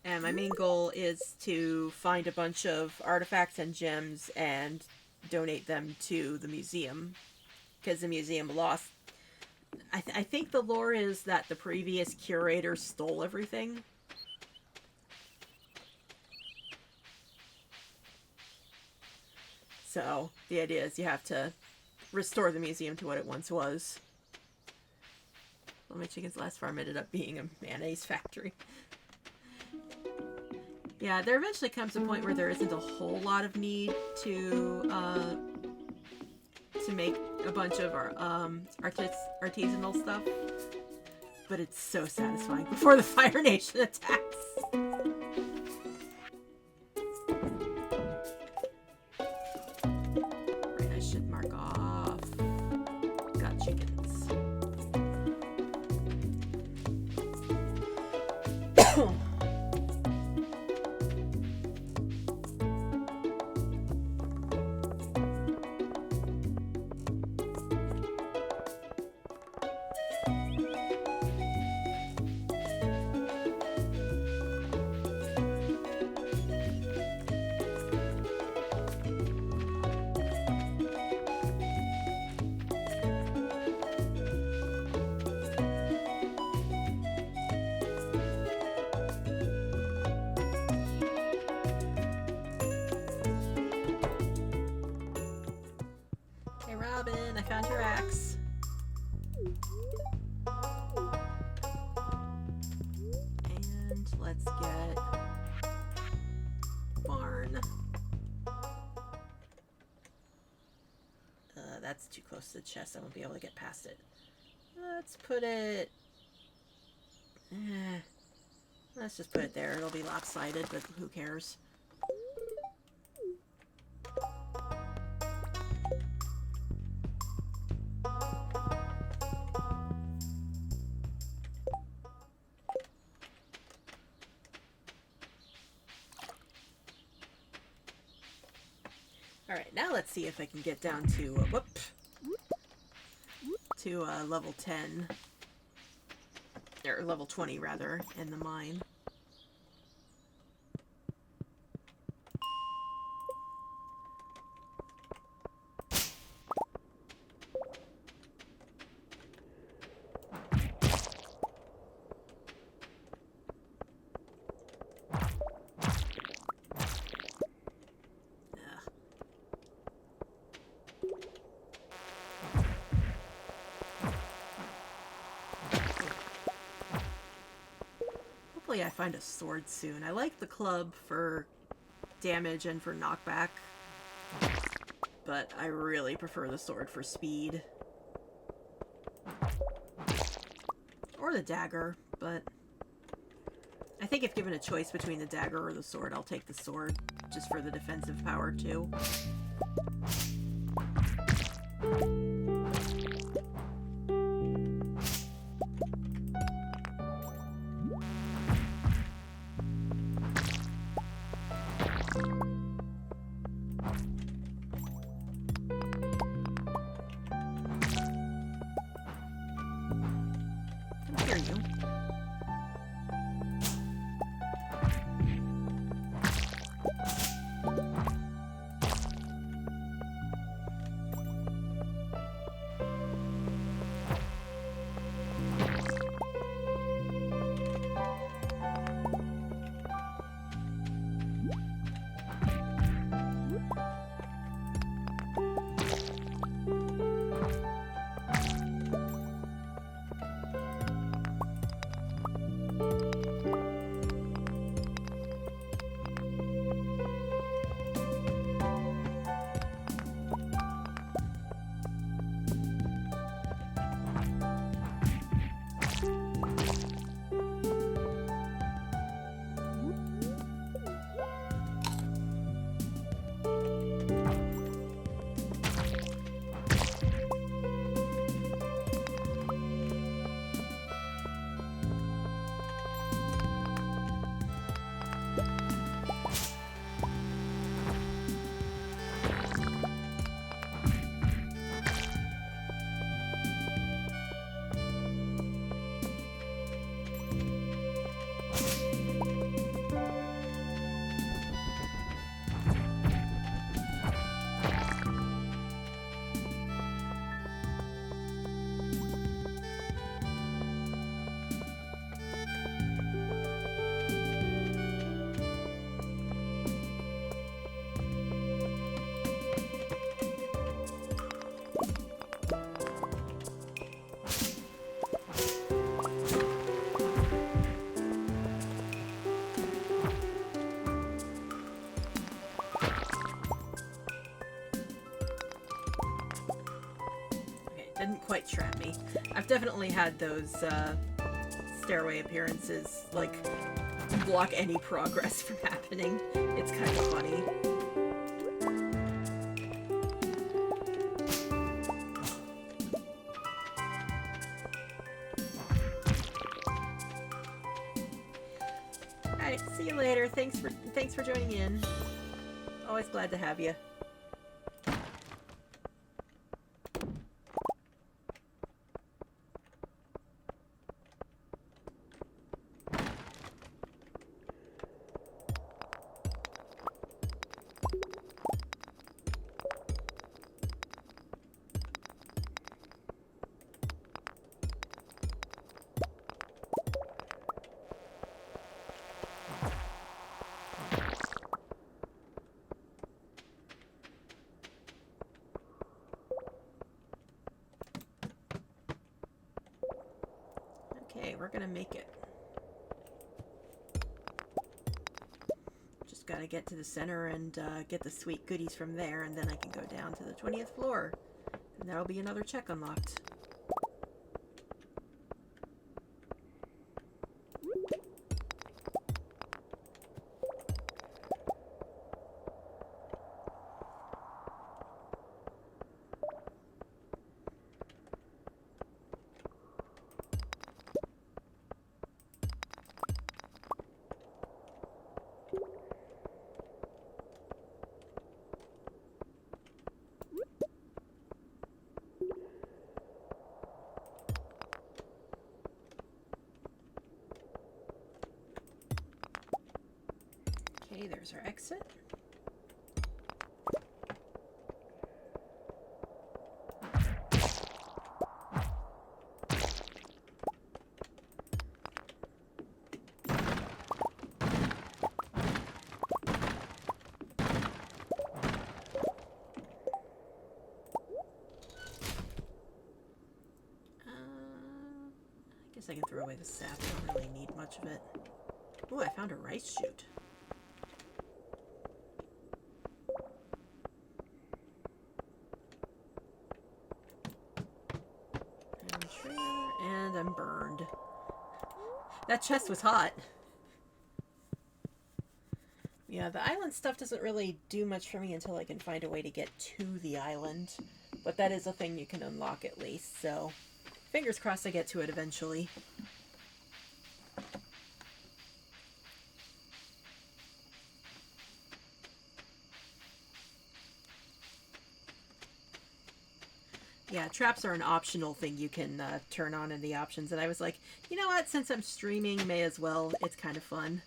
And my main goal is to find a bunch of artifacts and gems and donate them to the museum, because the museum lost... I think the lore is that the previous curator stole everything. So, the idea is you have to restore the museum to what it once was. Well, my chicken's last farm ended up being a mayonnaise factory. Yeah, there eventually comes a point where there isn't a whole lot of need to make a bunch of our artisanal stuff, but it's so satisfying before the Fire Nation attacks. Right, I should mark off. Got chickens. Robin, I found your axe. And let's get barn. That's too close to the chest. I won't be able to get past it. Let's put it... let's just put it there. It'll be lopsided, but who cares? Alright, now let's see if I can get down to, level 10. Or level 20, rather, in the mine. Hopefully I find a sword soon. I like the club for damage and for knockback, but I really prefer the sword for speed. Or the dagger, but I think if given a choice between the dagger or the sword, I'll take the sword, just for the defensive power too. I hear you. Didn't quite trap me. I've definitely had those stairway appearances, like, block any progress from happening. It's kind of funny. Alright, see you later. Thanks for joining in. Always glad to have you. Okay, we're gonna make it. Just gotta get to the center and get the sweet goodies from there, and then I can go down to the 20th floor. And that'll be another check unlocked. Okay, there's our exit. I guess I can throw away the sap. I don't really need much of it. Ooh, I found a rice shoot. And I'm burned. That chest was hot. Yeah, the island stuff doesn't really do much for me until I can find a way to get to the island. But that is a thing you can unlock at least, so fingers crossed I get to it eventually. Yeah, traps are an optional thing you can turn on in the options, and I was like, you know what, since I'm streaming, may as well. It's kind of fun.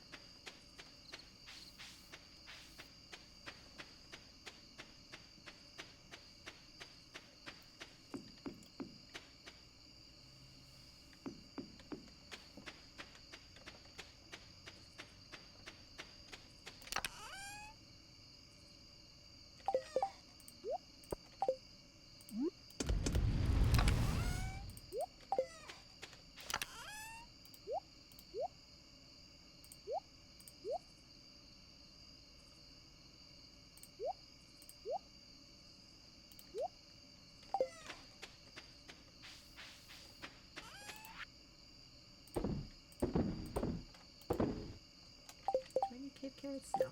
Cape carrots? No.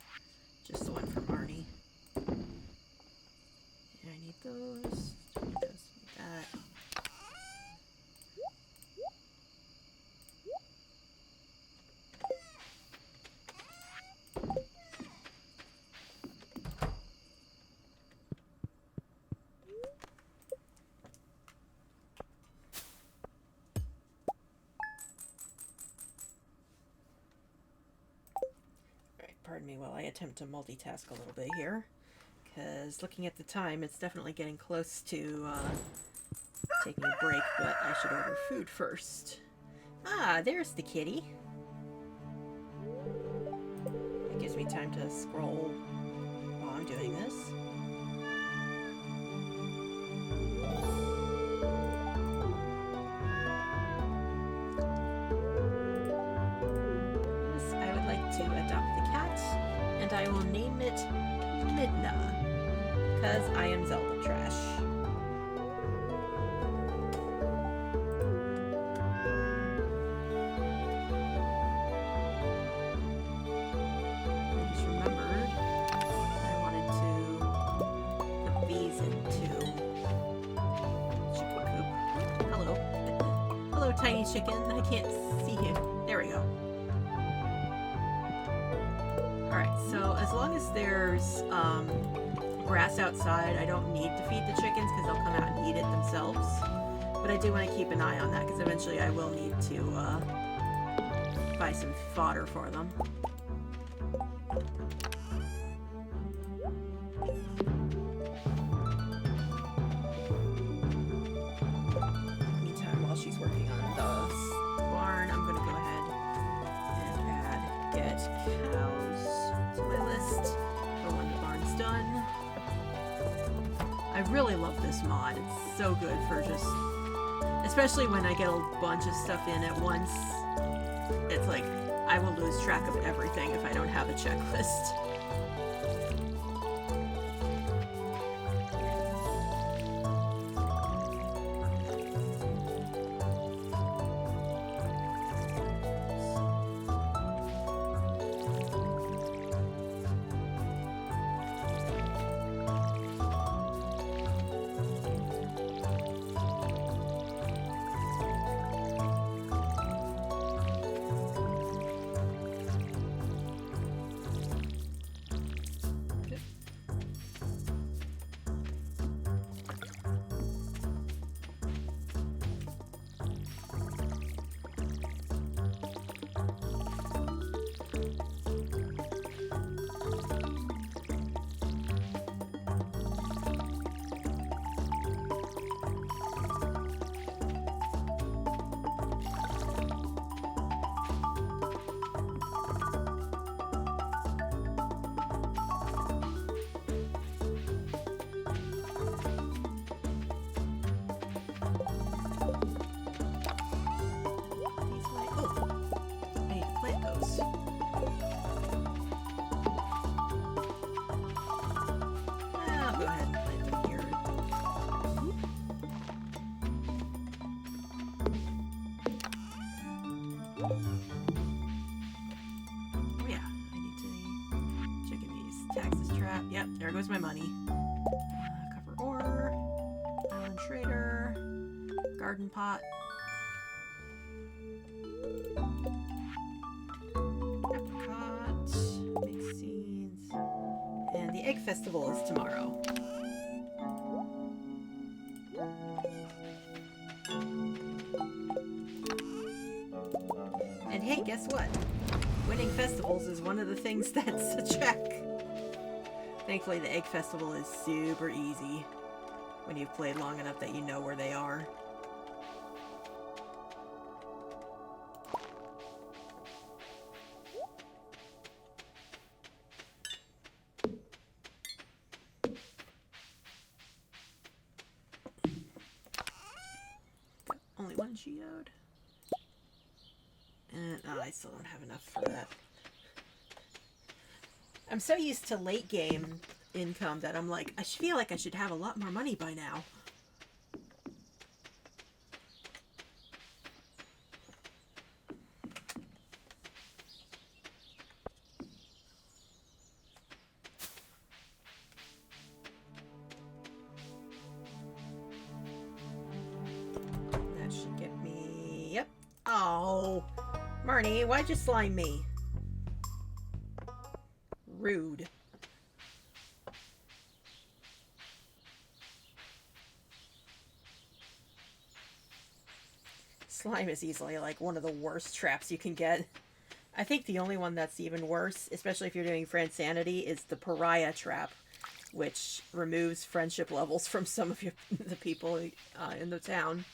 Just the one from Arnie. Yeah, I need those. I need those. Need that. Pardon me while I attempt to multitask a little bit here, because looking at the time, it's definitely getting close to taking a break, but I should order food first. Ah, there's the kitty. It gives me time to scroll while I'm doing this. Yes, I would like to adopt the cat, and I will name it Midna, because I am Zelda trash. I just remembered I wanted to put these into chicken coop. Hello. Hello, tiny chicken. I can't see you. There we go. Alright, so as long as there's grass outside, I don't need to feed the chickens because they'll come out and eat it themselves. But I do want to keep an eye on that because eventually I will need to buy some fodder for them. Meantime, while she's working on the barn, I'm going to go ahead and get cows to my list for when the barn's done. I really love this mod. It's so good for just, especially when I get a bunch of stuff in at once. It's like I will lose track of everything if I don't have a checklist. Yep, there goes my money. Cover ore, island trader, garden pot. Apricot, mixed seeds. And the egg festival is tomorrow. And hey, guess what? Winning festivals is one of the things that's a check. Thankfully, the egg festival is super easy when you've played long enough that you know where they are. Only one geode. And I still don't have enough for that. I'm so used to late game income that I'm like, I feel like I should have a lot more money by now. That should get me... Yep. Oh, Marnie, why'd you slime me? Rude. Slime is easily like one of the worst traps you can get. I think the only one that's even worse, especially if you're doing Fransanity, is the pariah trap, which removes friendship levels from some of the people in the town.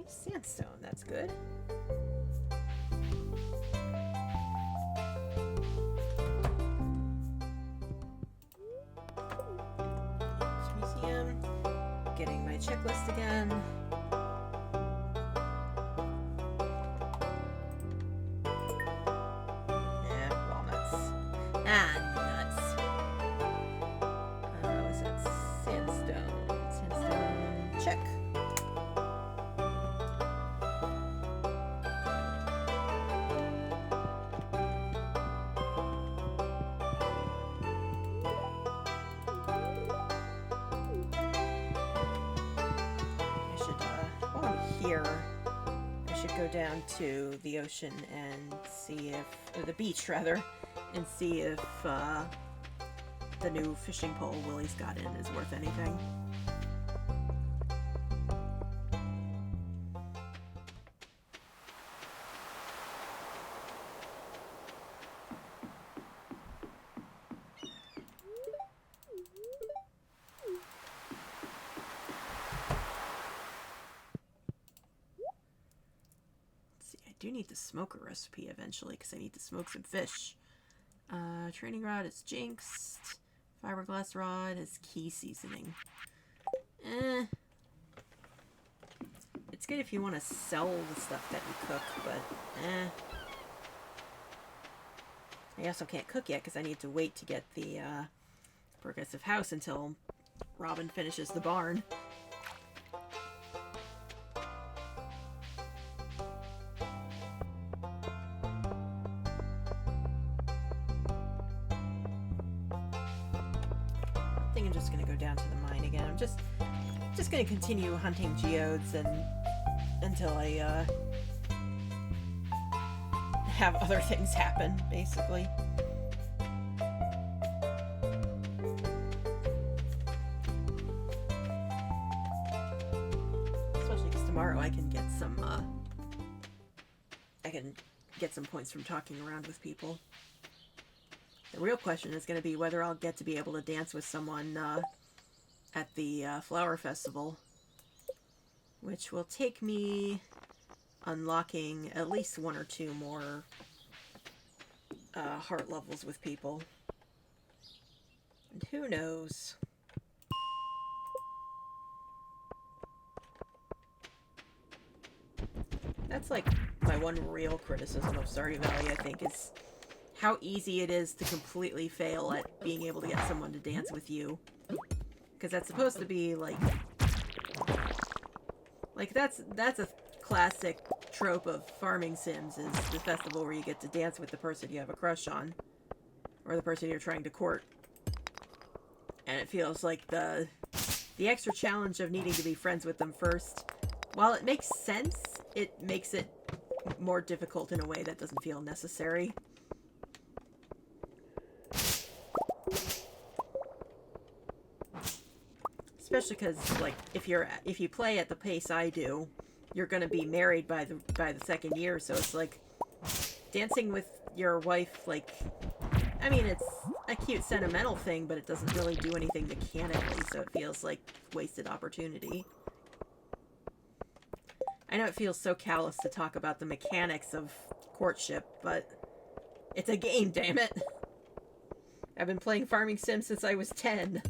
Sandstone, that's good. Museum. Getting my checklist again. Yeah, walnuts. Nuts. Was it sandstone? Sandstone, check. Go down to the ocean and see if, or the beach rather, and see if the new fishing pole Willie's got in is worth anything. I do need the smoker recipe eventually because I need to smoke some fish. Training rod is jinxed. Fiberglass rod is key seasoning. It's good if you want to sell the stuff that you cook, but I also can't cook yet because I need to wait to get the progressive house until Robin finishes the barn. I think I'm just gonna go down to the mine again. I'm just gonna continue hunting geodes until I have other things happen, basically. Especially because tomorrow I can get some points from talking around with people. The real question is going to be whether I'll get to be able to dance with someone at the flower festival, which will take me unlocking at least 1 or 2 more heart levels with people. And who knows? That's like my one real criticism of Stardew Valley, I think, is how easy it is to completely fail at being able to get someone to dance with you. Because that's supposed to be like that's a classic trope of farming sims is the festival where you get to dance with the person you have a crush on, or the person you're trying to court. And it feels like the extra challenge of needing to be friends with them first, while it makes sense, it makes it more difficult in a way that doesn't feel necessary. Especially because, like, if you play at the pace I do, you're gonna be married by the second year, so it's like dancing with your wife, like, I mean, it's a cute sentimental thing, but it doesn't really do anything mechanically, so it feels like wasted opportunity. I know it feels so callous to talk about the mechanics of courtship, but it's a game, damn it. I've been playing farming sims since I was 10.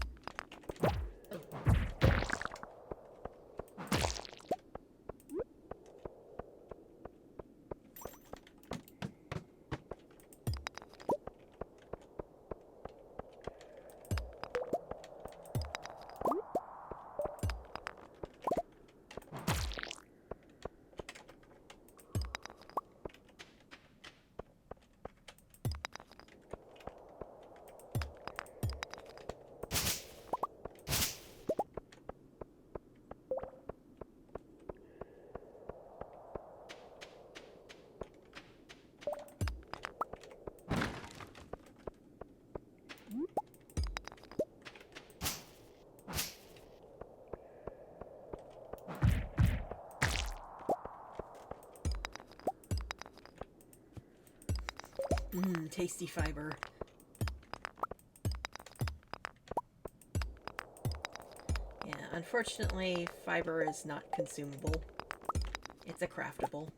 Tasty fiber. Yeah, unfortunately, fiber is not consumable. It's a craftable.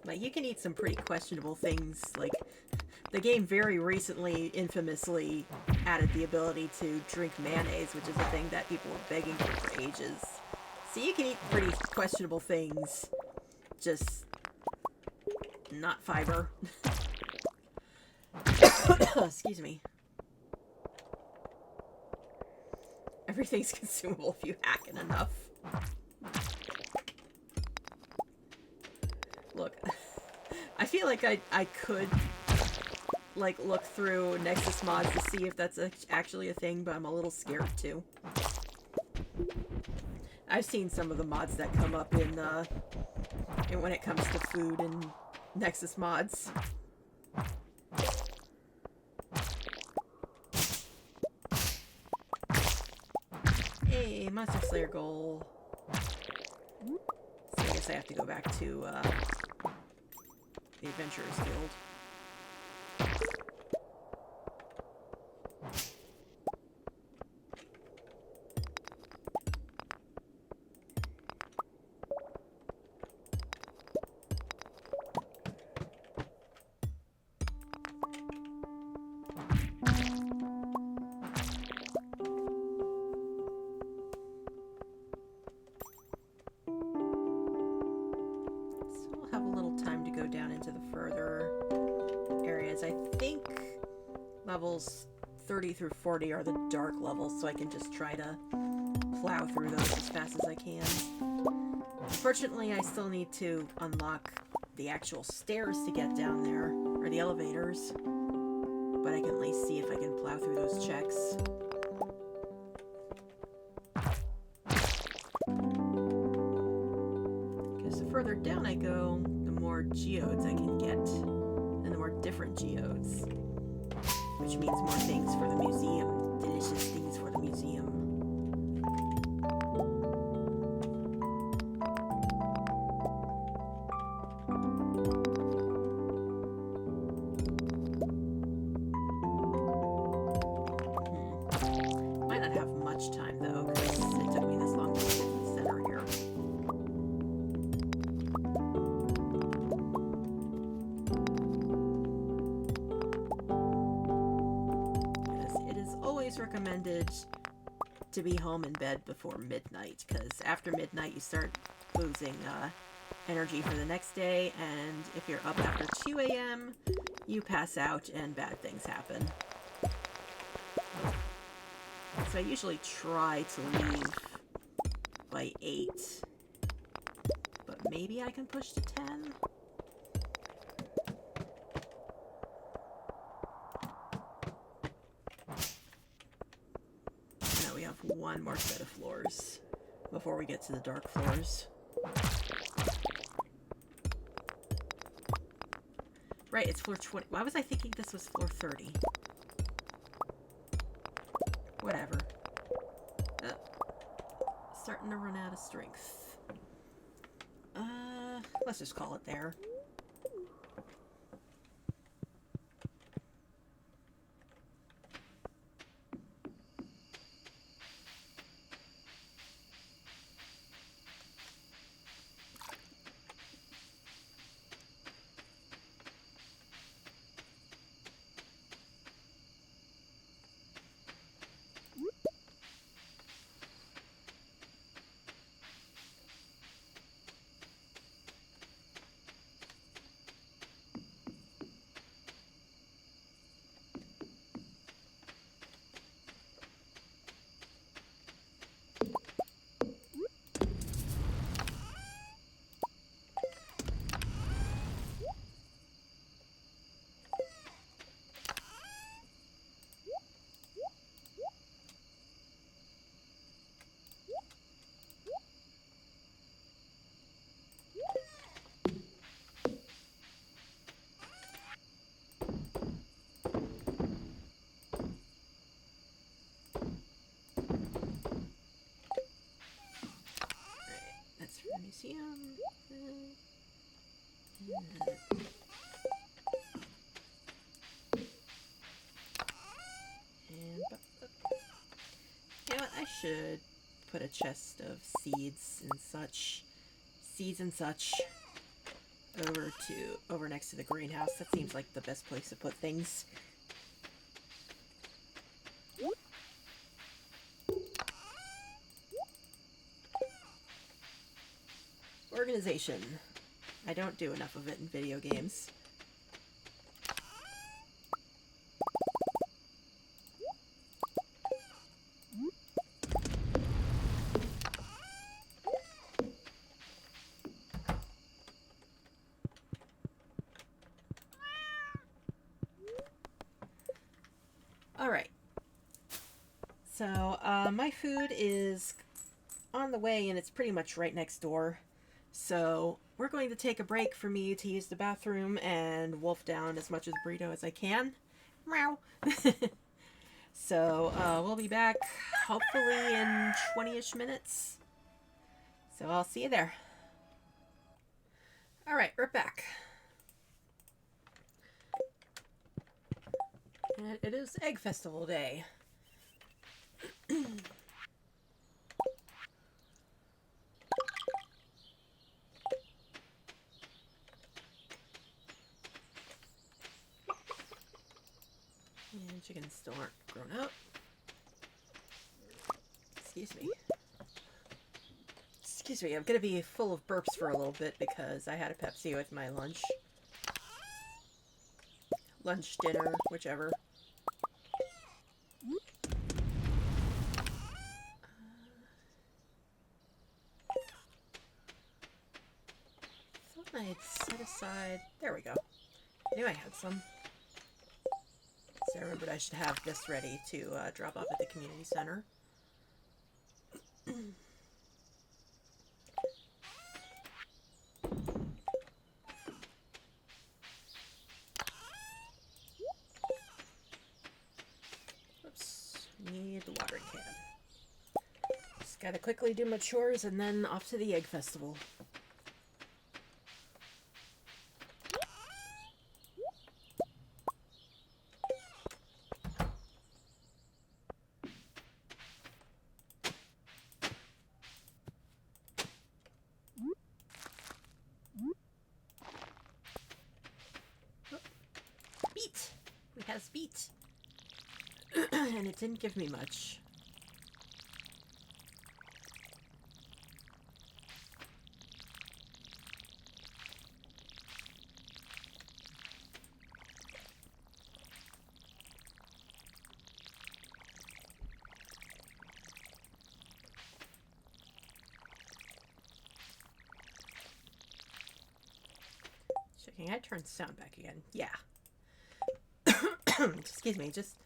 Like, you can eat some pretty questionable things. Like, the game very recently, infamously, added the ability to drink mayonnaise, which is a thing that people were begging for ages. So you can eat pretty questionable things, just not fiber. Excuse me. Everything's consumable if you hack it enough. Look, I feel like I could, like, look through Nexus mods to see if that's actually a thing, but I'm a little scared too. I've seen some of the mods that come up in when it comes to food and Nexus mods. Hey, Monster Slayer goal. So I guess I have to go back to the Adventurers Guild. Levels 30 through 40 are the dark levels, so I can just try to plow through those as fast as I can. Unfortunately, I still need to unlock the actual stairs to get down there, or the elevators, but I can at least see if I can plow through those checks. Because the further down I go, the more geodes I can get, and the more different geodes. Which means more things for the museum. Delicious things for the museum. Might not have much time though, because it took me this long to get to the center here. Recommended to be home in bed before midnight, because after midnight you start losing energy for the next day, and if you're up after 2 a.m. you pass out and bad things happen. So I usually try to leave by 8. But maybe I can push to 10? Now we have one more set of floors before we get to the dark floors. Right, it's floor 20. Why was I thinking this was floor 30? Whatever. Starting to run out of strength. Let's just call it there. Museum. You know what? I should put a chest of seeds and such over next to the greenhouse. That seems like the best place to put things. Organization. I don't do enough of it in video games. Alright. So, my food is on the way and it's pretty much right next door. So we're going to take a break for me to use the bathroom and wolf down as much of the burrito as I can. Meow. So we'll be back hopefully in 20-ish minutes. So I'll see you there. Alright, we're back. And it is Egg Festival Day. And chickens still aren't grown up. Excuse me. Excuse me, I'm gonna be full of burps for a little bit because I had a Pepsi with my lunch. Lunch, dinner, whichever. Thought I had set aside... There we go. I knew I had some. So I remembered I should have this ready to drop off at the community center. Oops, need the watering can. Just gotta quickly do my chores and then off to the Egg Festival. Beat. And it didn't give me much. checking. I turned sound back again. Yeah. Excuse me, just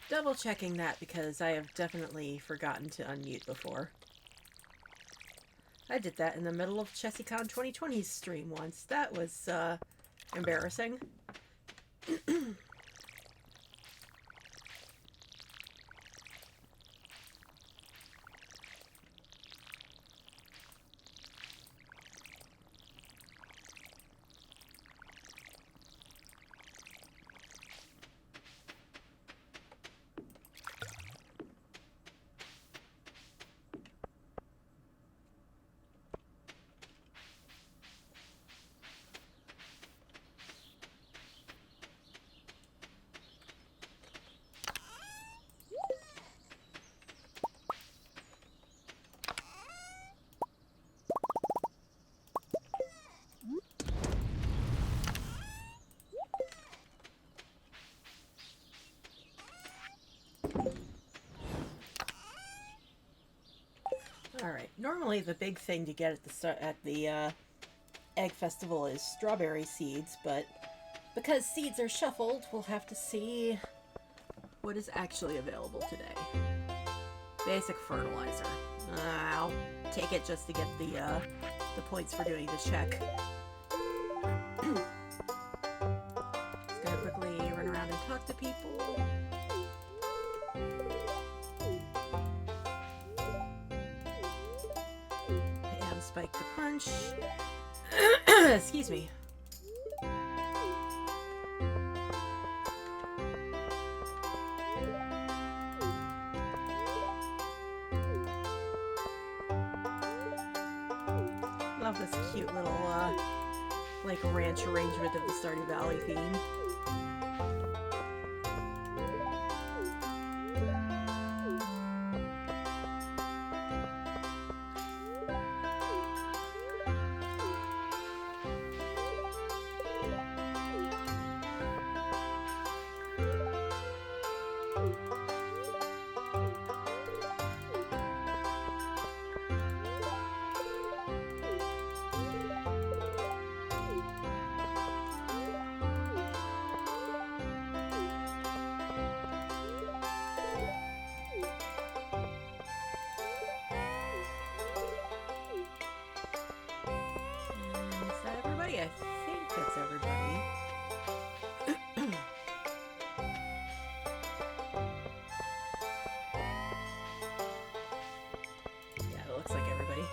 double checking that because I have definitely forgotten to unmute before. I did that in the middle of ChessieCon 2020's stream once. That was embarrassing. Alright, normally the big thing to get at the Egg Festival is strawberry seeds, but because seeds are shuffled, we'll have to see what is actually available today. Basic fertilizer. I'll take it just to get the points for doing the check. Just gonna quickly run around and talk to people. And spike the punch. Excuse me. Love this cute little like ranch arrangement of the Stardew Valley theme. I think that's everybody. Yeah, it looks like everybody.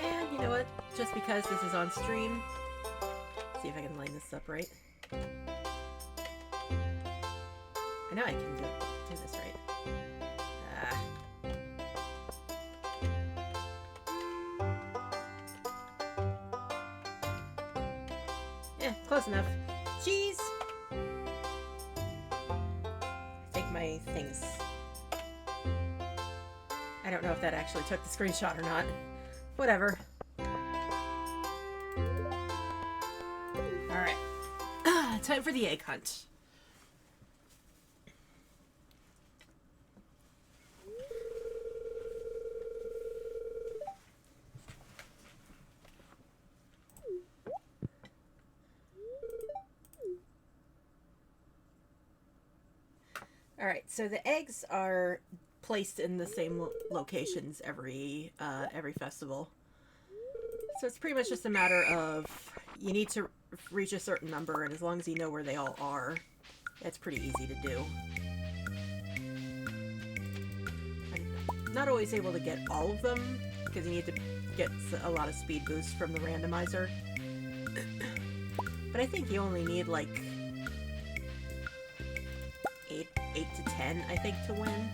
And you know what? Just because this is on stream, see if I can line this up right. I know I can do this right. Close enough. Jeez! I think my things... I don't know if that actually took the screenshot or not. Whatever. Alright. Time for the egg hunt. Alright, so the eggs are placed in the same locations every festival. So it's pretty much just a matter of you need to reach a certain number, and as long as you know where they all are, that's pretty easy to do. I'm not always able to get all of them, because you need to get a lot of speed boosts from the randomizer. But I think you only need like 8 to 10, I think, to win.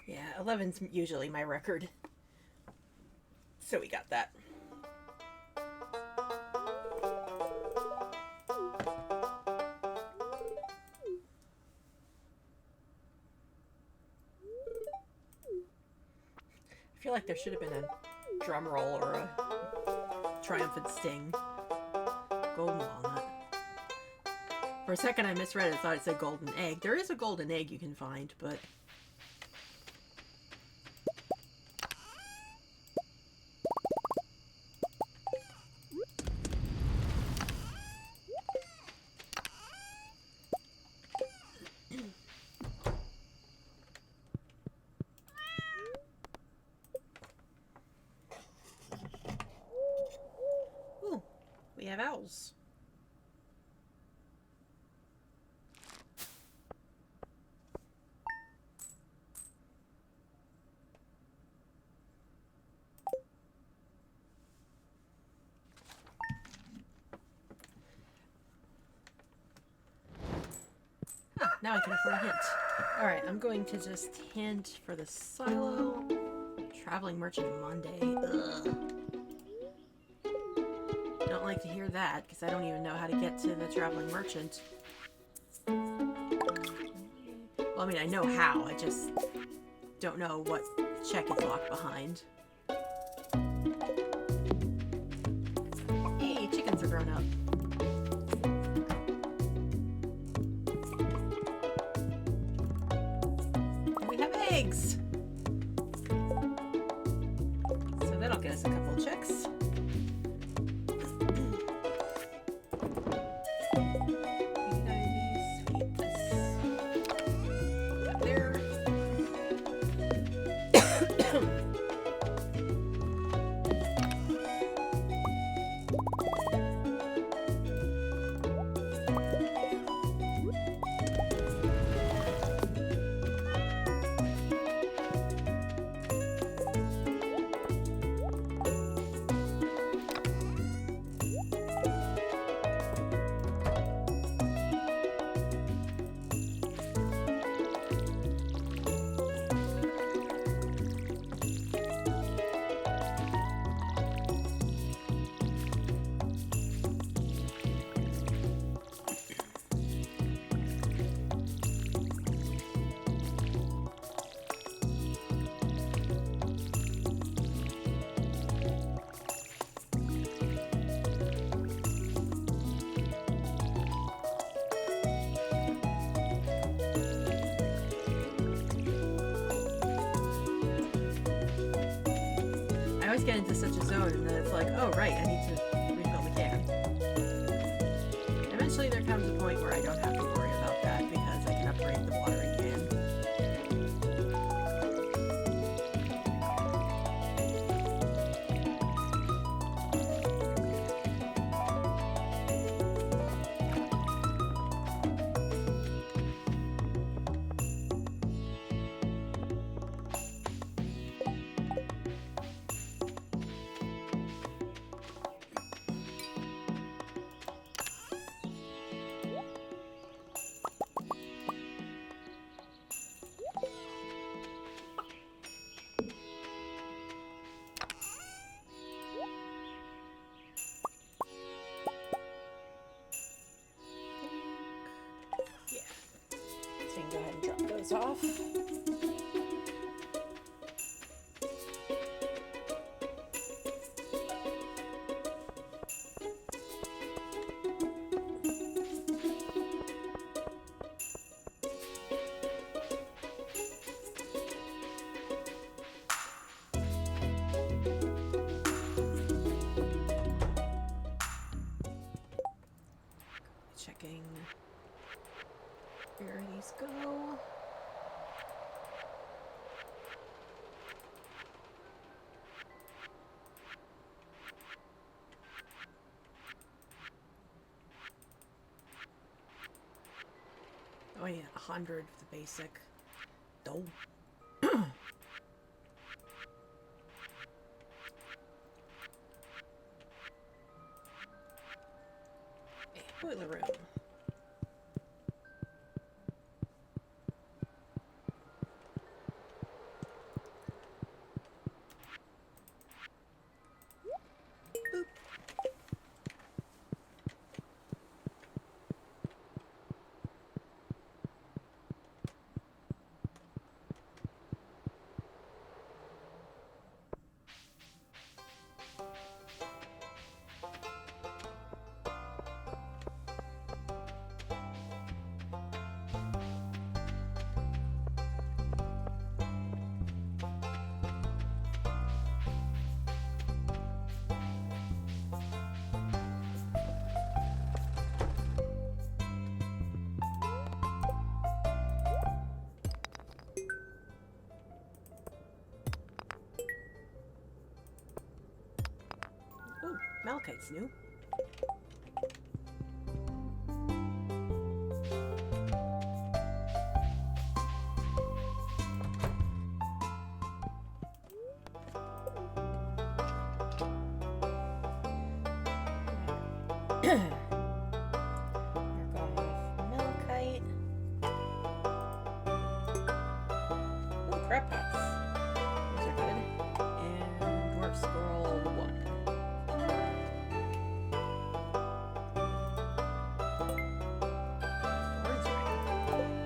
Yeah, 11's usually my record. So we got that. I feel like there should have been a drum roll or a triumphant sting. Golden walnut. For a second I misread it. I thought it said golden egg. There is a golden egg you can find, but... Ooh, we have owls. Now I can afford a hint. Alright, I'm going to just hint for the silo. Traveling Merchant Monday. Ugh. Don't like to hear that, because I don't even know how to get to the Traveling Merchant. Well, I mean, I know how, I just don't know what check is locked behind. Hey, chickens are grown up. Eggs. So that'll get us a couple of checks. Up there. I always get into such a zone and then it's like, oh right, I need to refill the can. Eventually there comes a point where I don't have to worry about that because I can upgrade the watering can. Go ahead and drop those off. Checking where these go. Oh yeah, 100 for the basic. Dope. Boiler room. Boop. Malachite's new. Crab pots. Those are good. And dwarf scroll 1. Thorns ring.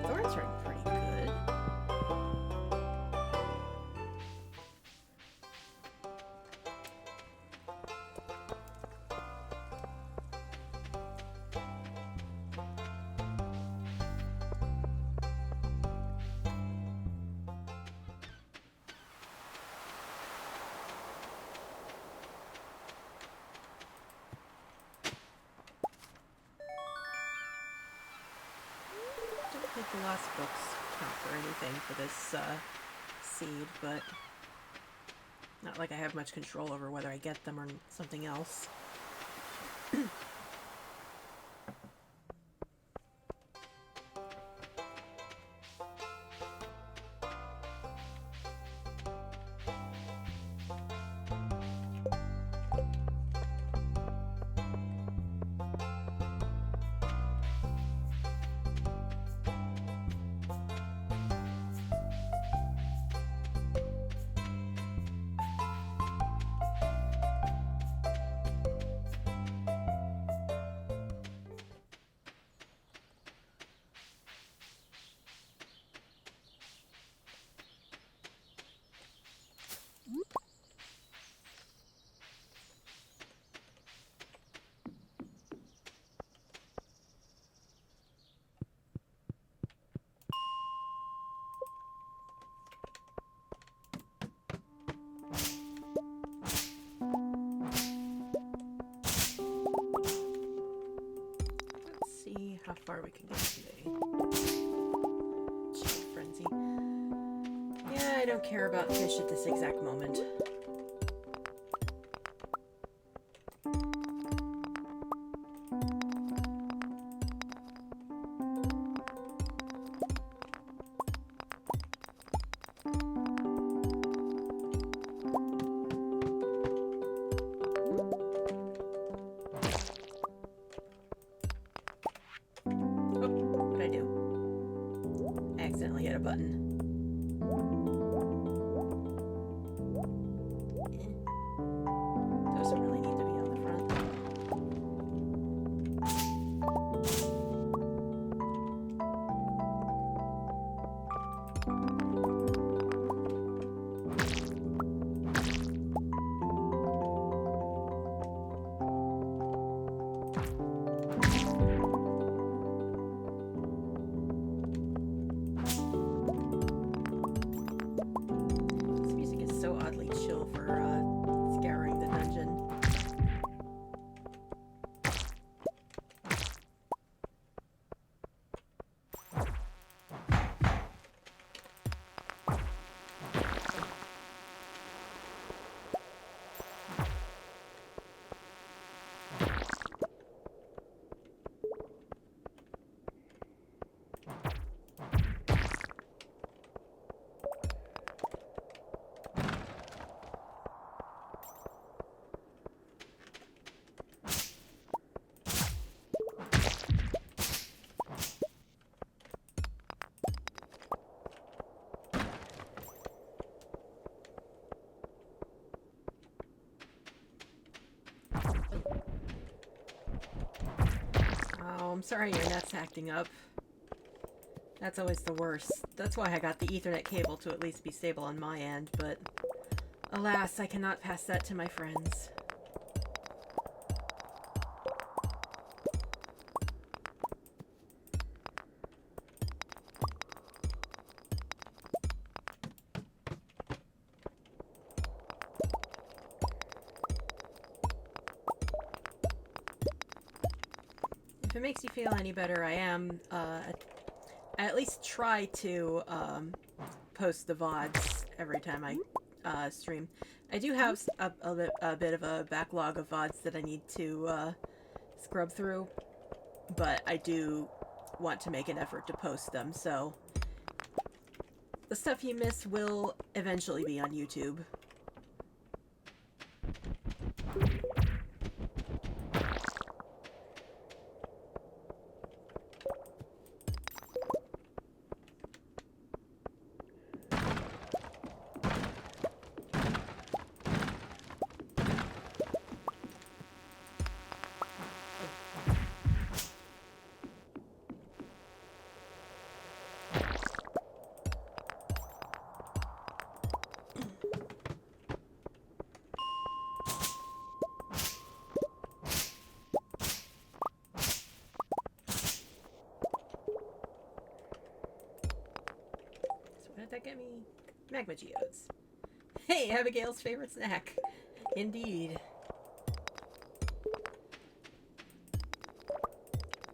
Thorns ring pretty good. I don't think the last books count for anything for this seed, but not like I have much control over whether I get them or something else. How far we can get today. Chill frenzy. Yeah, I don't care about fish at this exact moment. I'm sorry your net's acting up. That's always the worst. That's why I got the Ethernet cable to at least be stable on my end, but alas, I cannot pass that to my friends. If it makes you feel any better, I at least try to post the VODs every time I stream. I do have a bit of a backlog of VODs that I need to scrub through, but I do want to make an effort to post them, so the stuff you miss will eventually be on YouTube. That get me magma geodes. Hey, Abigail's favorite snack. Indeed.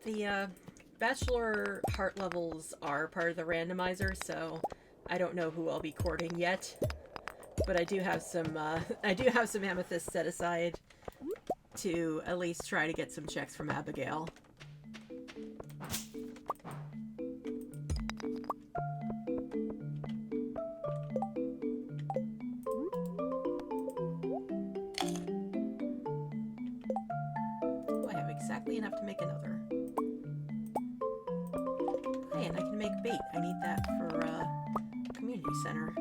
The bachelor heart levels are part of the randomizer, so I don't know who I'll be courting yet. But I do have some amethysts set aside to at least try to get some checks from Abigail. Enough to make another. Hey, and I can make bait. I need that for community center.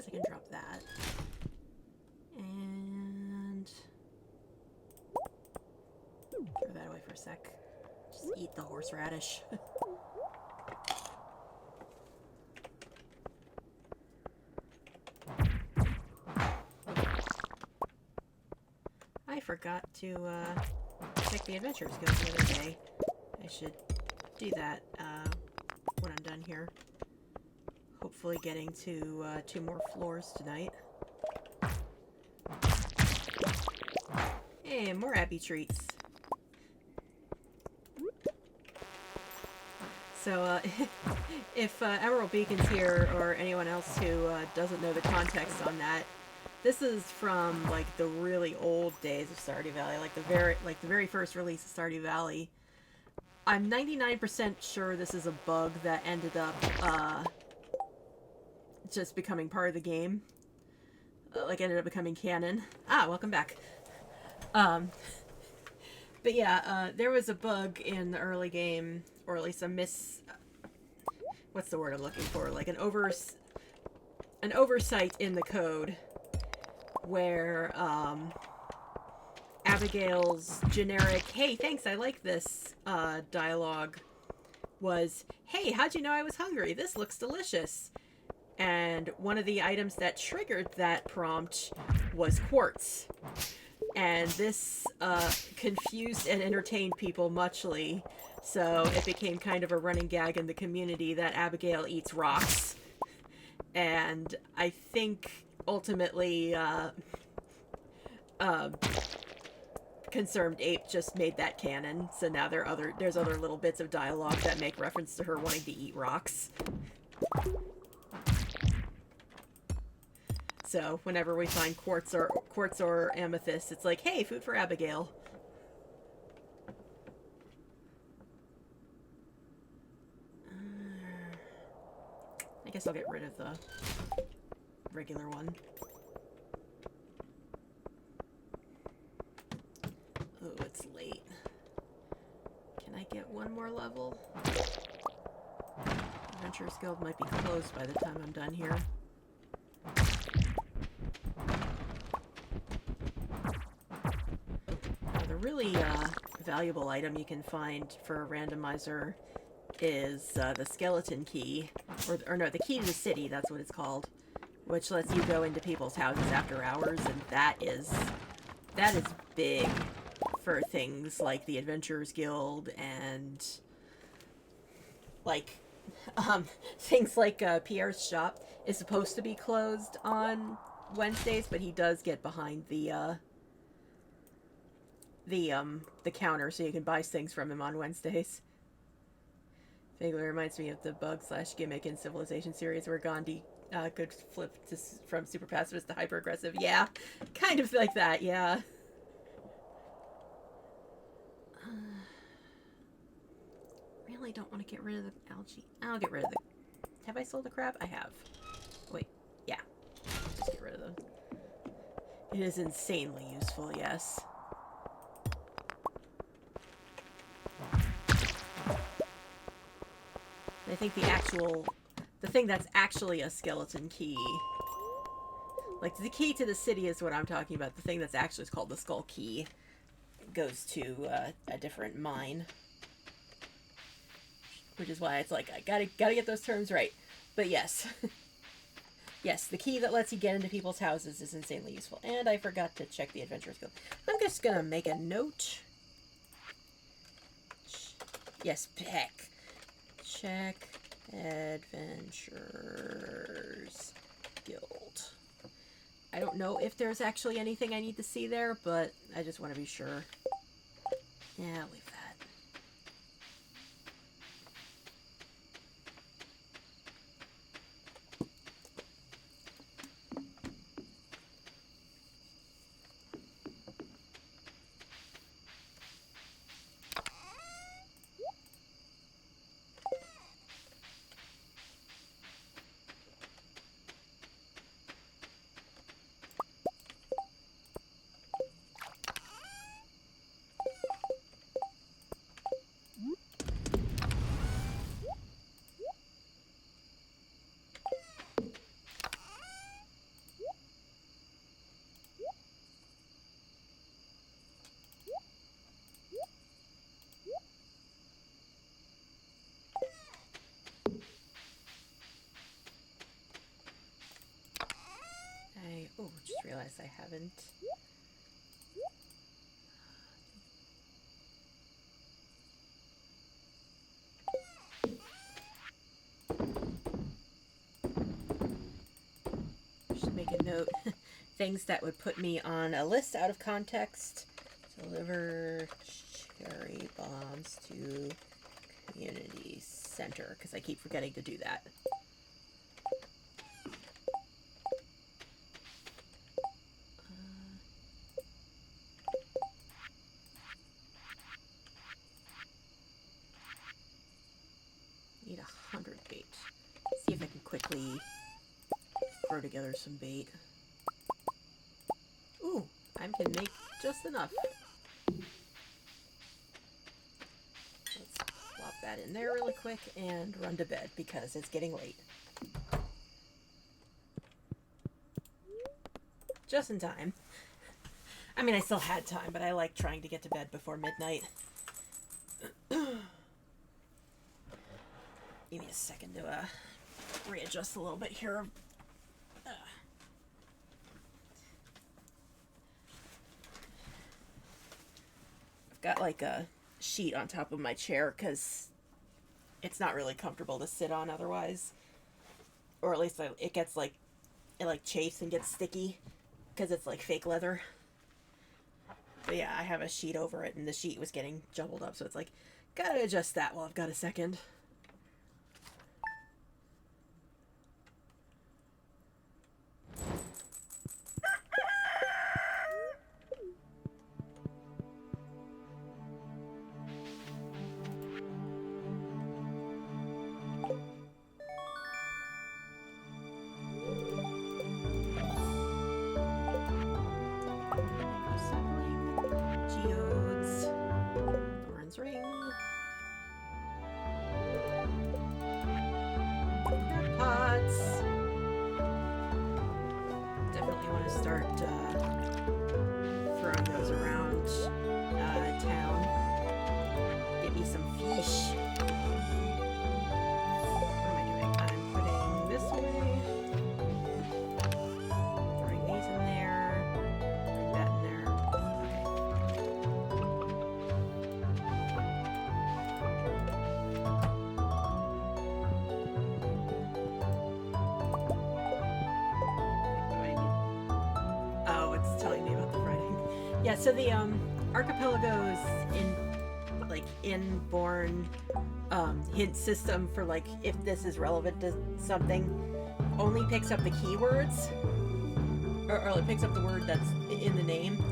I can drop that. And throw that away for a sec. Just eat the horseradish. I forgot to check the Adventures Guild the other day. I should do that when I'm done here. Hopefully getting to 2 more floors tonight. And more Abby treats. So, if Emerald Beacon's here, or anyone else who doesn't know the context on that, this is from like the really old days of Stardew Valley, like the very first release of Stardew Valley. I'm 99% sure this is a bug that ended up just becoming part of the game. Like, ended up becoming canon. Ah, welcome back. But yeah, there was a bug in the early game, or at least a what's the word I'm looking for? Like an oversight in the code, where, Abigail's generic, "Hey, thanks, I like this," dialogue was, "Hey, how'd you know I was hungry? This looks delicious." And one of the items that triggered that prompt was quartz. And this confused and entertained people muchly, so it became kind of a running gag in the community that Abigail eats rocks. And I think ultimately um, Concerned Ape just made that canon, so now there's other little bits of dialogue that make reference to her wanting to eat rocks. So whenever we find quartz or amethyst, it's like, hey, food for Abigail. I guess I'll get rid of the regular one. Oh, it's late. Can I get one more level? Adventurers Guild might be closed by the time I'm done here. Now, the really valuable item you can find for a randomizer is the skeleton key, or no, the key to the city, that's what it's called, which lets you go into people's houses after hours, and that is big for things like the Adventurers Guild and like things like Pierre's shop is supposed to be closed on Wednesdays, but he does get behind the counter so you can buy things from him on Wednesdays. Vaguely reminds me of the bug/gimmick in Civilization series where Gandhi could flip from super pacifist to hyper aggressive. Yeah, kind of like that. Yeah. Really don't want to get rid of the algae. I'll get rid of the... Have I sold the crab? I have. Wait. Yeah. Just get rid of them. It is insanely useful, yes. I think the thing that's actually a skeleton key, like the key to the city is what I'm talking about. The thing that's actually called the skull key goes to a different mine, which is why it's like I gotta get those terms right. But yes, yes, the key that lets you get into people's houses is insanely useful. And I forgot to check the Adventurers Guild. I'm just gonna make a note. Yes, check Adventurers Guild. I don't know if there's actually anything I need to see there, but I just want to be sure. Yeah, I'll leave that. Oh, just realized I haven't. Just make a note. Things that would put me on a list out of context. Deliver cherry bombs to community center, because I keep forgetting to do that. Need 100 bait. See if I can quickly throw together some bait. Ooh, I can make just enough. Let's plop that in there really quick and run to bed because it's getting late. Just in time. I mean, I still had time, but I like trying to get to bed before midnight. Give me a second to readjust a little bit here. I've got like a sheet on top of my chair because it's not really comfortable to sit on otherwise. Or at least it gets like, it like chafes and gets sticky because it's like fake leather. But yeah, I have a sheet over it, and the sheet was getting jumbled up, so it's like, gotta adjust that while I've got a second. Yeah, so the archipelago's inborn hint system for like if this is relevant to something only picks up the keywords or it picks up the word that's in the name.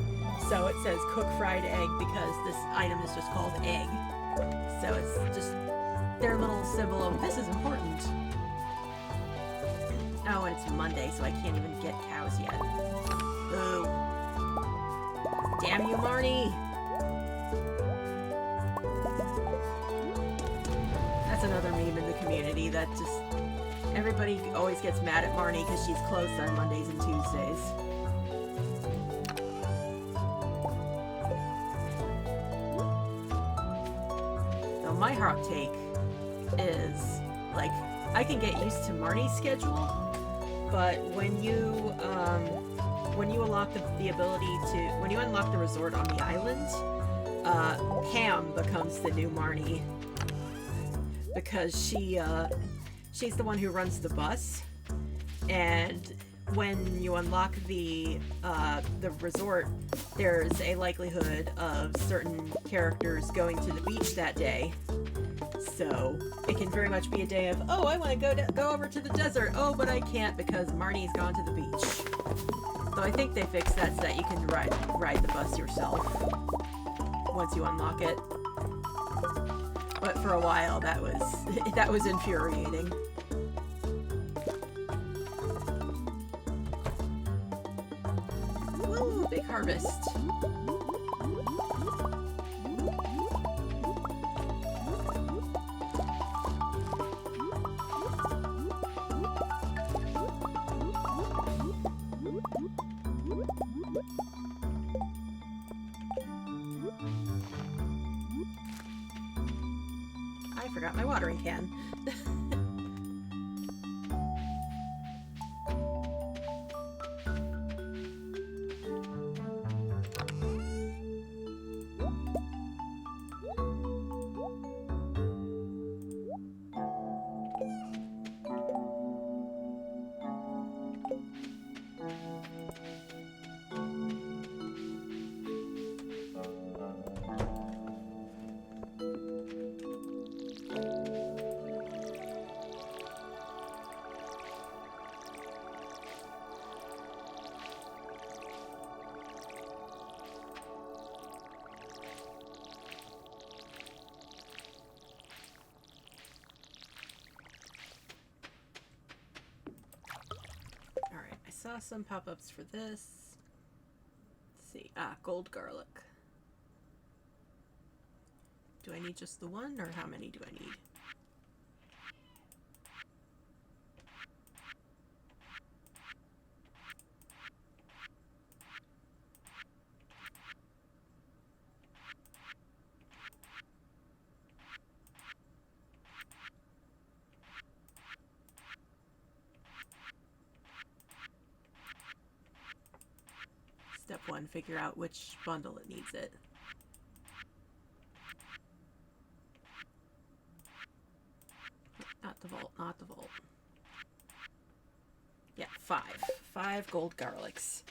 So it says cook fried egg because this item is just called egg. So it's just their little symbol of this is important. Oh, and it's Monday, so I can't even get cows yet. Boo. Damn you, Marnie! That's another meme in the community that just... Everybody always gets mad at Marnie because she's closed on Mondays and Tuesdays. So my hot take is, like, I can get used to Marnie's schedule, but when you unlock the ability to... When you unlock the resort on the island, Pam becomes the new Marnie. Because she's the one who runs the bus. And when you unlock the resort, there's a likelihood of certain characters going to the beach that day. So it can very much be a day of, oh, I want to go over to the desert. Oh, but I can't because Marnie's gone to the beach. So I think they fixed that so that you can ride the bus yourself once you unlock it. But for a while, that was infuriating. Woo, big harvest. I forgot my watering can. Saw some pop-ups for this. Let's see. Gold garlic. Do I need just the one, or how many do I need? Step 1, figure out which bundle it needs it. Not the vault, not the vault. Yeah, 5. 5 gold garlics.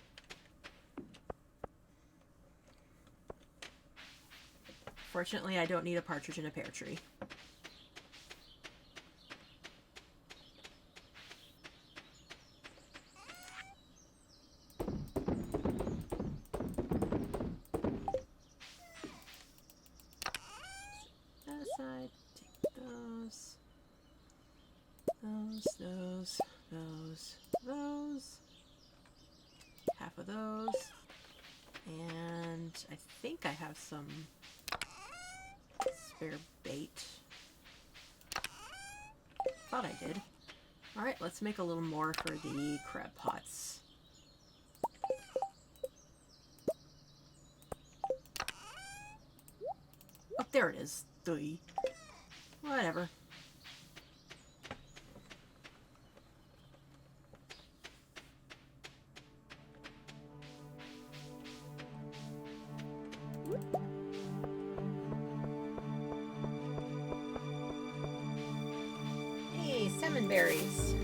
Fortunately, I don't need a partridge in a pear tree. That aside, take those. Those. Half of those. And I think I have some spare bait. Thought I did. Alright, let's make a little more for the crab pots. Oh, there it is. Doi. Whatever. Hey, salmon berries.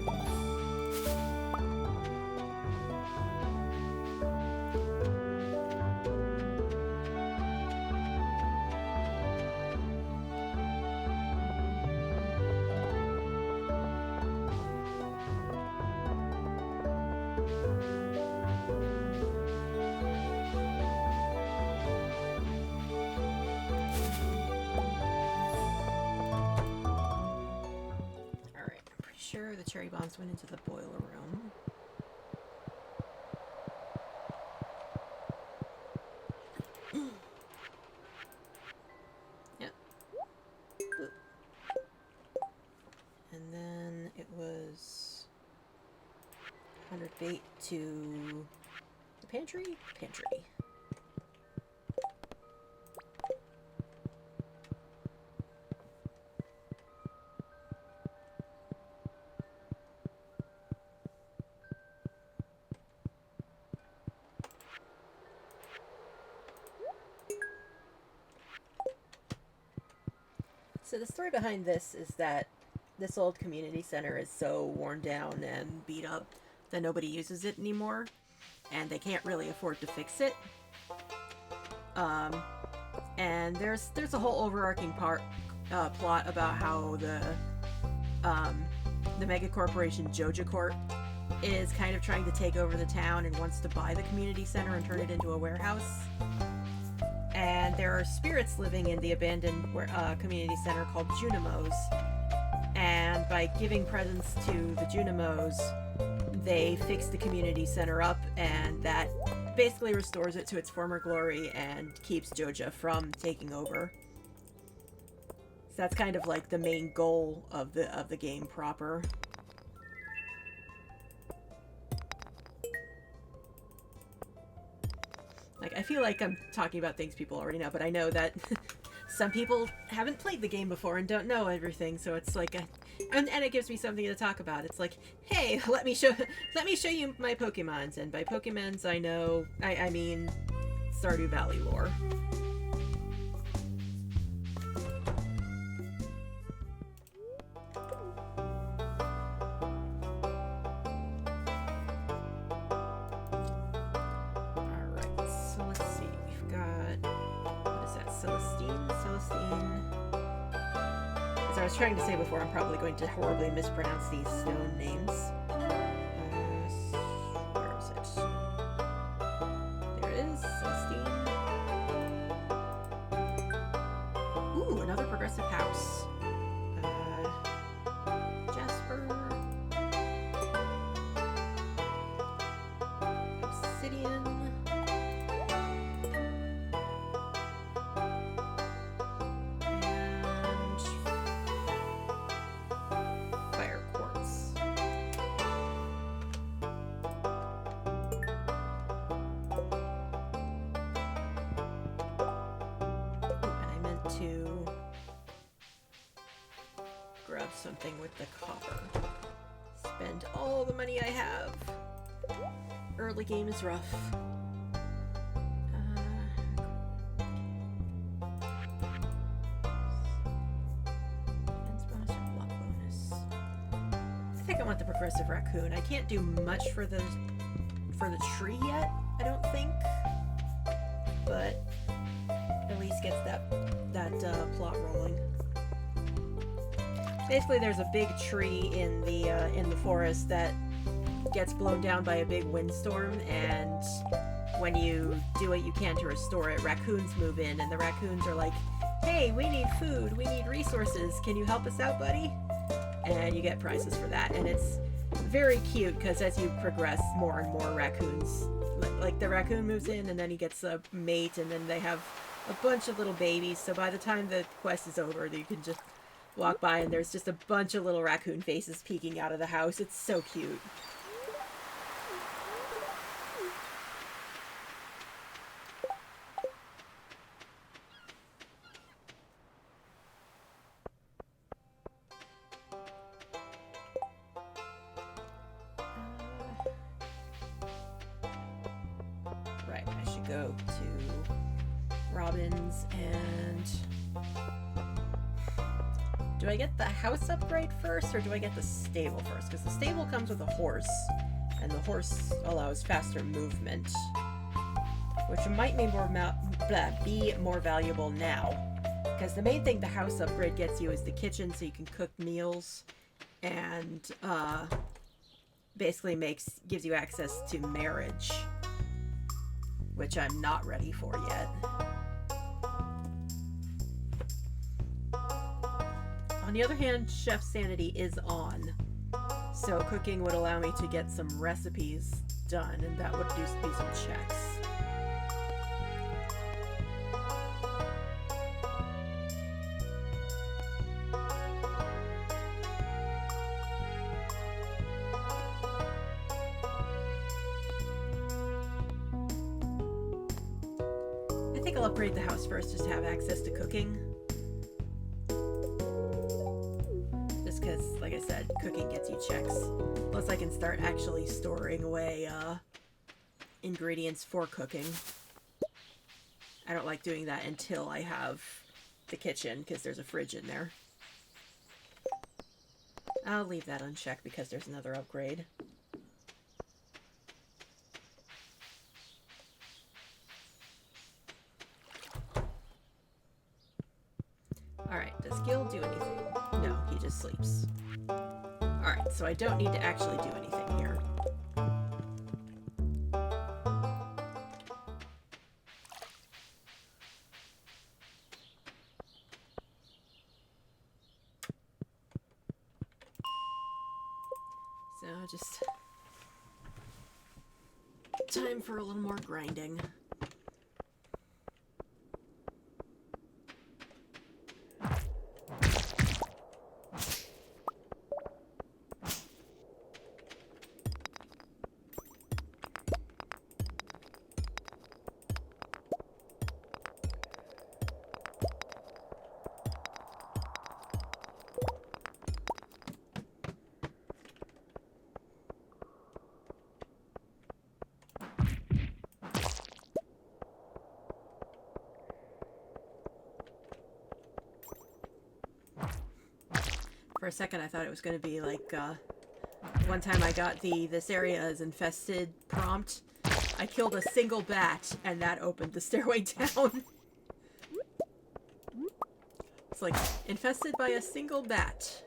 Sure, the cherry bombs went into the boiler room. Yep. Boop. And then it was 100 bait to the pantry? Pantry. So the story behind this is that this old community center is so worn down and beat up that nobody uses it anymore, and they can't really afford to fix it. And there's a whole overarching plot about how the mega corporation JojaCorp is kind of trying to take over the town and wants to buy the community center and turn it into a warehouse. And there are spirits living in the abandoned community center called Junimos. And by giving presents to the Junimos, they fix the community center up, and that basically restores it to its former glory and keeps Joja from taking over. So that's kind of like the main goal of the game proper. Like, I feel like I'm talking about things people already know, but I know that some people haven't played the game before and don't know everything, so it's like and it gives me something to talk about. It's like, hey, let me show you my Pokemons, and by Pokemons I mean Stardew Valley lore. I was trying to say before, I'm probably going to horribly mispronounce these stone names. Where is it? There it is, Celestine. Ooh, another progressive house. Jasper. Obsidian. Something with the copper. Spend all the money I have. Early game is rough. Block bonus. I think I want the progressive raccoon. I can't do much for the tree yet, I don't think. But at least least gets that plot rolling. Basically, there's a big tree in the forest that gets blown down by a big windstorm, and when you do what you can to restore it, raccoons move in, and the raccoons are like, "Hey, we need food, we need resources, can you help us out, buddy?" And you get prizes for that, and it's very cute, because as you progress, more and more raccoons, like the raccoon moves in, and then he gets a mate, and then they have a bunch of little babies, so by the time the quest is over, you can just walk by, and there's just a bunch of little raccoon faces peeking out of the house. It's so cute. Right, I should go to Robin's and... Do I get the house upgrade first, or do I get the stable first? Because the stable comes with a horse, and the horse allows faster movement, which might be more valuable now. Because the main thing the house upgrade gets you is the kitchen, so you can cook meals, and basically gives you access to marriage, which I'm not ready for yet. On the other hand, Chef Sanity is on, so cooking would allow me to get some recipes done, and that would be some checks. I think I'll upgrade the house first just to have access to cooking. Because, like I said, cooking gets you checks. Plus I can start actually storing away ingredients for cooking. I don't like doing that until I have the kitchen, because there's a fridge in there. I'll leave that unchecked because there's another upgrade. Alright, does Gil do anything? No, he just sleeps. Alright, so I don't need to actually do anything here. So just time for a little more grinding. For a second I thought it was going to be like, one time I got this area is infested prompt. I killed a single bat, and that opened the stairway down. It's like, infested by a single bat.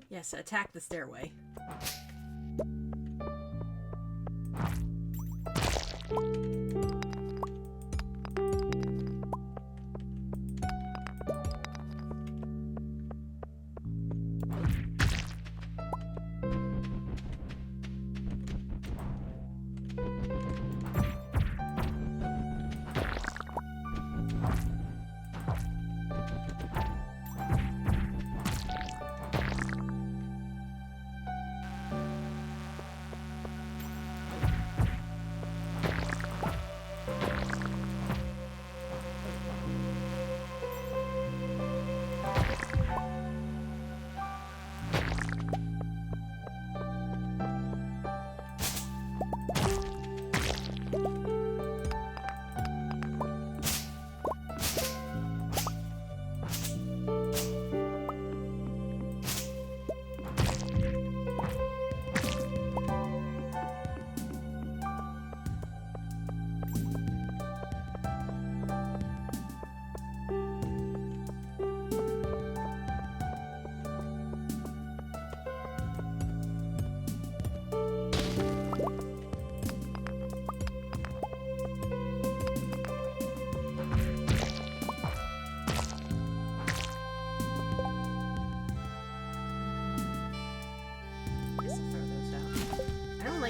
Yes, attack the stairway.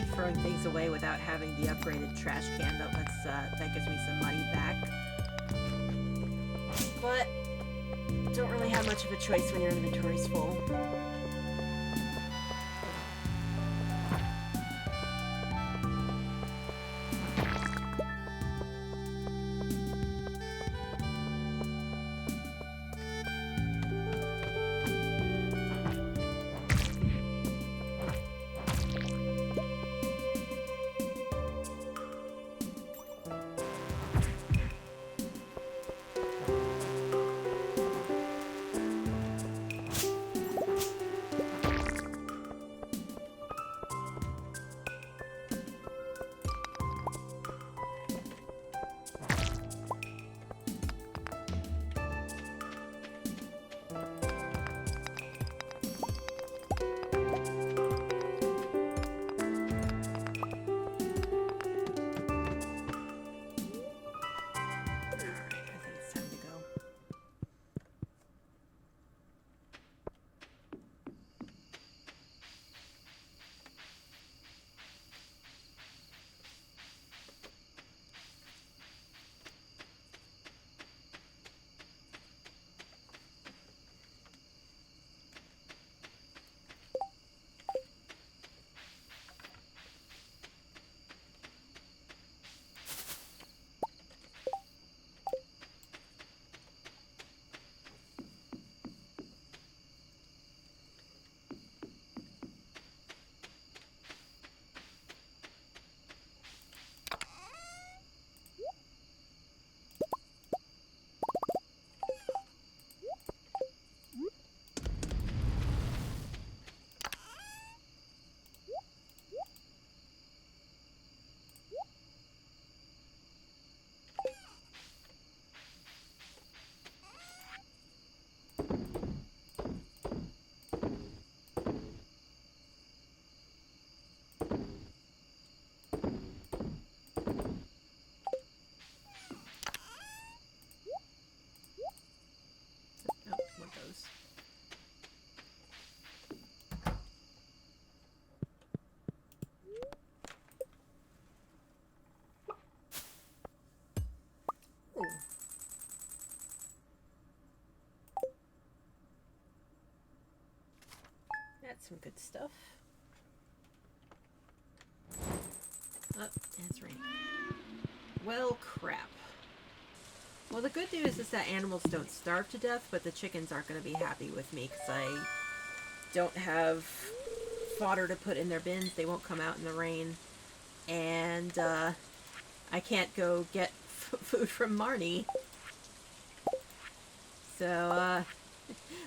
like throwing things away without having the upgraded trash can that gives me some money back. But don't really have much of a choice when your inventory's full. That's some good stuff. Oh, that's right. Well, crap. Well, the good news is that animals don't starve to death, but the chickens aren't going to be happy with me because I don't have fodder to put in their bins. They won't come out in the rain. And I can't go get food from Marnie. So,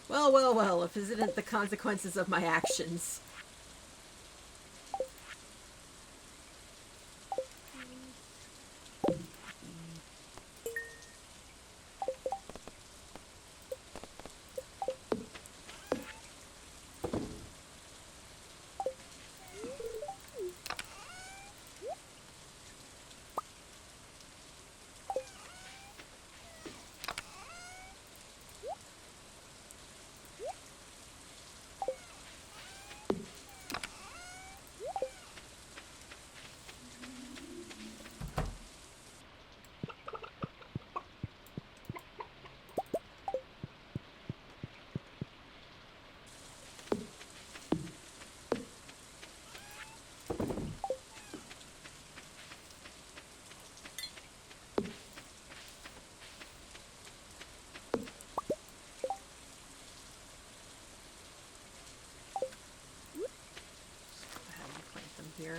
well, if this isn't the consequences of my actions. Here.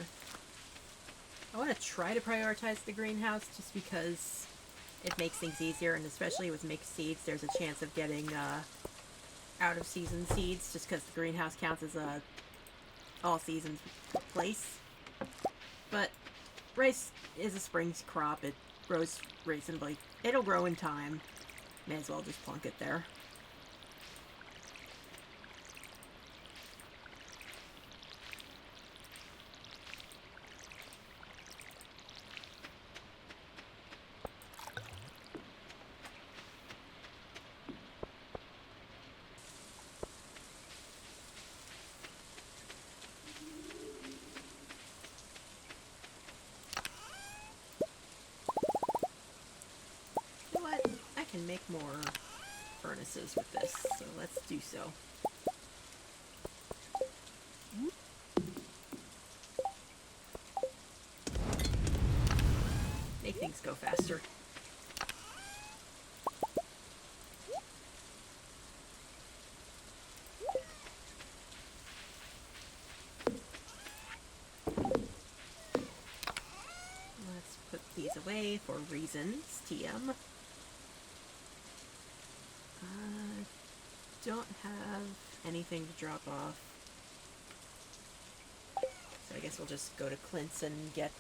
I want to try to prioritize the greenhouse just because it makes things easier, and especially with mixed seeds, there's a chance of getting out of season seeds just because the greenhouse counts as a all seasons place. But rice is a spring crop. It grows reasonably. It'll grow in time. May as well just plunk it there. can make more furnaces with this, so let's do so. Make things go faster. Let's put these away for reasons, TM. Don't have anything to drop off. So I guess we'll just go to Clint's and get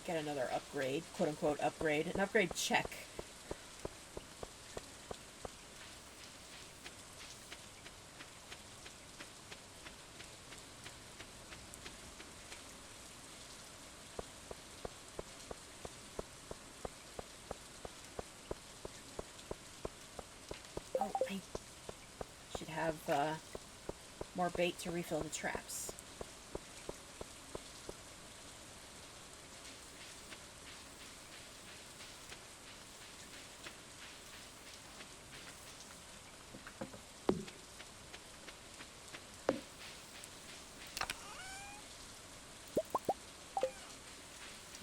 another upgrade, quote-unquote upgrade. An upgrade check. Oh, I should have more bait to refill the traps.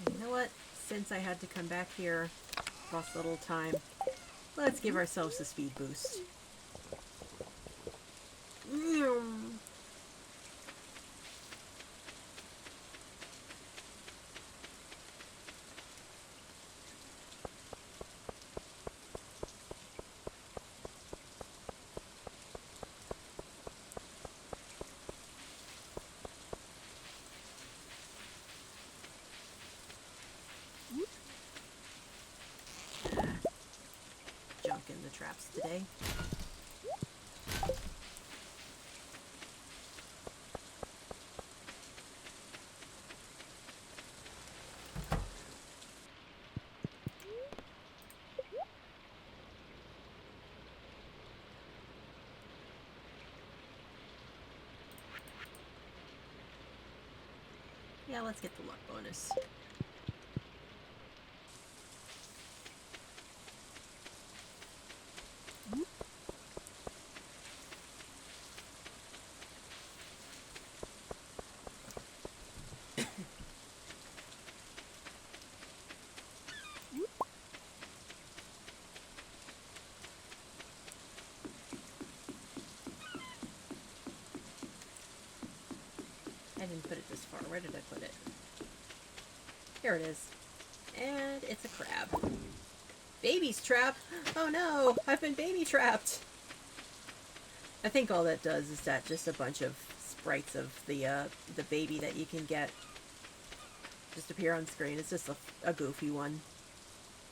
You know what? Since I had to come back here, lost a little time, let's give ourselves a speed boost. Junk in the traps today. Yeah, let's get the luck bonus. I didn't put it this far. Where did I put it? Here it is. And it's a crab. Baby's trap! Oh no! I've been baby trapped! I think all that does is that just a bunch of sprites of the baby that you can get just appear on screen. It's just a goofy one.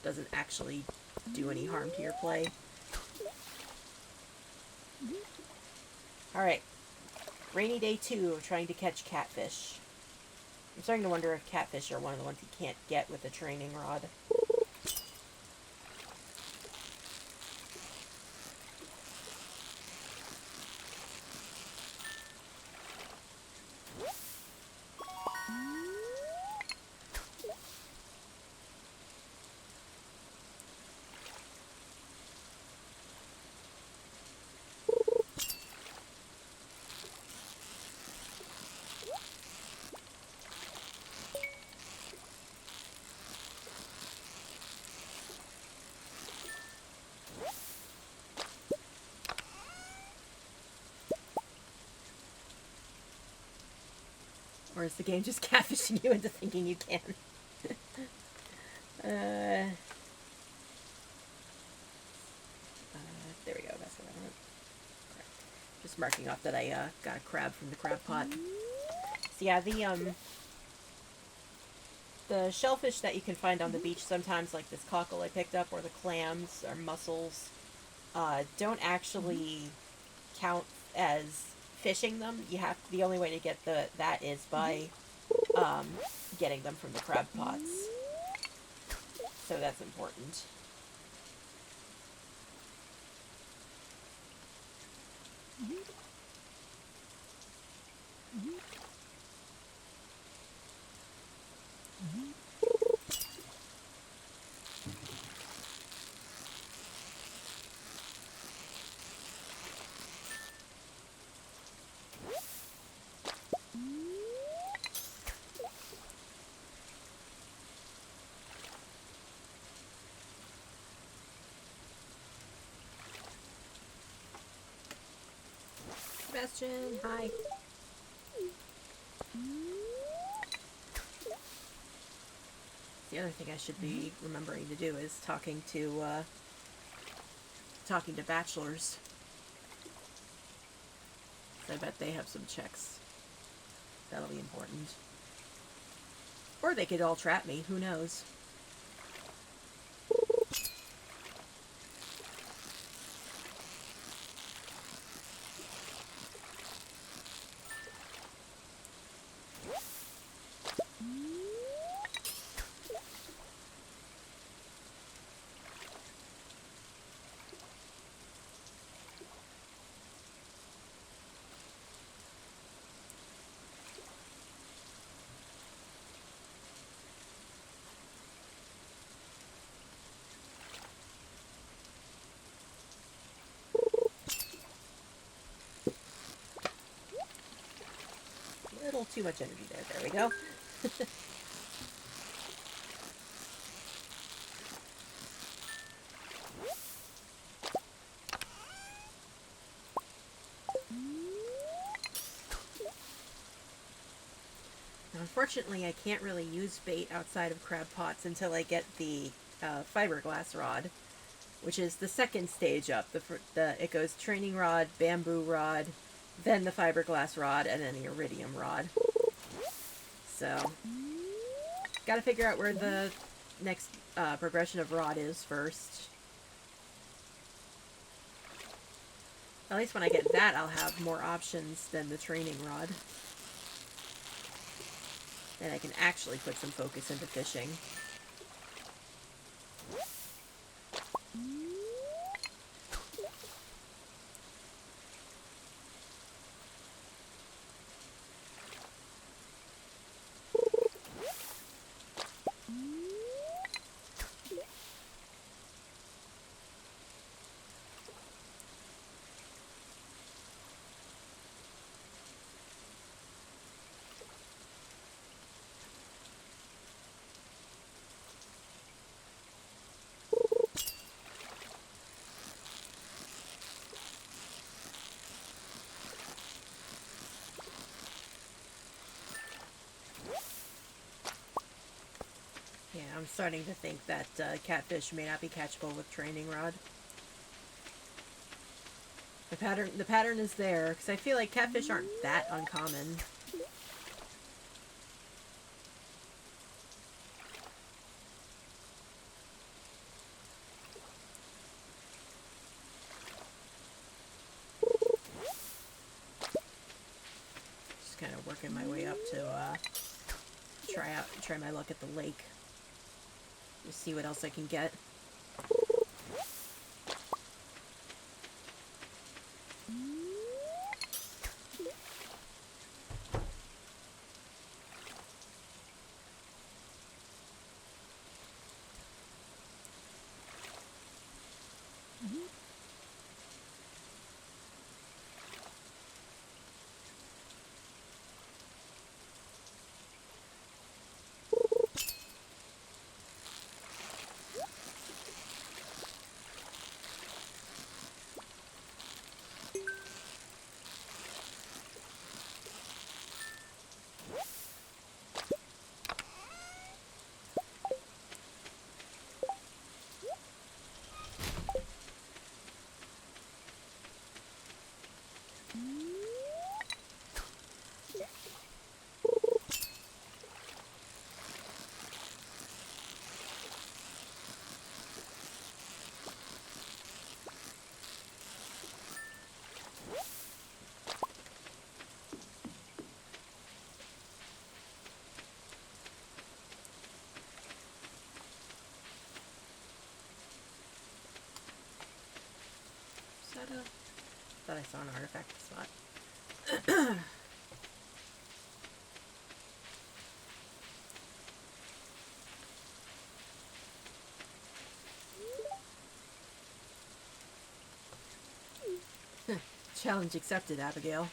Doesn't actually do any harm to your play. Alright. Rainy day 2 of trying to catch catfish. I'm starting to wonder if catfish are one of the ones you can't get with a training rod. Or is the game just catfishing you into thinking you can? There we go, that's what I want. Correct. Just marking off that I got a crab from the crab pot. So yeah, the shellfish that you can find on the beach sometimes, like this cockle I picked up, or the clams or mussels, don't actually count as fishing them. The only way to get that is by getting them from the crab pots. So that's important. Sebastian, hi. The other thing I should be remembering to do is talking to bachelors. I bet they have some checks. That'll be important. Or they could all trap me, who knows? A little too much energy there. There we go. Unfortunately, I can't really use bait outside of crab pots until I get the fiberglass rod, which is the second stage up. It goes training rod, bamboo rod, then the fiberglass rod, and then the iridium rod. So, gotta figure out where the next progression of rod is first. At least when I get that, I'll have more options than the training rod. Then I can actually put some focus into fishing. Yeah, I'm starting to think that catfish may not be catchable with training rod. The pattern is there, because I feel like catfish aren't that uncommon. Just kind of working my way up to try my luck at the lake. Just see what else I can get. Thought I saw an artifact spot. Challenge accepted, Abigail.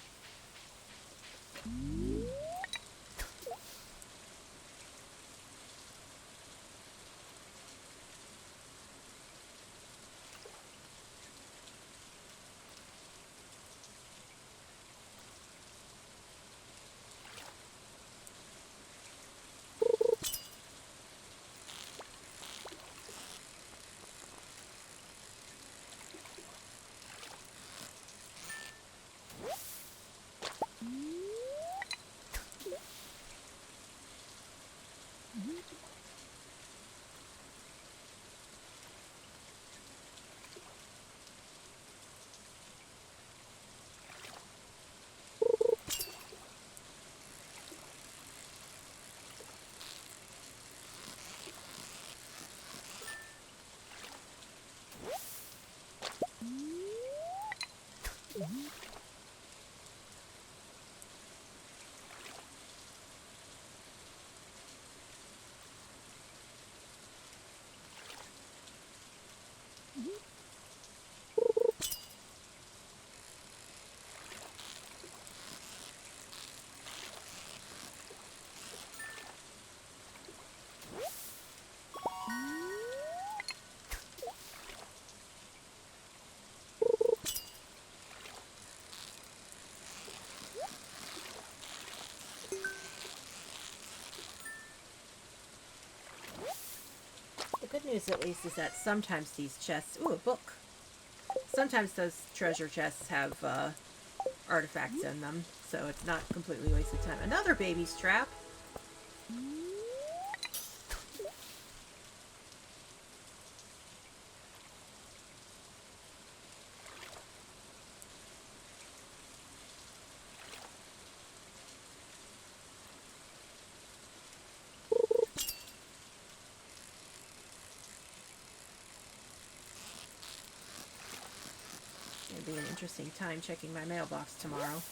news, at least, is that sometimes these chests... Ooh, a book. Sometimes those treasure chests have artifacts in them, so it's not completely wasted time. Another baby's trap! It'll be an interesting time checking my mailbox tomorrow.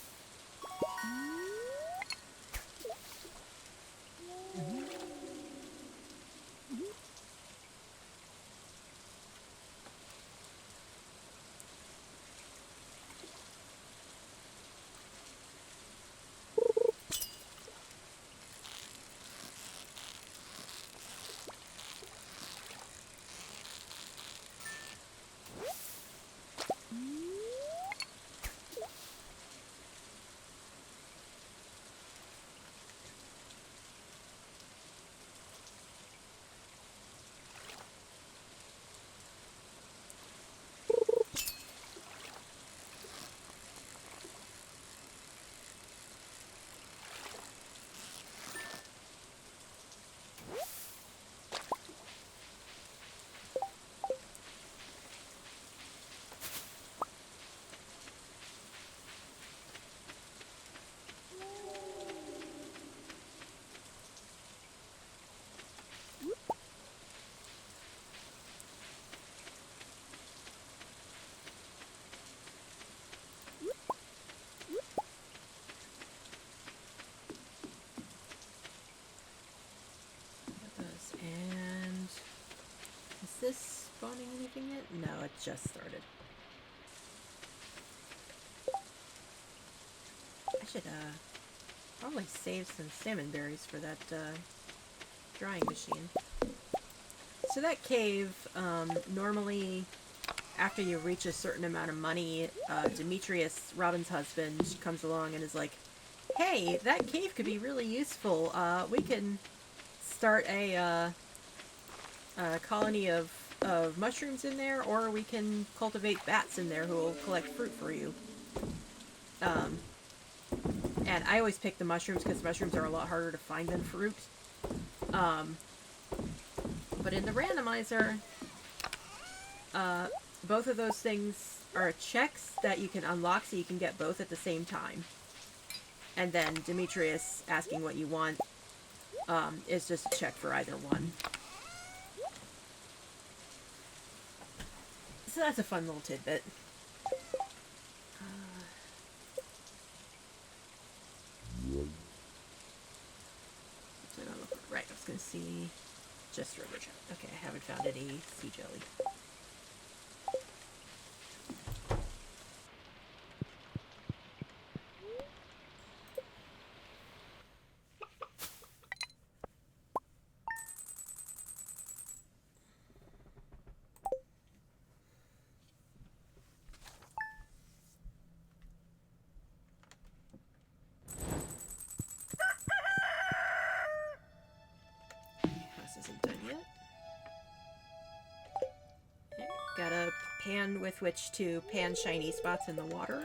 And is this spawning anything yet? No, it just started. I should probably save some salmon berries for that drying machine. So that cave, normally after you reach a certain amount of money, Demetrius, Robin's husband, comes along and is like, hey, that cave could be really useful. We can start a colony of mushrooms in there, or we can cultivate bats in there who will collect fruit for you. And I always pick the mushrooms because mushrooms are a lot harder to find than fruit. But in the randomizer, both of those things are checks that you can unlock so you can get both at the same time. And then Demetrius asking what you want is just a check for either one. So that's a fun little tidbit. Right, I was going to see just river trout. Okay, I haven't found any sea jelly. Got a pan with which to pan shiny spots in the water.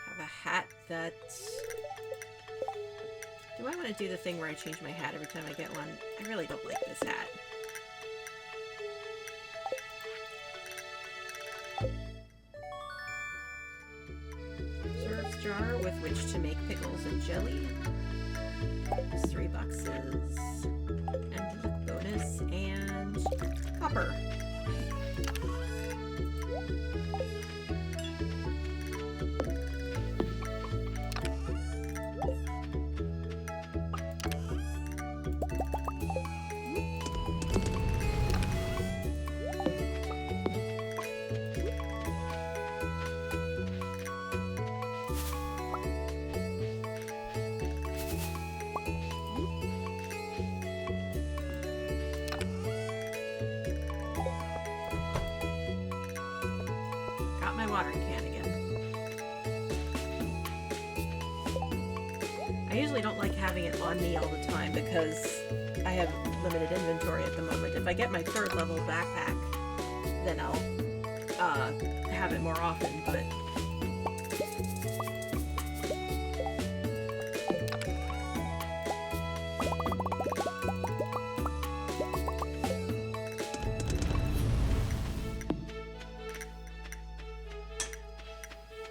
Have a hat that... Do I want to do the thing where I change my hat every time I get one? I really don't like this hat. Preserves jar with which to make pickles and jelly. There's 3 boxes. And luck bonus and copper. Watering can again. I usually don't like having it on me all the time because I have limited inventory at the moment. If I get my 3rd level backpack, then I'll have it more often, but...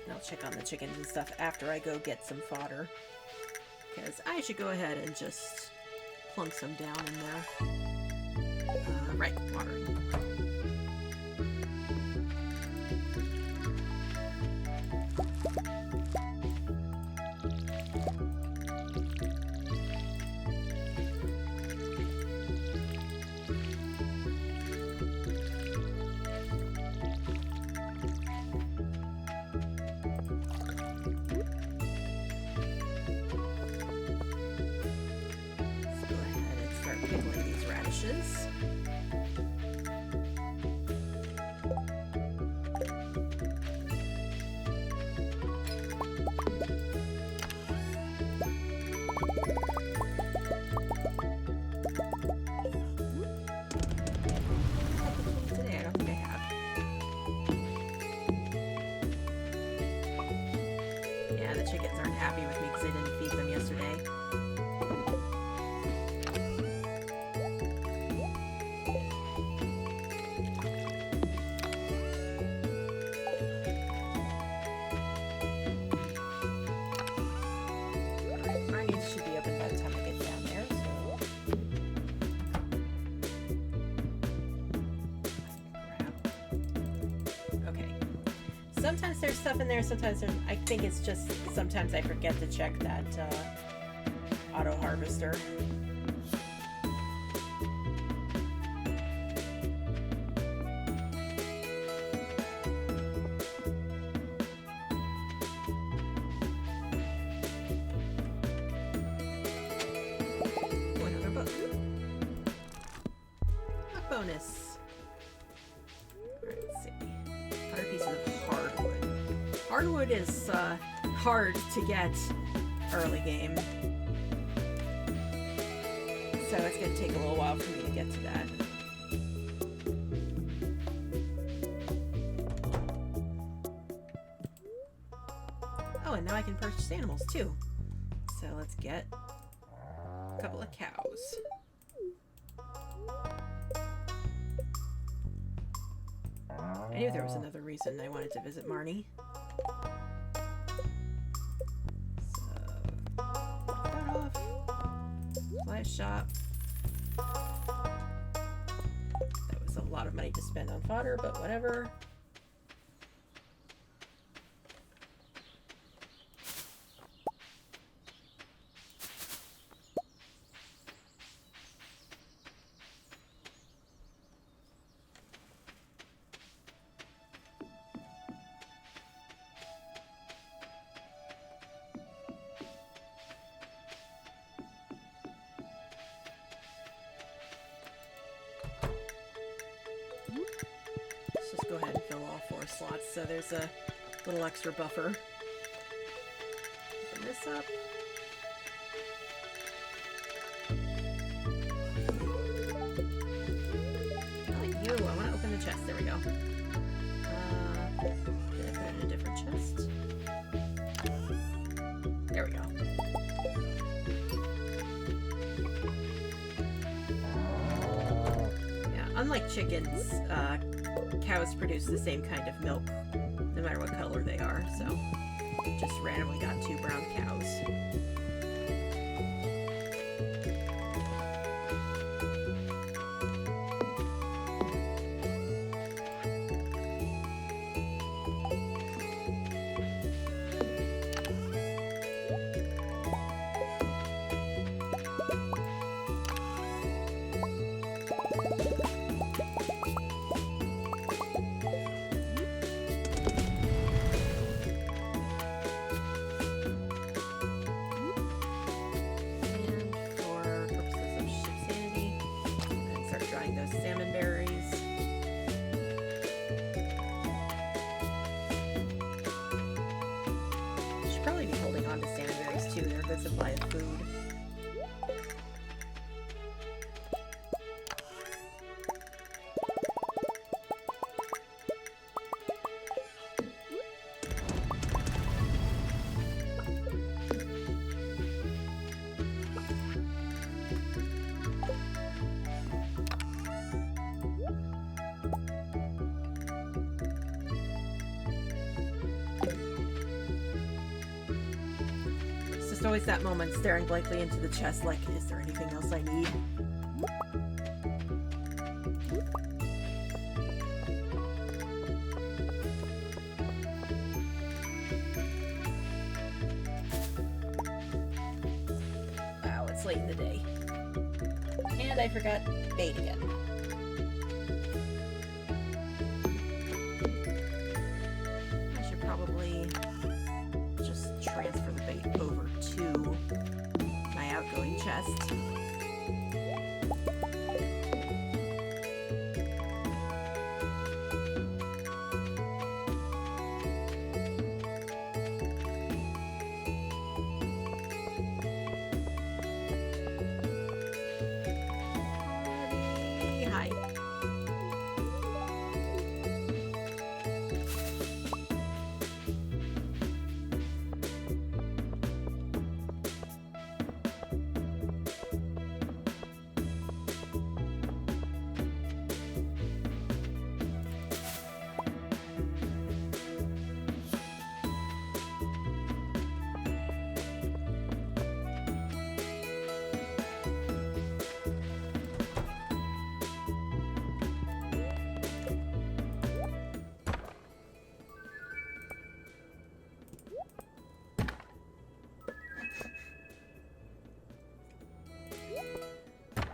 I'll check on the chickens and stuff after I go get some fodder. Because I should go ahead and just plunk some down in there. Right, watering. Chickens aren't happy with me because I didn't feed them yesterday. Alright, my needs should be open by the time I get down there, so... Okay. Sometimes there's stuff in there, sometimes there's... I think it's just... Sometimes I forget to check that auto harvester. Another book. A bonus. Alright, let's see. 100 pieces of hardwood. Hardwood is hard to get early game. So it's going to take a little while for me to get to that. Oh, and now I can purchase animals too. So let's get a couple of cows. I knew there was another reason I wanted to visit Marnie. Shop. That was a lot of money to spend on fodder, but whatever. Go ahead and fill all 4 slots, so there's a little extra buffer. Open this up. Not you, I want to open the chest. There we go. Did I put it in a different chest? There we go. Yeah, unlike chickens, cows produce the same kind of milk, no matter what color they are, so just randomly got 2 brown cows. Supply of food. just always that moment staring blankly into the chest like, is there anything else I need? Wow, it's late in the day. And I forgot bait again. I should probably just transfer the bait over to my outgoing chest. Hi.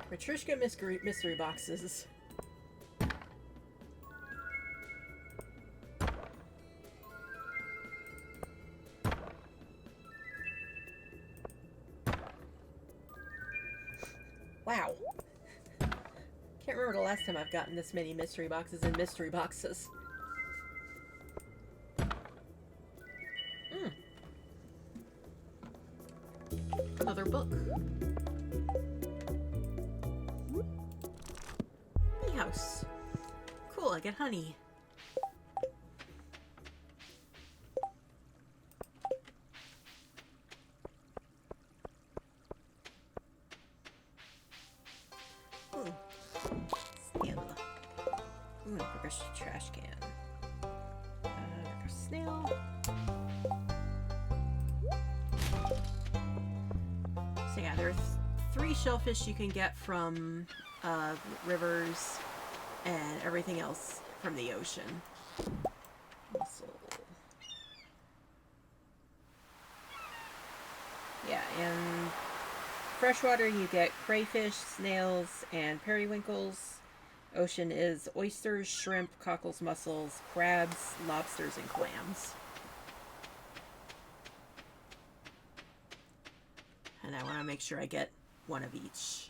Matryoshka mystery boxes. Wow. Can't remember the last time I've gotten this many mystery boxes in mystery boxes. Another book. Bee house. Cool, I get honey. Ooh. Snail. Ooh, progressive trash can. Snail. So yeah, there's 3 shellfish you can get from rivers and everything else from the ocean. Mussel. Yeah, and freshwater you get crayfish, snails, and periwinkles. Ocean is oysters, shrimp, cockles, mussels, crabs, lobsters, and clams. And I want to make sure I get one of each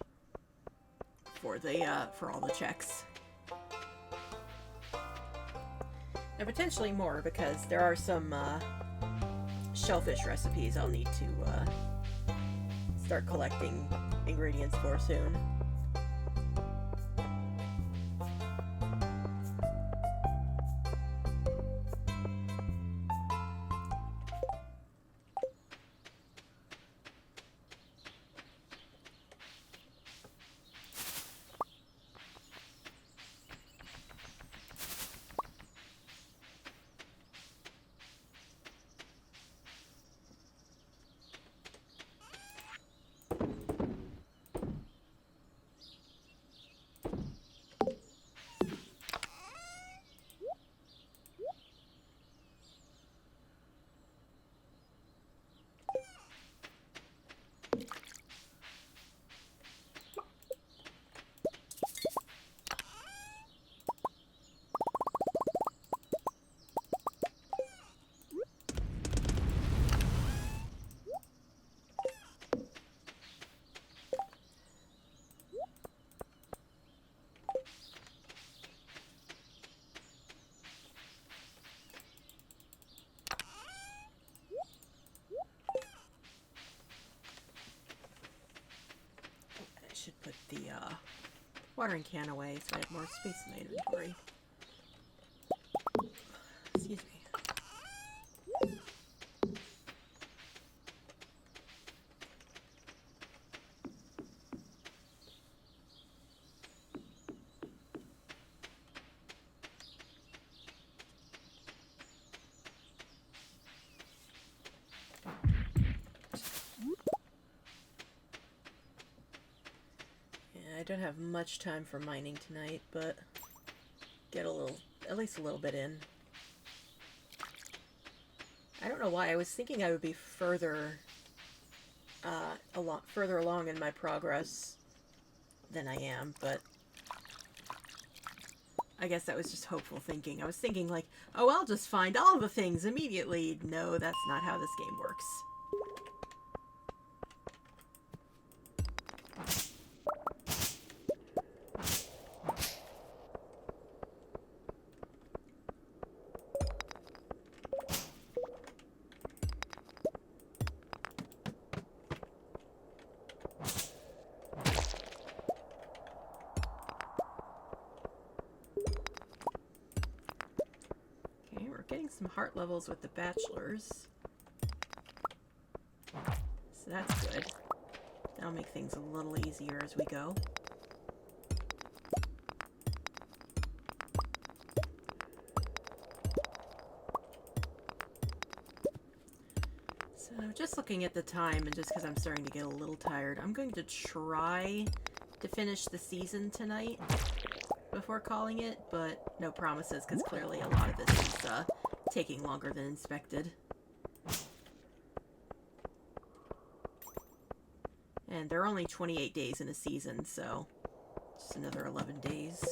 for the for all the checks. And potentially more, because there are some shellfish recipes I'll need to start collecting ingredients for soon. Should put the watering can away so I have more space in my inventory. Excuse me. don't have much time for mining tonight, but get a little, at least a little bit in. I don't know why. I was thinking I would be further along in my progress than I am, but I guess that was just hopeful thinking. I was thinking like, oh, I'll just find all the things immediately. No, that's not how this game works. Some heart levels with the bachelors. So that's good. That'll make things a little easier as we go. So just looking at the time, and just because I'm starting to get a little tired, I'm going to try to finish the season tonight before calling it, but no promises, because clearly a lot of this is taking longer than expected. And there are only 28 days in a season, so just another 11 days.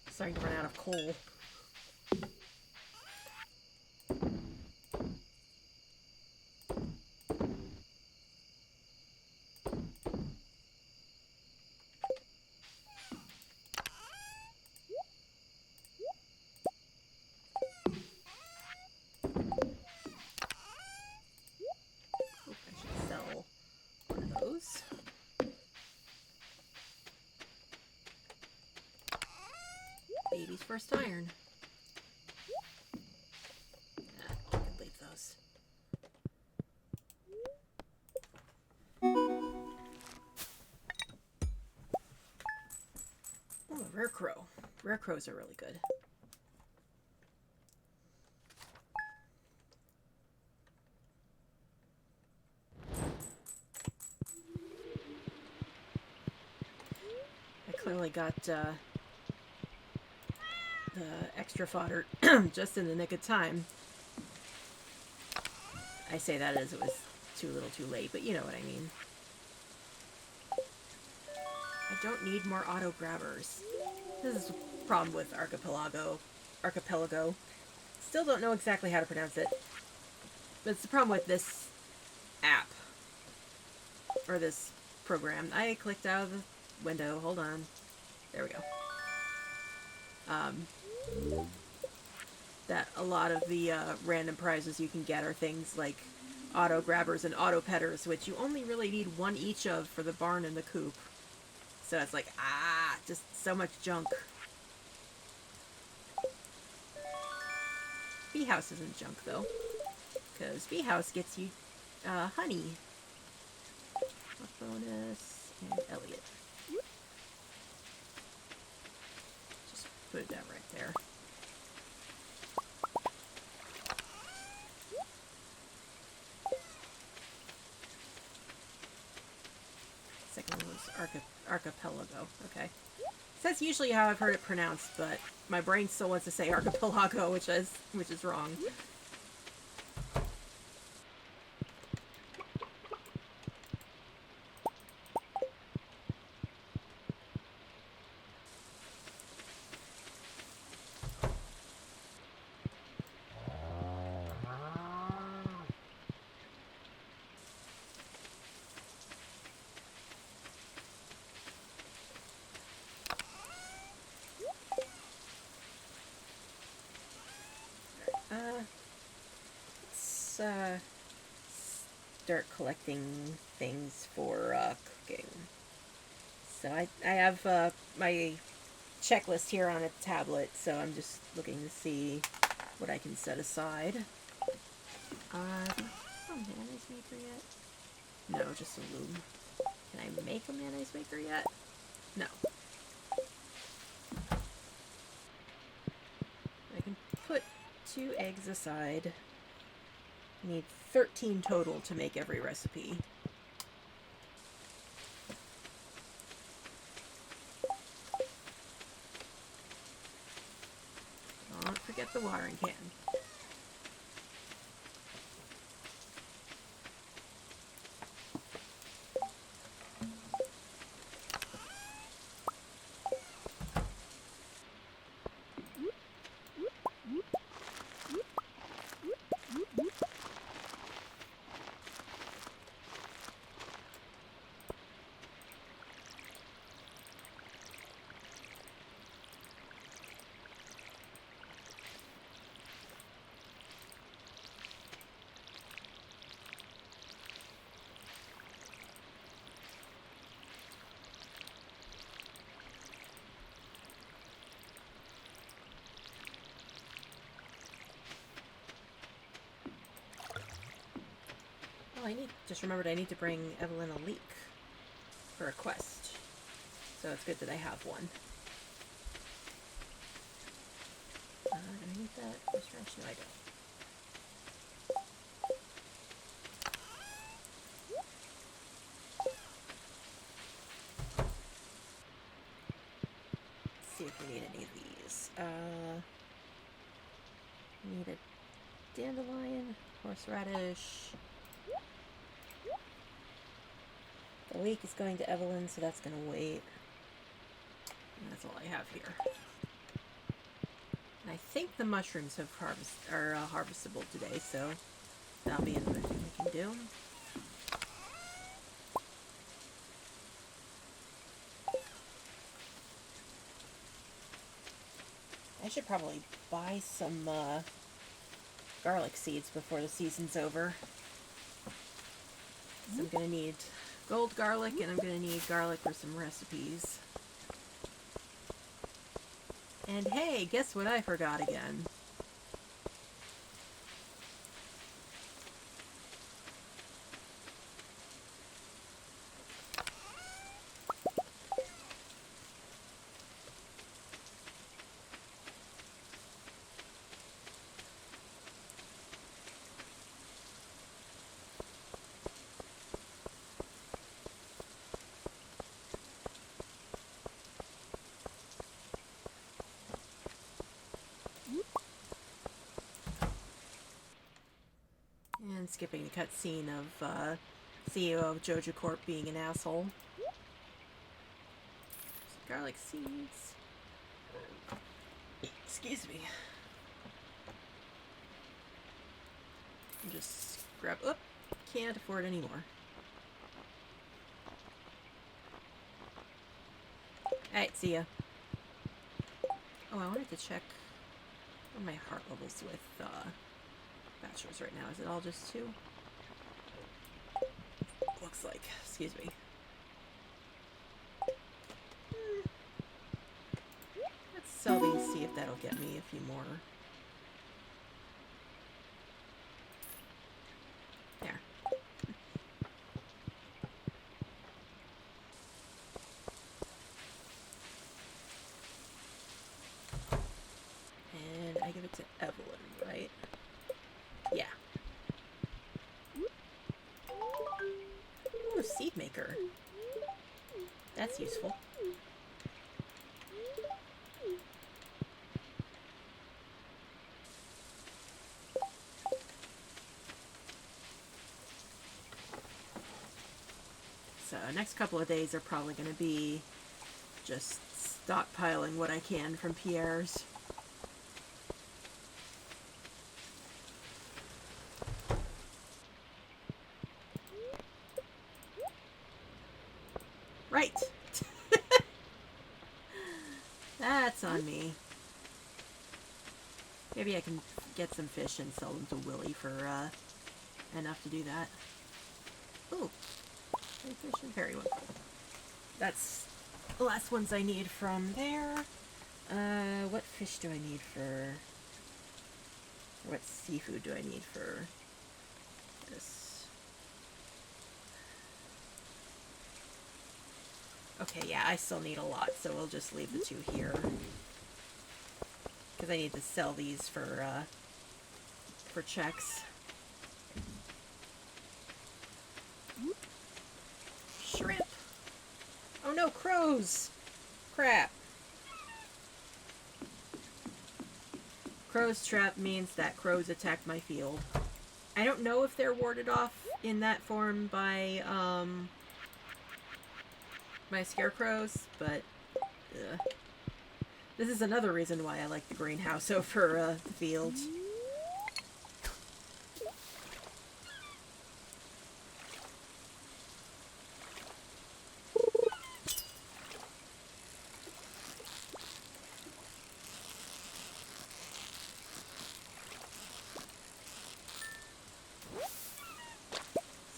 Starting to run out of coal. Baby's first iron. I can leave those. Oh, a rare crow. Rare crows are really good. I clearly got the extra fodder just in the nick of time. I say that as it was too little too late, but you know what I mean. I don't need more auto grabbers. This is a problem with Archipelago. Still don't know exactly how to pronounce it. But it's the problem with this app. Or this program. I clicked out of the window. Hold on. There we go. That a lot of the random prizes you can get are things like auto grabbers and auto petters, which you only really need one each of for the barn and the coop. So it's like, just so much junk. Bee House isn't junk though, because Bee House gets you honey. Luck bonus and Elliot. Just put it down right there. Second one was Archipelago. Okay. That's usually how I've heard it pronounced, but my brain still wants to say Archipelago, which is wrong. Let's start collecting things for cooking. So I have my checklist here on a tablet, so I'm just looking to see what I can set aside. Oh, mayonnaise maker yet? No, just a loom. Can I make a mayonnaise maker yet? No. I can put 2 eggs aside. I need 13 total to make every recipe. Don't forget the watering can. Just remembered I need to bring Evelyn a leek for a quest. So it's good that I have one. Do I need that? No, I don't. Let's see if we need any of these. Need a dandelion, horseradish. The leek is going to Evelyn, so that's going to wait. And that's all I have here. And I think the mushrooms have are harvestable today, so that'll be another thing we can do. I should probably buy some garlic seeds before the season's over. So I'm going to need gold garlic, and I'm going to need garlic for some recipes. And hey, guess what I forgot again? And skipping the cutscene of CEO of Joja Corp being an asshole. Garlic seeds. Excuse me. Just grab. Oop! Can't afford anymore. Alright, see ya. Oh, I wanted to check on my heart levels with bachelors right now. Is it all just 2? Looks like. Excuse me. Let's sell these, see if that'll get me a few more. There. And I give it to Evelyn, right? Yeah. Ooh, seed maker. That's useful. So next couple of days are probably going to be just stockpiling what I can from Pierre's. Right. That's on me. Maybe I can get some fish and sell them to Willie for enough to do that. Ooh. Fish and periwinkle. That's the last ones I need from there. What fish do I need for... What seafood do I need for this? Okay, yeah, I still need a lot, so we'll just leave the 2 here. Because I need to sell these for checks. Shrimp! Oh no, crows! Crap. Crow's trap means that crows attacked my field. I don't know if they're warded off in that form by scarecrows, but this is another reason why I like the greenhouse over the field.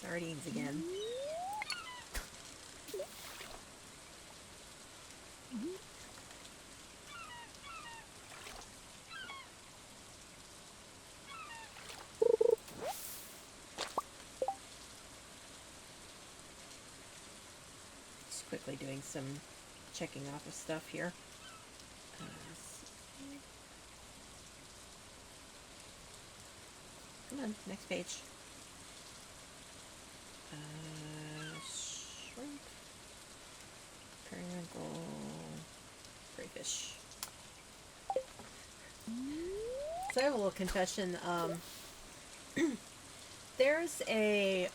Sardines again. Just quickly doing some checking off of stuff here. Come on, next page. Shrimp, periwinkle, crayfish. So I have a little confession. There's a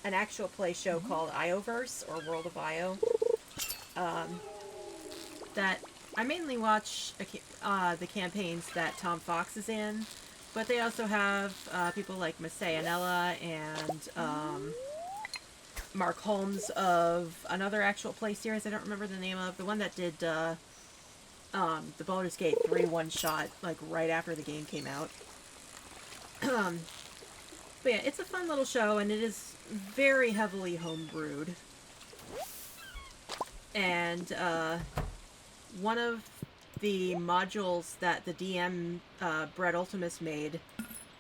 an actual play show called IOverse or World of IO. That I mainly watch the campaigns that Tom Fox is in. But they also have people like Masay Anella and Mark Holmes of another actual play series I don't remember the name of. The one that did the Baldur's Gate 3 one-shot, like, right after the game came out. But yeah, it's a fun little show, and it is very heavily homebrewed. And one of the modules that the DM, Brett Ultimus made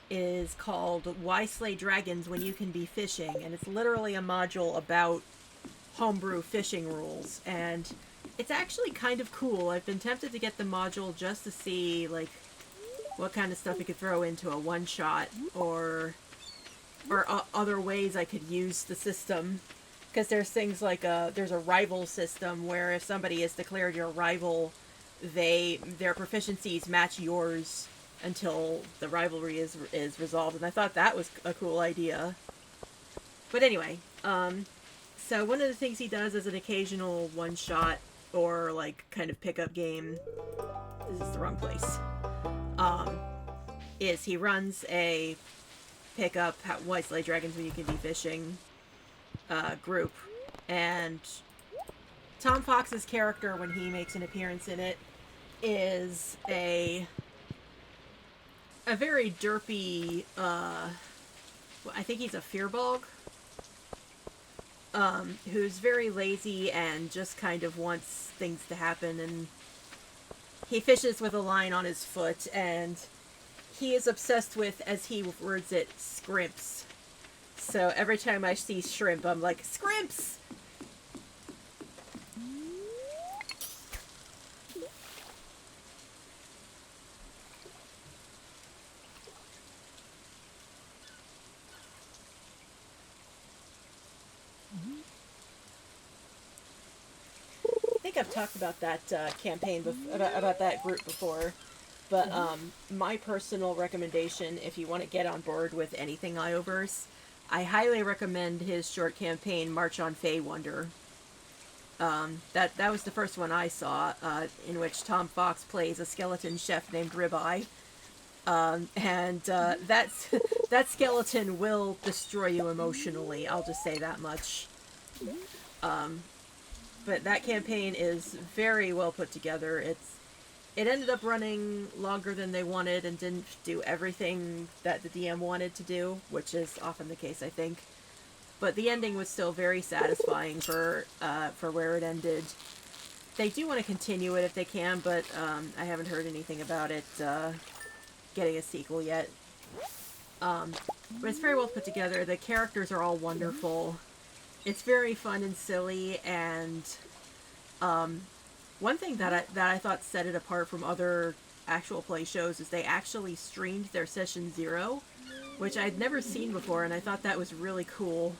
is called Why Slay Dragons When You Can Be Fishing, and it's literally a module about homebrew fishing rules, and it's actually kind of cool. I've been tempted to get the module just to see, like, what kind of stuff you could throw into a one-shot, or other ways I could use the system. Because there's things like there's a rival system where if somebody is declared your rival, their proficiencies match yours until the rivalry is resolved, and I thought that was a cool idea. But anyway, so one of the things he does as an occasional one-shot or like kind of pickup game, this is the wrong place, is he runs a pickup Why Slay Dragons When You Can Be Fishing group, and Tom Fox's character, when he makes an appearance in it, is a very derpy, I think he's a fearbog, who's very lazy and just kind of wants things to happen, and he fishes with a line on his foot, and he is obsessed with, as he words it, scrimps. So every time I see shrimp, I'm like, scrimps! I think I've talked about that campaign, about that group before. But my personal recommendation, if you want to get on board with anything Ioverse, I highly recommend his short campaign, March on Feywonder. That was the first one I saw, in which Tom Fox plays a skeleton chef named Ribeye. That skeleton will destroy you emotionally, I'll just say that much. But that campaign is very well put together. It ended up running longer than they wanted and didn't do everything that the DM wanted to do, which is often the case, I think. But the ending was still very satisfying for where it ended. They do want to continue it if they can, but I haven't heard anything about it getting a sequel yet. But it's very well put together. The characters are all wonderful. It's very fun and silly, and one thing that I thought set it apart from other actual play shows is they actually streamed their session 0, which I'd never seen before, and I thought that was really cool,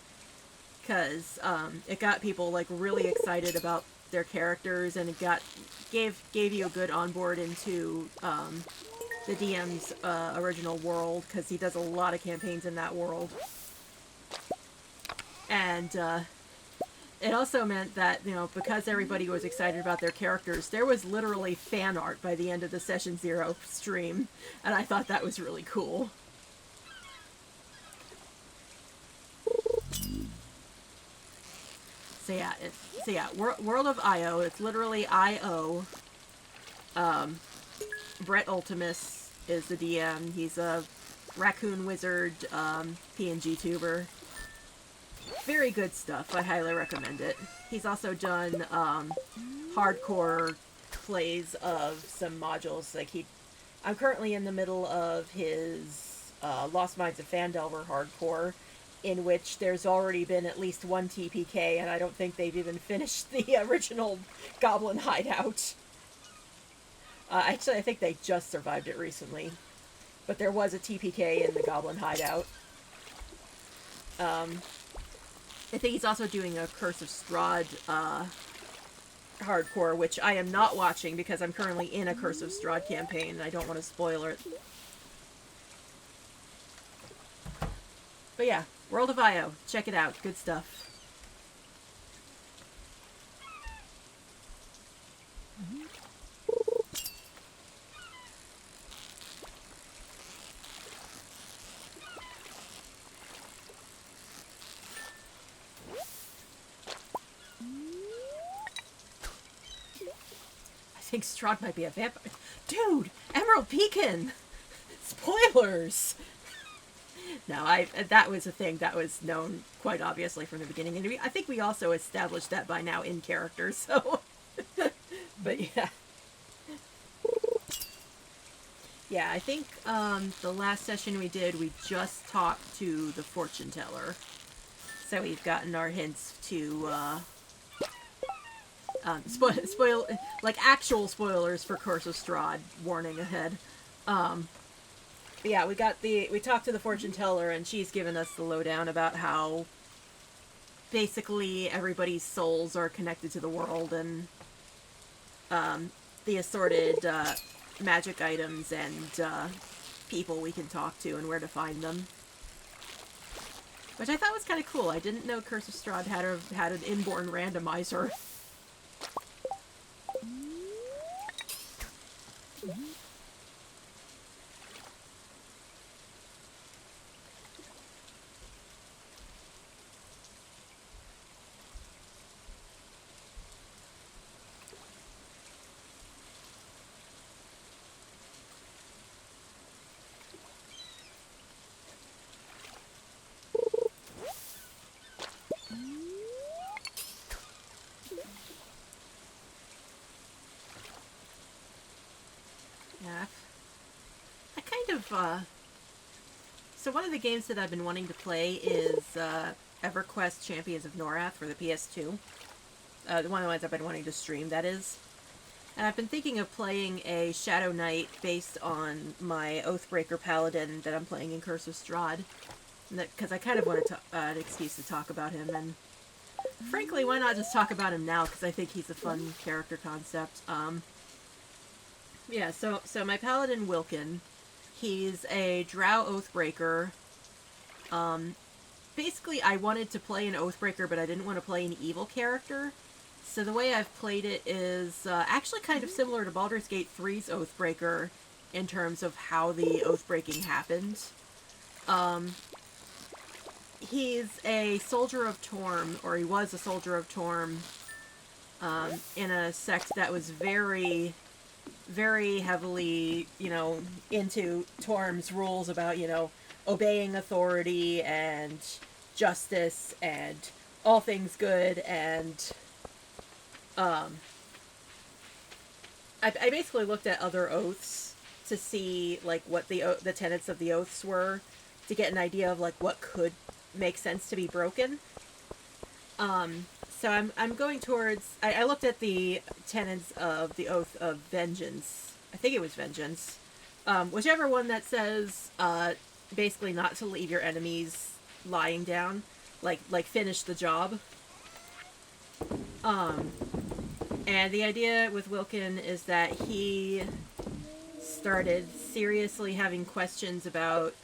because it got people like really excited about their characters, and it gave you a good onboard into the DM's original world, because he does a lot of campaigns in that world. And it also meant that, because everybody was excited about their characters, there was literally fan art by the end of the Session 0 stream, and I thought that was really cool. So yeah, World of Io, it's literally I-O. Brett Ultimus is the DM. He's a raccoon wizard, PNG tuber. Very good stuff. I highly recommend it. He's also done hardcore plays of some modules. I'm currently in the middle of his Lost Minds of Phandelver hardcore, in which there's already been at least one TPK, and I don't think they've even finished the original Goblin Hideout. Actually, I think they just survived it recently. But there was a TPK in the Goblin Hideout. I think he's also doing a Curse of Strahd hardcore, which I am not watching because I'm currently in a Curse of Strahd campaign and I don't want to spoil it. But yeah, World of Io. Check it out. Good stuff. I think Strahd might be a vampire. Dude! Emerald Pecan! Spoilers! No, that was a thing that was known quite obviously from the beginning. And I think we also established that by now in character, so... But yeah. Yeah, I think the last session we did, we just talked to the fortune teller. So we've gotten our hints to spoil like actual spoilers for Curse of Strahd. Warning ahead. Yeah, we talked to the fortune teller, and she's given us the lowdown about how basically everybody's souls are connected to the world, and the assorted magic items and people we can talk to and where to find them. Which I thought was kind of cool. I didn't know Curse of Strahd had an inborn randomizer. Yeah. I kind of, So one of the games that I've been wanting to play is EverQuest Champions of Norath for the PS2. One of the ones I've been wanting to stream, that is. And I've been thinking of playing a Shadow Knight based on my Oathbreaker Paladin that I'm playing in Curse of Strahd. Because I kind of wanted an excuse to talk about him, and frankly, why not just talk about him now, because I think he's a fun character concept. Yeah, so my Paladin Wilkin, he's a Drow Oathbreaker. Basically, I wanted to play an Oathbreaker, but I didn't want to play an evil character. So the way I've played it is actually kind of similar to Baldur's Gate 3's Oathbreaker in terms of how the Oathbreaking happened. He's a soldier of Torm, or he was a soldier of Torm, in a sect that was very, very heavily, into Torm's rules about, obeying authority and justice and all things good, and I basically looked at other oaths to see like what the tenets of the oaths were, to get an idea of like what could make sense to be broken. So I'm going towards. I looked at the tenets of the Oath of Vengeance. I think it was Vengeance. Whichever one that says basically not to leave your enemies lying down, like finish the job. And the idea with Wilkin is that he started seriously having questions about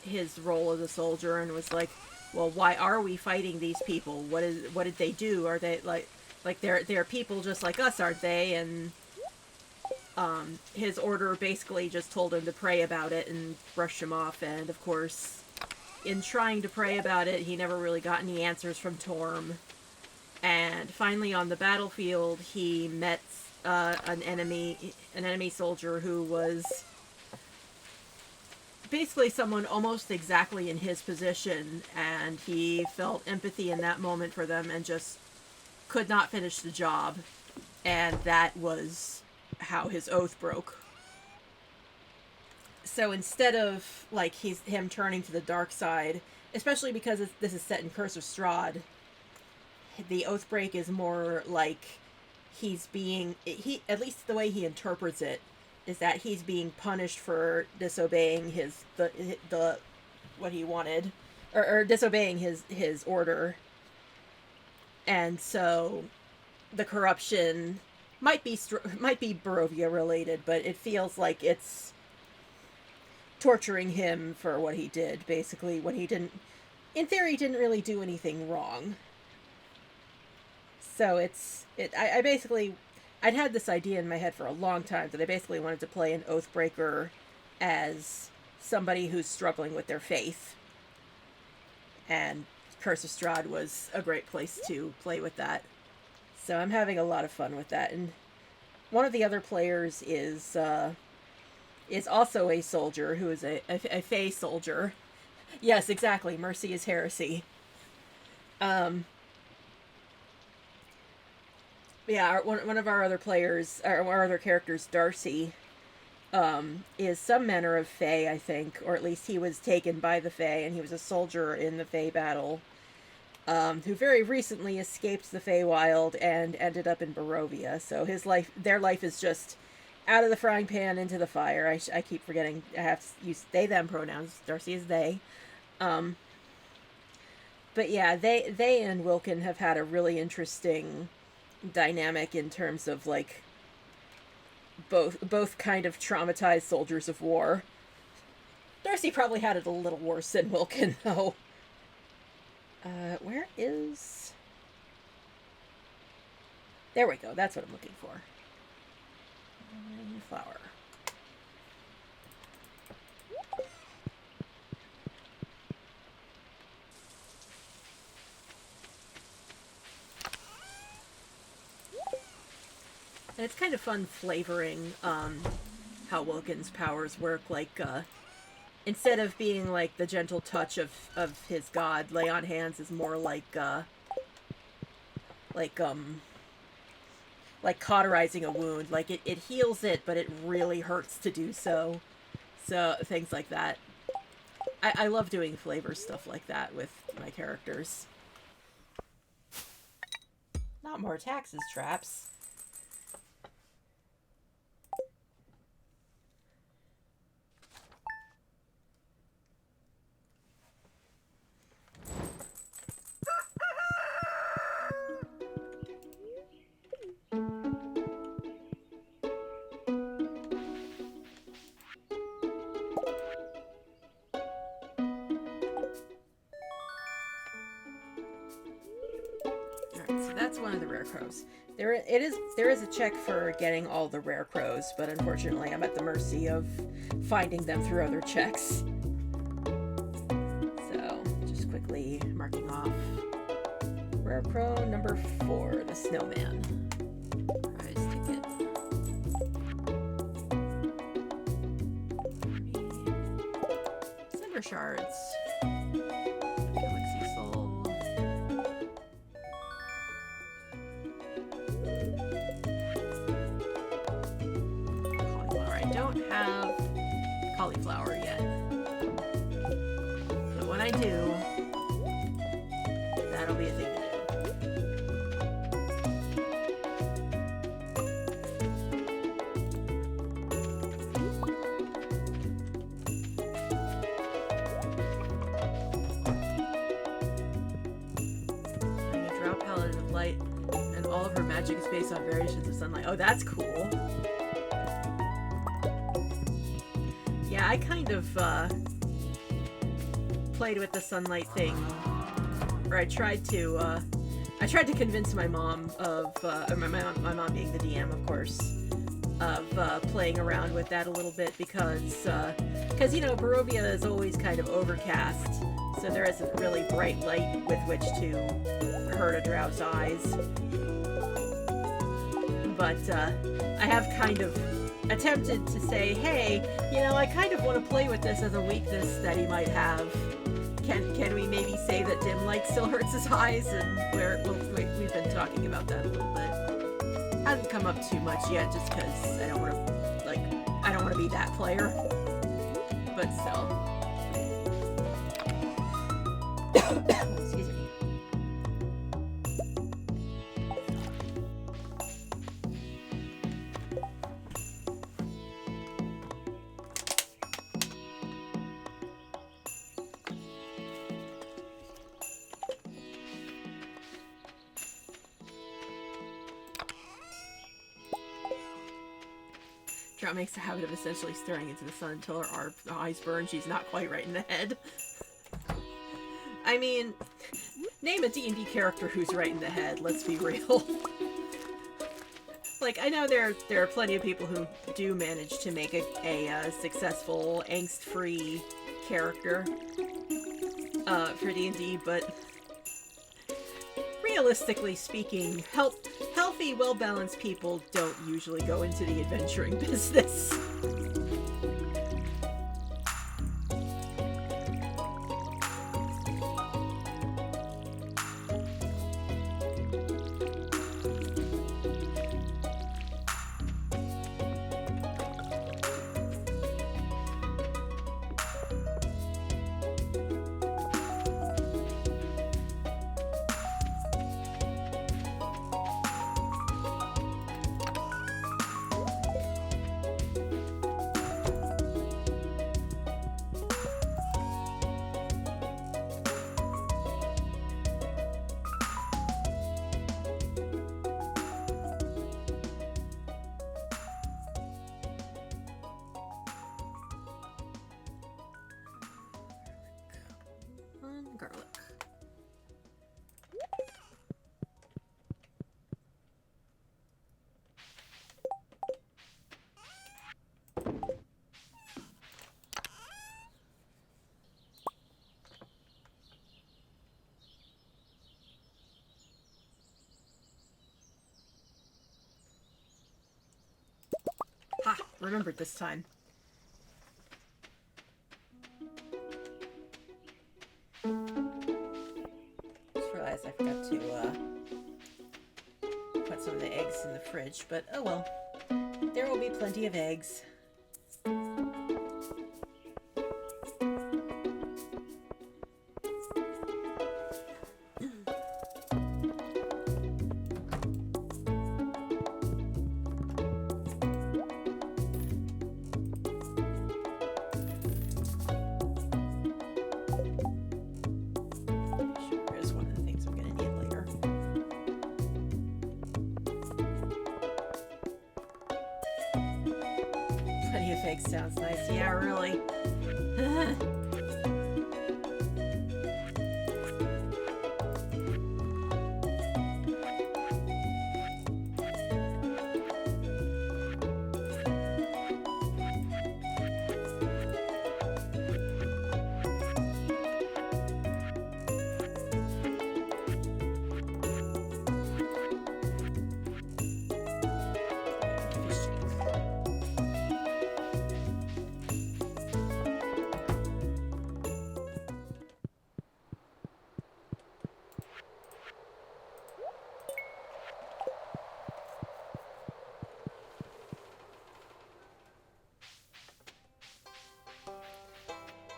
his role as a soldier, and was like, well, why are we fighting these people? What did they do? Are they like they're people just like us, aren't they? And his order basically just told him to pray about it and brush him off. And of course, in trying to pray about it, he never really got any answers from Torm. And finally, on the battlefield, he met an enemy soldier who was basically someone almost exactly in his position, and he felt empathy in that moment for them and just could not finish the job. And that was how his oath broke. So instead of like him turning to the dark side, especially because this is set in Curse of Strahd, the oath break is more like he's being, at least the way he interprets it, is that he's being punished for disobeying the what he wanted, or disobeying his order. And so the corruption might be Barovia related, but it feels like it's torturing him for what he did, basically, when he didn't, in theory, didn't really do anything wrong. So I basically, I'd had this idea in my head for a long time that I basically wanted to play an Oathbreaker as somebody who's struggling with their faith. And Curse of Strahd was a great place to play with that. So I'm having a lot of fun with that. And one of the other players is also a soldier who is a Fey soldier. Yes, exactly. Mercy is heresy. Yeah, one of our other players, or our other characters, Darcy, is some manner of Fae, I think, or at least he was taken by the Fae, and he was a soldier in the Fae battle, who very recently escaped the Feywild and ended up in Barovia. So their life is just out of the frying pan into the fire. I keep forgetting I have to use they them pronouns. Darcy is they. But yeah, they and Wilkin have had a really interesting dynamic in terms of like both kind of traumatized soldiers of war. Darcy probably had it a little worse than Wilkin, though. Where is... There we go, that's what I'm looking for. Flower. And it's kind of fun flavoring how Wilkin's powers work. Like, instead of being like the gentle touch of his god, lay on hands is more like cauterizing a wound. Like it heals it, but it really hurts to do so. So things like that. I love doing flavor stuff like that with my characters. Not more taxes, traps. That's one of the rare crows. There is a check for getting all the rare crows, but unfortunately I'm at the mercy of finding them through other checks. So, just quickly marking off rare crow number 4, the snowman. Prize ticket. Cinder shards. Galaxy soul. Have cauliflower yet, but when I do, that'll be a thing to do. A drow paladin of light, and all of her magic is based on variations of sunlight. Oh, that's cool. Yeah, I kind of played with the sunlight thing, or I tried to convince my mom of, or my mom being the DM, of course, of playing around with that a little bit because you know, Barovia is always kind of overcast, so there isn't really bright light with which to hurt a drow's eyes. But I have kind of attempted to say, hey, you know, I kind of want to play with this as a weakness that he might have. Can we maybe say that dim light still hurts his eyes? And we've been talking about that a little bit. Hasn't come up too much yet, just because I don't want to be that player. But still. Excuse me. Drow makes a habit of essentially staring into the sun until her eyes burn. She's not quite right in the head. I mean, name a D&D character who's right in the head, let's be real. Like, I know there are plenty of people who do manage to make a successful, angst-free character for D&D, but realistically speaking, healthy, well-balanced people don't usually go into the adventuring business. remembered this time. Just realized I forgot to put some of the eggs in the fridge, but oh well. There will be plenty of eggs. Sounds nice. Yeah, really.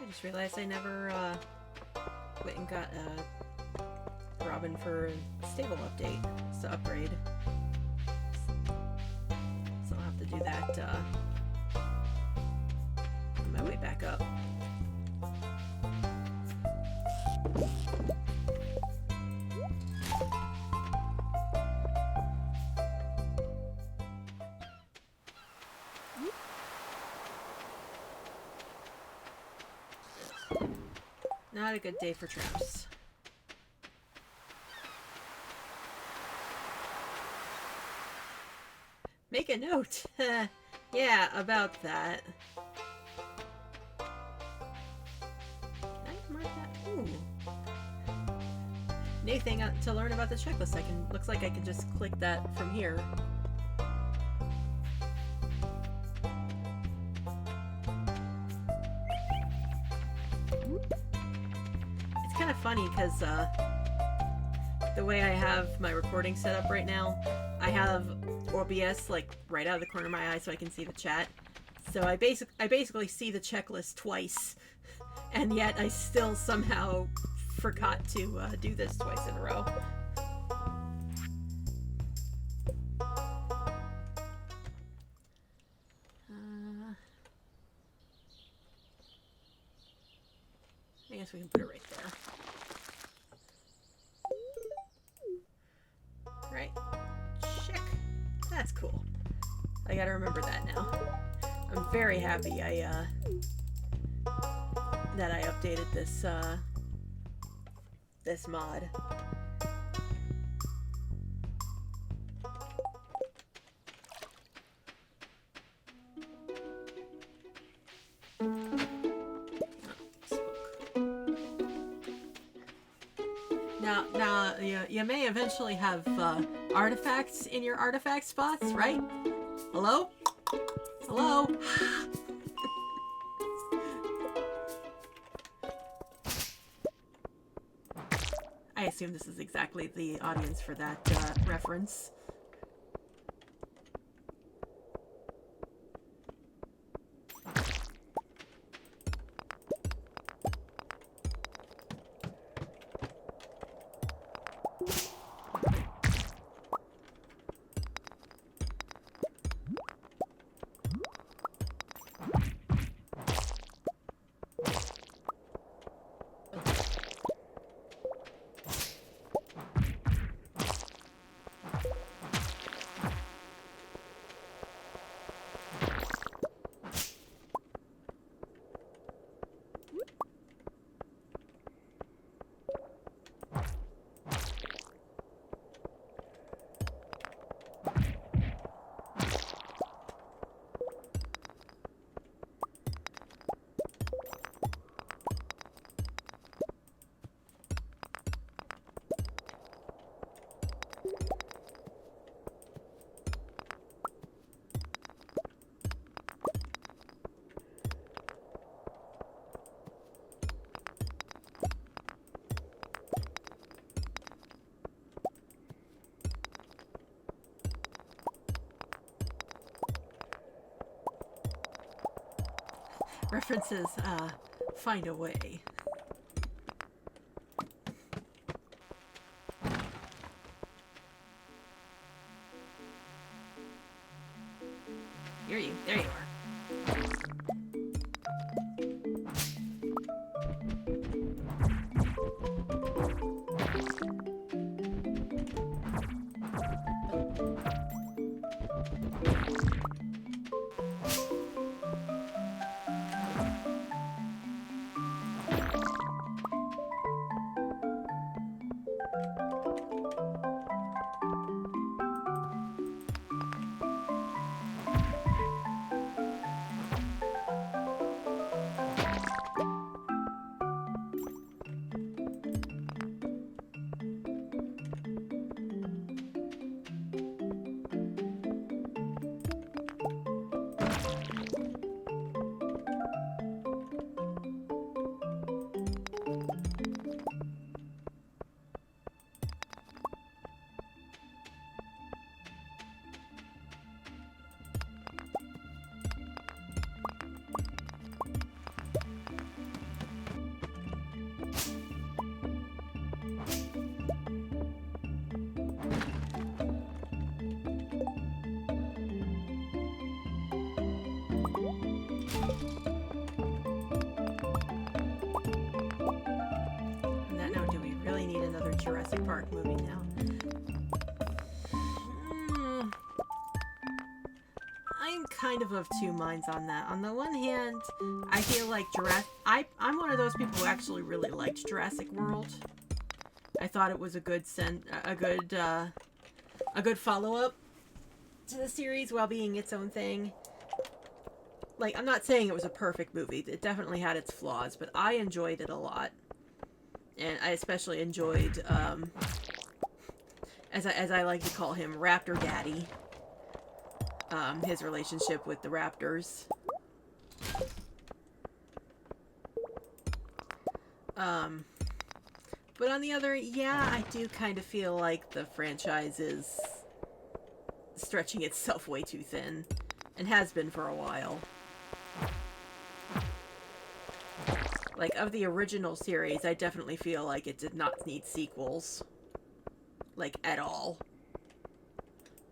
I just realized I never went and got Robin for a stable update to upgrade. So I'll have to do that on my way back up. Not a good day for traps. Make a note. Yeah, about that. Can I mark that? Ooh. New thing to learn about the checklist. Looks like I can just click that from here. Kind of funny because the way I have my recording set up right now, I have OBS like right out of the corner of my eye so I can see the chat. So I basically see the checklist twice, and yet I still somehow forgot to do this twice in a row. I guess we can put it right there. Right. Check. That's cool. I gotta remember that now. I'm very happy that I updated this this mod. Now, you may eventually have artifacts in your artifact spots, right? Hello? Hello? I assume this is exactly the audience for that reference. References, find a way. There you are. Jurassic Park movie now. I'm kind of two minds on that. On the one hand, I feel like I'm one of those people who actually really liked Jurassic World. I thought it was a good follow-up to the series while being its own thing. Like, I'm not saying it was a perfect movie. It definitely had its flaws, but I enjoyed it a lot. And I especially enjoyed, as I like to call him, Raptor Daddy. His relationship with the raptors. But on the other, yeah, I do kind of feel like the franchise is stretching itself way too thin. And has been for a while. Like, of the original series, I definitely feel like it did not need sequels. Like, at all.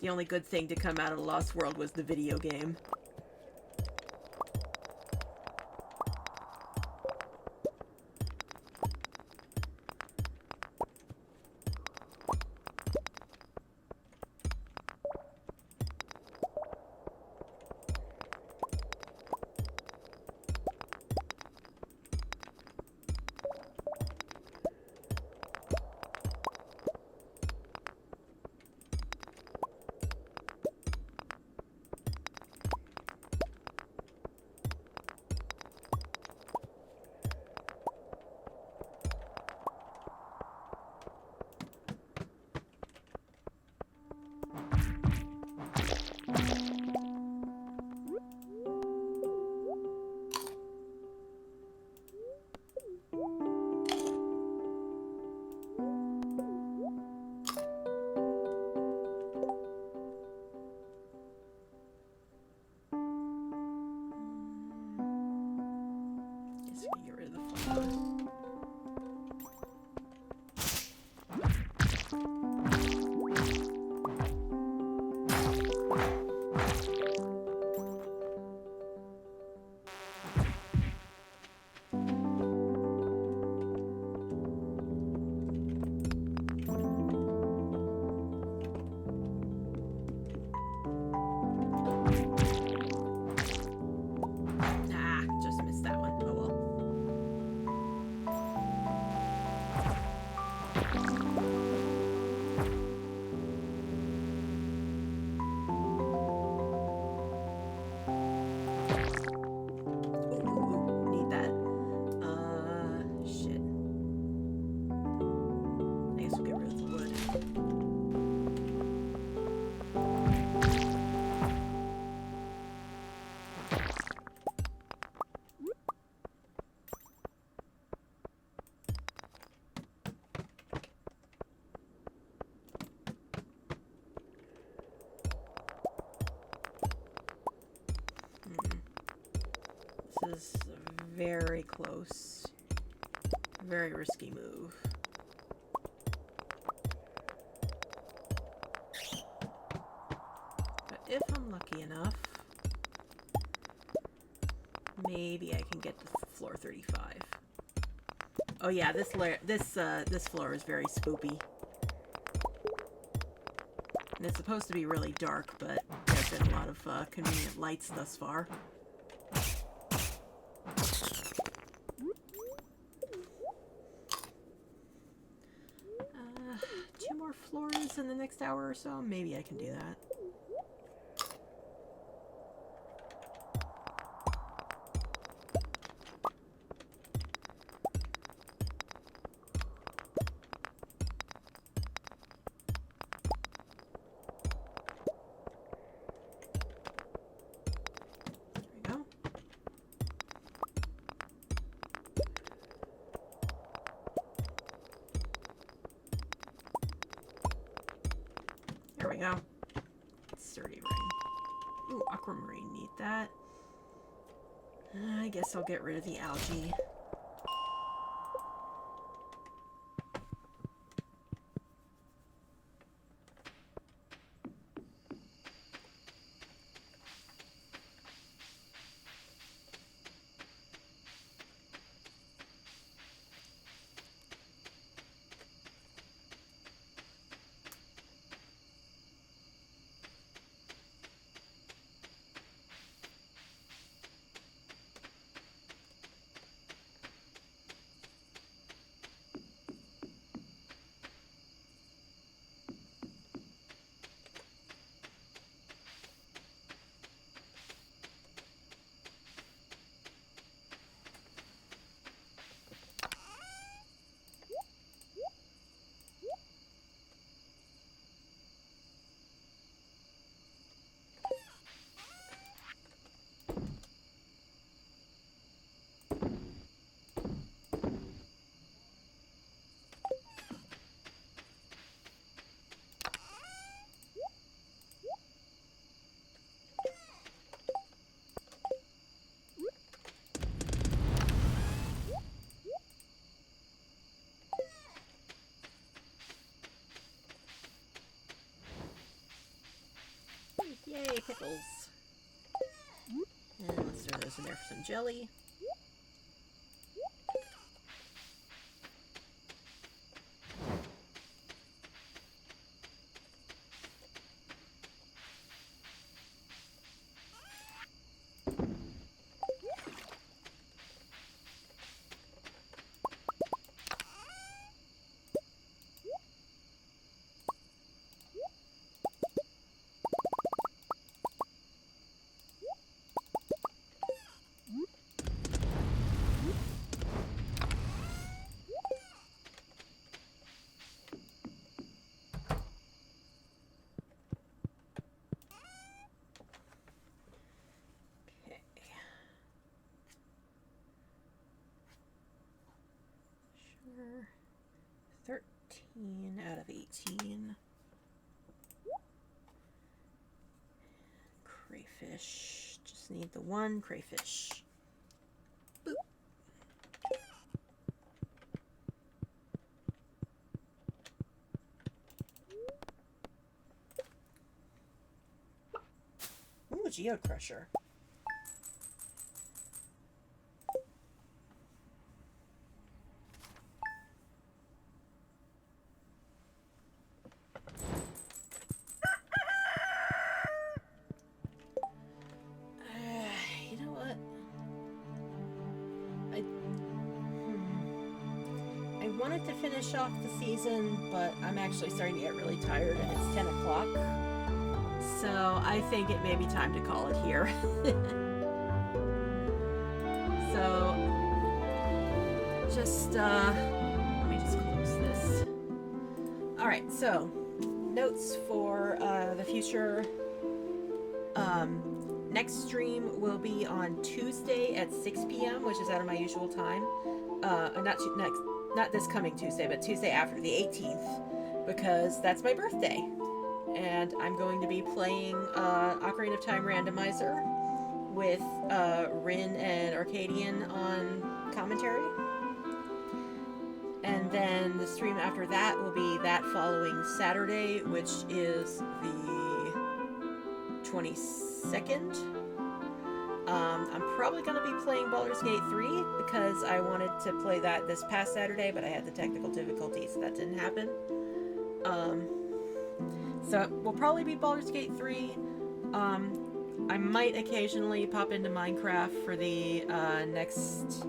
The only good thing to come out of Lost World was the video game. Get rid of the flowers. This is very close. Very risky move. But if I'm lucky enough, maybe I can get to floor 35. Oh yeah, this floor is very spoopy. And it's supposed to be really dark, but there's been a lot of convenient lights thus far. Two more floors in the next hour or so. Maybe I can do that. There we go. Sturdy ring. Ooh, aquamarine, need that. I guess I'll get rid of the algae. Yay, pickles. And let's throw those in there for some jelly. Sure. 13 out of 18. Crayfish. Just need the one crayfish. Boop. Ooh, geode crusher. I wanted to finish off the season, but I'm actually starting to get really tired and it's 10 o'clock. So I think it may be time to call it here. So just, let me just close this. Alright, so notes for the future. Next stream will be on Tuesday at 6 p.m., which is out of my usual time. Not this coming Tuesday, but Tuesday after, the 18th, because that's my birthday. And I'm going to be playing Ocarina of Time Randomizer with Rin and Arcadian on commentary. And then the stream after that will be that following Saturday, which is the 22nd. I'm probably going to be playing Baldur's Gate 3 because I wanted to play that this past Saturday, but I had the technical difficulties, so that didn't happen. So we'll probably be Baldur's Gate 3. I might occasionally pop into Minecraft for the next,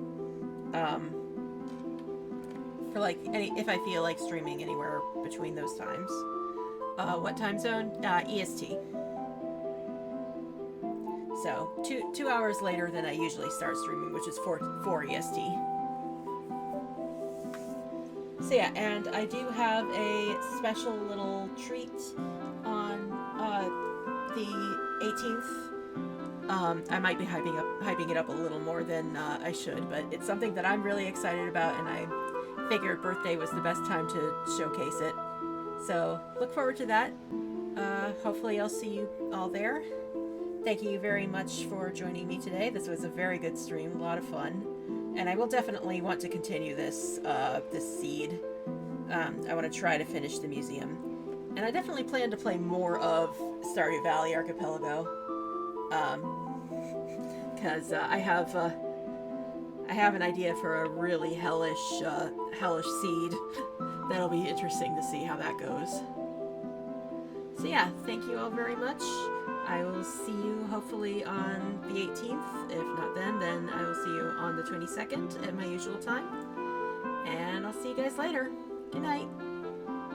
for like if I feel like streaming anywhere between those times. What time zone? EST. So 2 hours later than I usually start streaming, which is 4 EST. So yeah, and I do have a special little treat on the 18th. I might be hyping it up a little more than I should, but it's something that I'm really excited about, and I figured birthday was the best time to showcase it. So look forward to that. Hopefully I'll see you all there. Thank you very much for joining me today. This was a very good stream, a lot of fun. And I will definitely want to continue this seed. I want to try to finish the museum. And I definitely plan to play more of Stardew Valley Archipelago. Because I have an idea for a really hellish seed. That'll be interesting to see how that goes. So yeah, thank you all very much. I will see you hopefully on the 18th. If not then I will see you on the 22nd at my usual time. And I'll see you guys later. Good night.